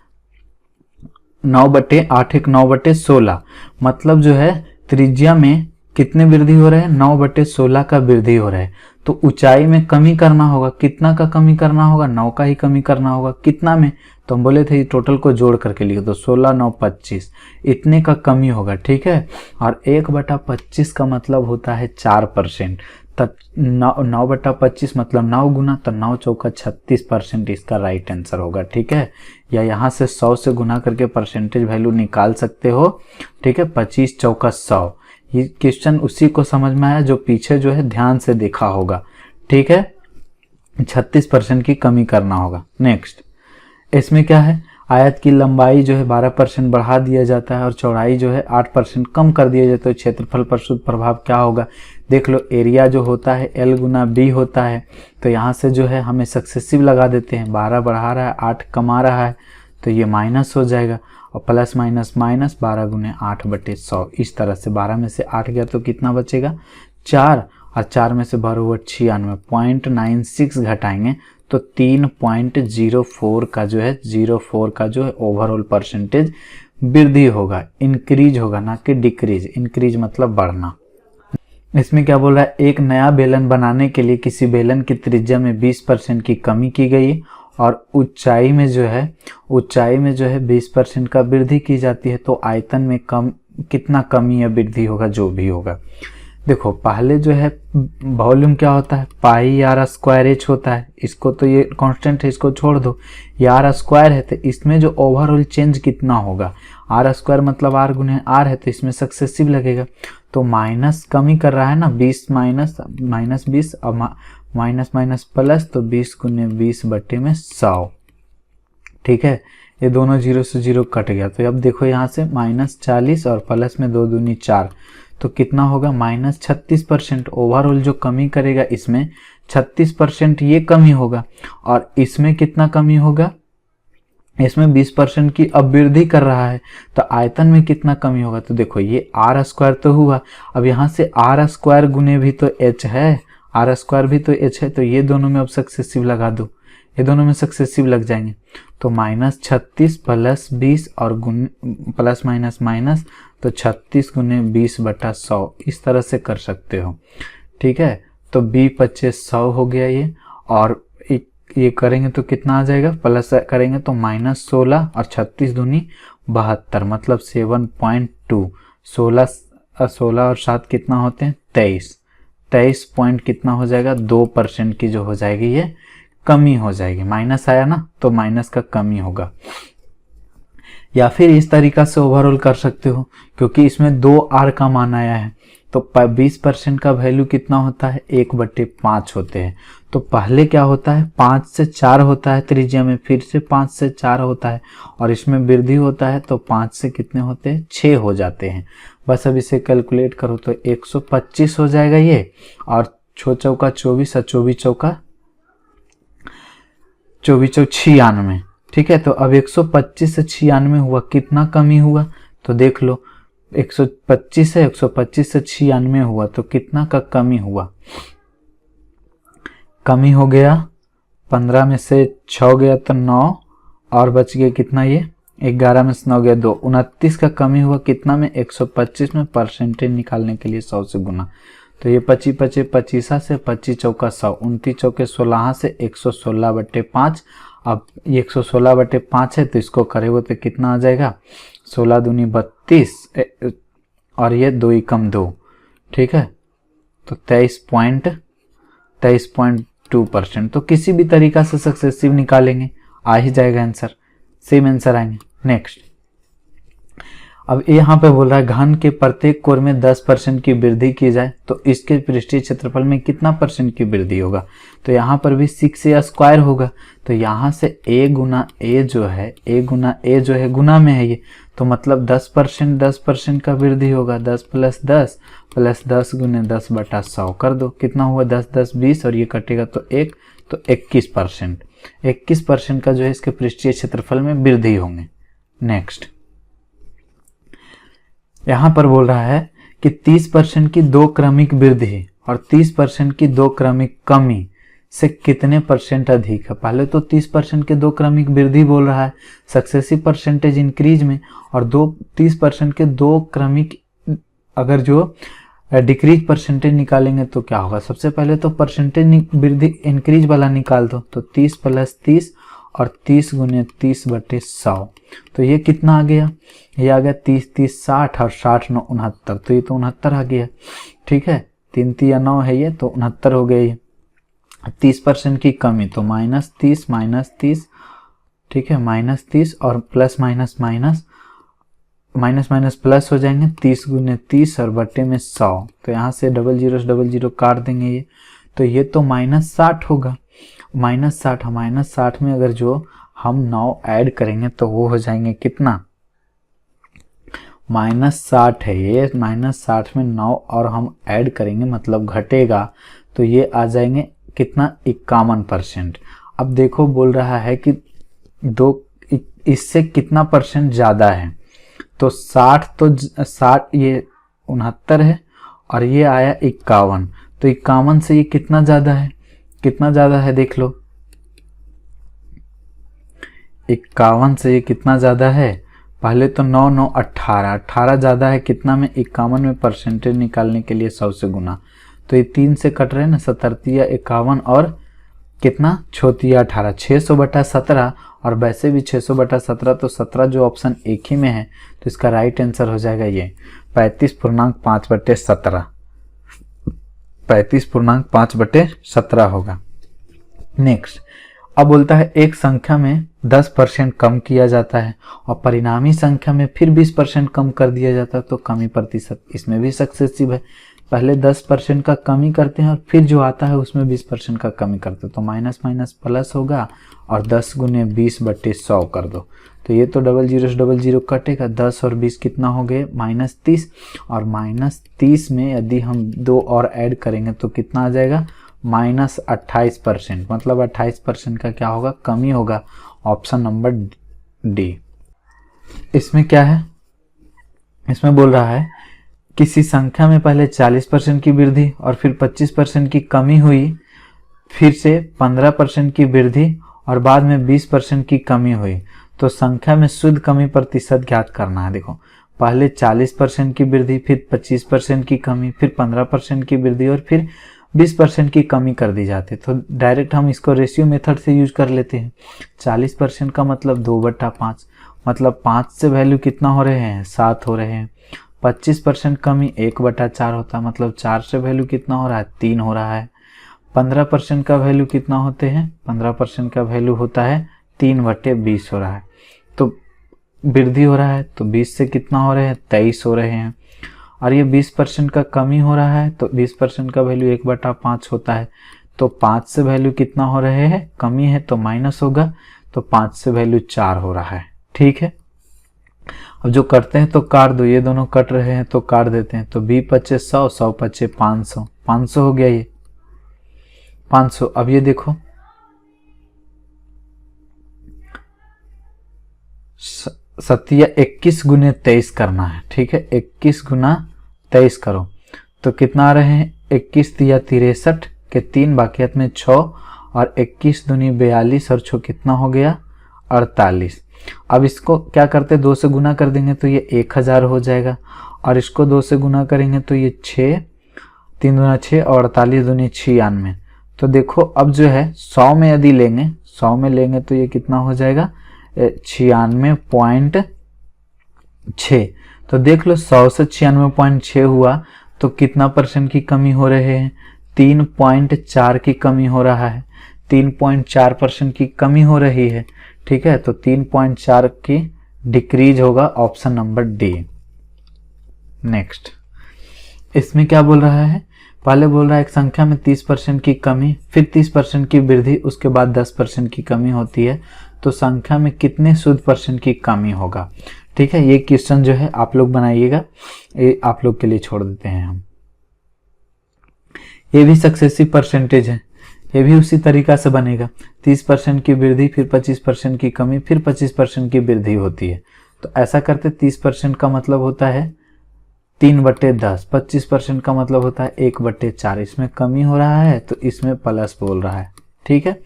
9/8, 1 9/16, मतलब जो है त्रिज्या में कितने वृद्धि हो रहे हैं? 9/16 का वृद्धि हो रहा है। तो ऊंचाई में कमी करना होगा, कितना का कमी करना होगा? 9 का ही कमी करना होगा। कितना में? तो हम बोले थे टोटल को जोड़ करके लिखे, तो 16 9 25, इतने का कमी होगा। ठीक है, और 1/25 का मतलब होता है 4%। तब 9/25 मतलब 9 गुना, तो 9 चौका 36% इसका राइट आंसर होगा। ठीक है, या यहाँ से 100 से गुना करके परसेंटेज वैल्यू निकाल सकते हो। ठीक है, 25 चौका 100, ये क्वेश्चन उसी को समझ में आया जो पीछे जो है ध्यान से देखा होगा। ठीक है, 36% की कमी करना होगा। नेक्स्ट, इसमें क्या है? आयत की लंबाई जो है 12% बढ़ा दिया जाता है और चौड़ाई जो है 8% कम कर दिया जाता है, तो क्षेत्रफल पर शुद्ध प्रभाव क्या होगा? देख लो, एरिया जो होता है L गुना B होता है, तो यहाँ से जो है हमें सक्सेसिव लगा देते हैं। 12 बढ़ा रहा है, 8 कमा रहा है, तो ये माइनस हो जाएगा और प्लस माइनस माइनस 12 गुने 8/100। इस तरह से 12 में से 8 गया तो कितना बचेगा? 4, और 4 में से 12/96, 0.96 घटाएंगे तो 3.04 का जो है 04 का जो है ओवरऑल परसेंटेज वृद्धि होगा, इंक्रीज होगा, ना कि डिक्रीज। इंक्रीज मतलब बढ़ना। इसमें क्या बोल रहा है? एक नया बेलन बनाने के लिए किसी बेलन की त्रिज्या में 20% की कमी की गई और ऊंचाई में जो है 20% का वृद्धि की जाती है, तो आयतन में कितना कमी या वृद्धि होगा, जो भी होगा। देखो पहले जो है वॉल्यूम क्या होता है, पाई आर स्क्वायर एच होता है, इसको तो ये कांस्टेंट है, इसको छोड़ दो, ये आर स्क्वायर है, तो इसमें जो ओवरऑल चेंज कितना होगा, आर स्क्वायर मतलब आर गुने आर है, तो इसमें सक्सेसिव लगेगा, तो माइनस कमी कर रहा है ना, 20 माइनस 20 और माइनस माइनस प्लस, तो 20 गुने 20 बटे में 100। ठीक है, ये दोनों 0 से 0 कट गया, तो अब देखो यहाँ से -40 और प्लस में 2 दूनी 4, तो कितना होगा -36%। ओवरऑल जो कमी करेगा इसमें 36% ये कमी होगा, और इसमें कितना कमी होगा, इसमें 20% की अब वृद्धि कर रहा है, तो आयतन में कितना कमी होगा। तो देखो ये आर स्क्वायर तो हुआ, अब यहाँ से आर स्क्वायर गुने भी तो एच है, आर स्क्वायर भी तो एच है, तो ये दोनों में अब सक्सेसिव लगा दो, ये दोनों में सक्सेसिव लग जाएंगे, तो -36 प्लस 20 और प्लस माइनस माइनस, तो 36 गुने 20 बटा 100, इस तरह से कर सकते हो। ठीक है, तो 20×25 100 हो गया ये, और ये करेंगे तो कितना आ जाएगा, प्लस करेंगे तो -16 और 36 दूनी 72, मतलब 7.2, 16 और 7 कितना होते हैं 23 पॉइंट कितना हो जाएगा, 2% की जो हो जाएगी ये कमी हो जाएगी, माइनस आया ना, तो माइनस का कमी होगा। या फिर इस तरीका से ओवरऑल कर सकते हो, क्योंकि इसमें 2 आर का मान आया है, तो 20% का वैल्यू कितना होता है, 1/5 होते हैं। तो पहले क्या होता है, 5 से 4 होता है त्रिज्या में, फिर से 5 से 4 होता है, और इसमें वृद्धि होता है, तो 5 से कितने होते हैं, 6 हो जाते हैं। बस अब इसे कैलकुलेट करो तो 125 हो जाएगा ये, और 6 चौका 24 और 24 चौका 96। ठीक है, तो अब 125 से 96 हुआ, कितना कमी हुआ, तो देख लो 125 है, 125 से 96 हुआ, तो कितना का कमी हुआ, कमी हो गया 15 में से 6 गया तो 9, और बच गया कितना, ये 11 में से 9 गया 2, 29 का कमी हुआ, कितना में 125 में, परसेंटेज निकालने के लिए 100 से गुना, तो ये 25 से 25 चौका 100, 29 चौके 16 से 116/5। अब ये 116/5 है, तो इसको करेंगे तो कितना आ जाएगा, 16 दूनी 32, और ये 2 एकम 2। ठीक है, तो 23.2%। तो किसी भी तरीका से सक्सेसिव निकालेंगे, आ ही जाएगा आंसर, सेम आंसर आएंगे। नेक्स्ट, अब यहाँ पे बोल रहा है घन के प्रत्येक कोर में 10% की वृद्धि की जाए तो इसके पृष्ठीय क्षेत्रफल में कितना % की वृद्धि होगा। तो यहाँ पर भी 6a स्क्वायर होगा, तो यहाँ से a गुना a जो है गुना में है ये, तो मतलब 10% का वृद्धि होगा, 10 + 10 + 10 गुने 10/100 कर दो, कितना हुआ 10 10 20 और ये कटेगा तो 1, तो 21% का जो है इसके पृष्ठीय क्षेत्रफल में वृद्धि होंगे। नेक्स्ट, यहाँ पर बोल रहा है कि 30% की 2 क्रमिक वृद्धि और 30% की 2 क्रमिक कमी से कितने % अधिक है। पहले तो 30% के 2 क्रमिक वृद्धि बोल रहा है सक्सेसिव परसेंटेज इंक्रीज में, और 30% के 2 क्रमिक अगर जो डिक्रीज परसेंटेज निकालेंगे तो क्या होगा। सबसे पहले तो परसेंटेज वृद्धि इंक्रीज वाला निकाल दो, तो 30 + 30 और 30 गुने 30/100, तो ये कितना आ गया, ये आ गया 30 30 60 और 60 9 69, तो ये तो 69 आ गया। ठीक है, 3 3 या 9 है ये, तो 69 हो गया ये। 30% की कमी, तो -30 ठीक है, -30 और प्लस माइनस माइनस प्लस हो जाएंगे, 30 गुने 30 और बटे में 100, तो यहाँ से 00 काट देंगे ये, तो ये तो -60 होगा। -60 में अगर जो हम 9 ऐड करेंगे तो वो हो जाएंगे कितना, -60 है ये, -60 में 9 और हम ऐड करेंगे मतलब घटेगा, तो ये आ जाएंगे कितना 51%। अब देखो बोल रहा है कि इससे कितना % ज़्यादा है, तो 60 ये 69 है और ये आया 51, तो 51 से ये कितना ज़्यादा है देख लो, 51 से ये कितना ज़्यादा है, पहले तो 9 9 18 ज़्यादा है कितना में 51 में, परसेंटेज निकालने के लिए 100 से गुना, तो ये 3 से कट रहे हैं ना, 77 51 और कितना, 6×18 600/17, और वैसे भी 600/17, तो 17 जो ऑप्शन एक ही में है, तो इसका राइट आंसर हो जाएगा ये 35.5/17, 35.5/17 होगा। नेक्स्ट, अब बोलता है एक संख्या में 10% कम किया जाता है और परिणामी संख्या में फिर 20% कम कर दिया जाता है, तो कमी प्रतिशत इसमें भी सक्सेसिव है। पहले 10% का कमी करते हैं और फिर जो आता है उसमें 20% का कमी करते हैं, तो माइनस माइनस प्लस होगा और 10 × 20/100 कर दो, तो ये तो डबल जीरो से डबल जीरो कटेगा, 10 और 20 कितना हो गए, -30, और -30 में यदि हम 2 और ऐड करेंगे तो कितना आ जाएगा, -28%, मतलब 28% का क्या होगा, कमी होगा। Option number D. इसमें क्या है, इसमें बोल रहा है किसी संख्या में पहले 40% की वृद्धि और फिर 25% की कमी हुई, फिर से 15% की वृद्धि और बाद में 20% की कमी हुई, तो संख्या में शुद्ध कमी प्रतिशत ज्ञात करना है। देखो, पहले 40% की वृद्धि, फिर 25% की कमी, फिर 15% की वृद्धि और फिर 20% की कमी कर दी जाती है, तो डायरेक्ट हम इसको रेशियो मेथड से यूज कर लेते हैं। 40% का मतलब 2/5, मतलब 5 से वैल्यू कितना हो रहे हैं, 7 हो रहे हैं। 25% कमी 1/4 होता है, मतलब 4 से वैल्यू कितना हो रहा है, 3 हो रहा है। 15% का वैल्यू कितना होते हैं, 15% का वैल्यू होता है 3/20 हो रहा है, तो वृद्धि हो रहा है, तो 20 से कितना हो रहे हैं, 23 हो रहे हैं। और ये 20% का कमी हो रहा है, तो 20% का वैल्यू 1/5 होता है, तो 5 से वैल्यू कितना हो रहे हैं, कमी है तो माइनस होगा, तो 5 से वैल्यू 4 हो रहा है। ठीक है, अब जो करते हैं तो काट दो, ये दोनों कट रहे हैं तो काट देते हैं, तो 20×5 100, 100×5 500, 500 हो गया ये 500। अब ये देखो, सत्या 21 × 23 करना है। ठीक है, 21 × 23 करो तो कितना आ रहे हैं, 21 × 63 के 3, बाकी हाथ में 6, और 21 दूनी 42 और 6 कितना हो गया, 48। अब इसको क्या करते, 2 से गुना कर देंगे तो ये 1000 हो जाएगा, और इसको 2 से गुना करेंगे तो ये 6, 3 दूना 6 और 48 दूनी 96। तो देखो अब जो है 100 में यदि लेंगे, 100 में लेंगे तो ये कितना हो जाएगा, 96.6। तो देख लो 100 से 96.6 हुआ तो कितना परसेंट की कमी हो रहे हैं, 3.4 की कमी हो रहा है, 3.4% की कमी हो रही है। ठीक है, तो 3.4 की डिक्रीज होगा, ऑप्शन नंबर डी। नेक्स्ट, इसमें क्या बोल रहा है, पहले बोल रहा है एक संख्या में 30% की कमी, फिर 30% की वृद्धि, उसके बाद 10% की कमी होती है, तो संख्या में कितने शुद्ध परसेंट की कमी होगा। ठीक है, ये क्वेश्चन जो है आप लोग बनाइएगा, ये आप लोग के लिए छोड़ देते हैं हम। ये भी सक्सेसिव परसेंटेज है, ये भी उसी तरीका से बनेगा, 30% की वृद्धि, फिर 25% की कमी, फिर 25% की वृद्धि होती है। तो ऐसा करते 30% का मतलब होता है 3/10, 25% का मतलब होता है 1/4, इसमें कमी हो रहा है तो इसमें प्लस बोल रहा है। ठीक है,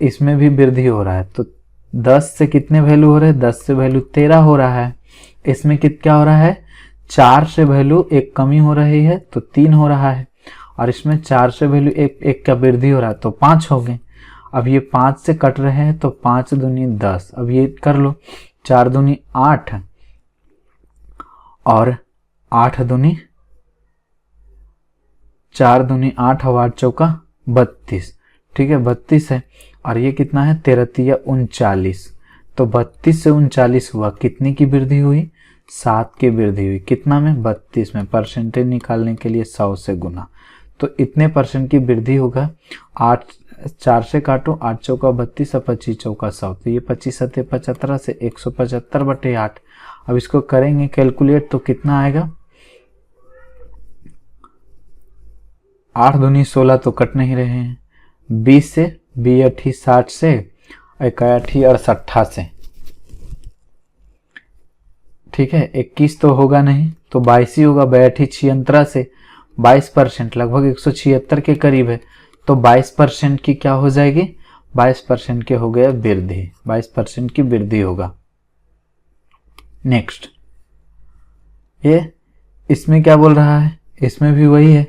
इसमें भी वृद्धि हो रहा है, तो 10 से कितने वैल्यू हो रहे हैं, 10 से वैल्यू 13 हो रहा है। इसमें क्या हो रहा है, 4 से वैल्यू 1 कमी हो रही है तो 3 हो रहा है, और इसमें 4 से वैल्यू 1 का वृद्धि हो रहा है तो 5 हो गए। अब ये 5 से कट रहे हैं तो 5 दूनी 10, अब ये कर लो, 4 दूनी 8 और 8 दूनी 4 दूनी 8 और 8 चौका 32। ठीक है, 32 है, और ये कितना है, 13 39, तो 32 से 39 हुआ, कितनी की वृद्धि हुई, 7 की वृद्धि हुई, कितना में, 32 में। परसेंटेज निकालने के लिए 100 से गुना, तो इतने परसेंट की वृद्धि होगा। 8 4 से काटो, 8 चौका 32 और 25 चौका 100, तो ये 25 7 75 से 175/8। अब इसको करेंगे कैलकुलेट तो कितना आएगा, 8 दूनी 16 तो कट नहीं रहे हैं, 20 से 20 60 से 81 68 से। ठीक है, 21 तो होगा नहीं तो 22 ही होगा, 82 76 से 22%, लगभग 176 के करीब है, तो 22% की क्या हो जाएगी, 22% के हो गया वृद्धि, 22% की वृद्धि होगा। नेक्स्ट, ये इसमें क्या बोल रहा है, इसमें भी वही है,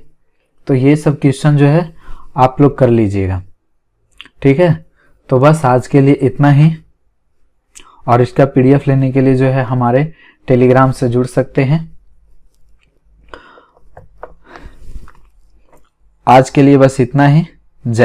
तो ये सब क्वेश्चन जो है आप लोग कर लीजिएगा। ठीक है, तो बस आज के लिए इतना ही। और इसका पीडीएफ लेने के लिए जो है हमारे टेलीग्राम से जुड़ सकते हैं। आज के लिए बस इतना ही। जय।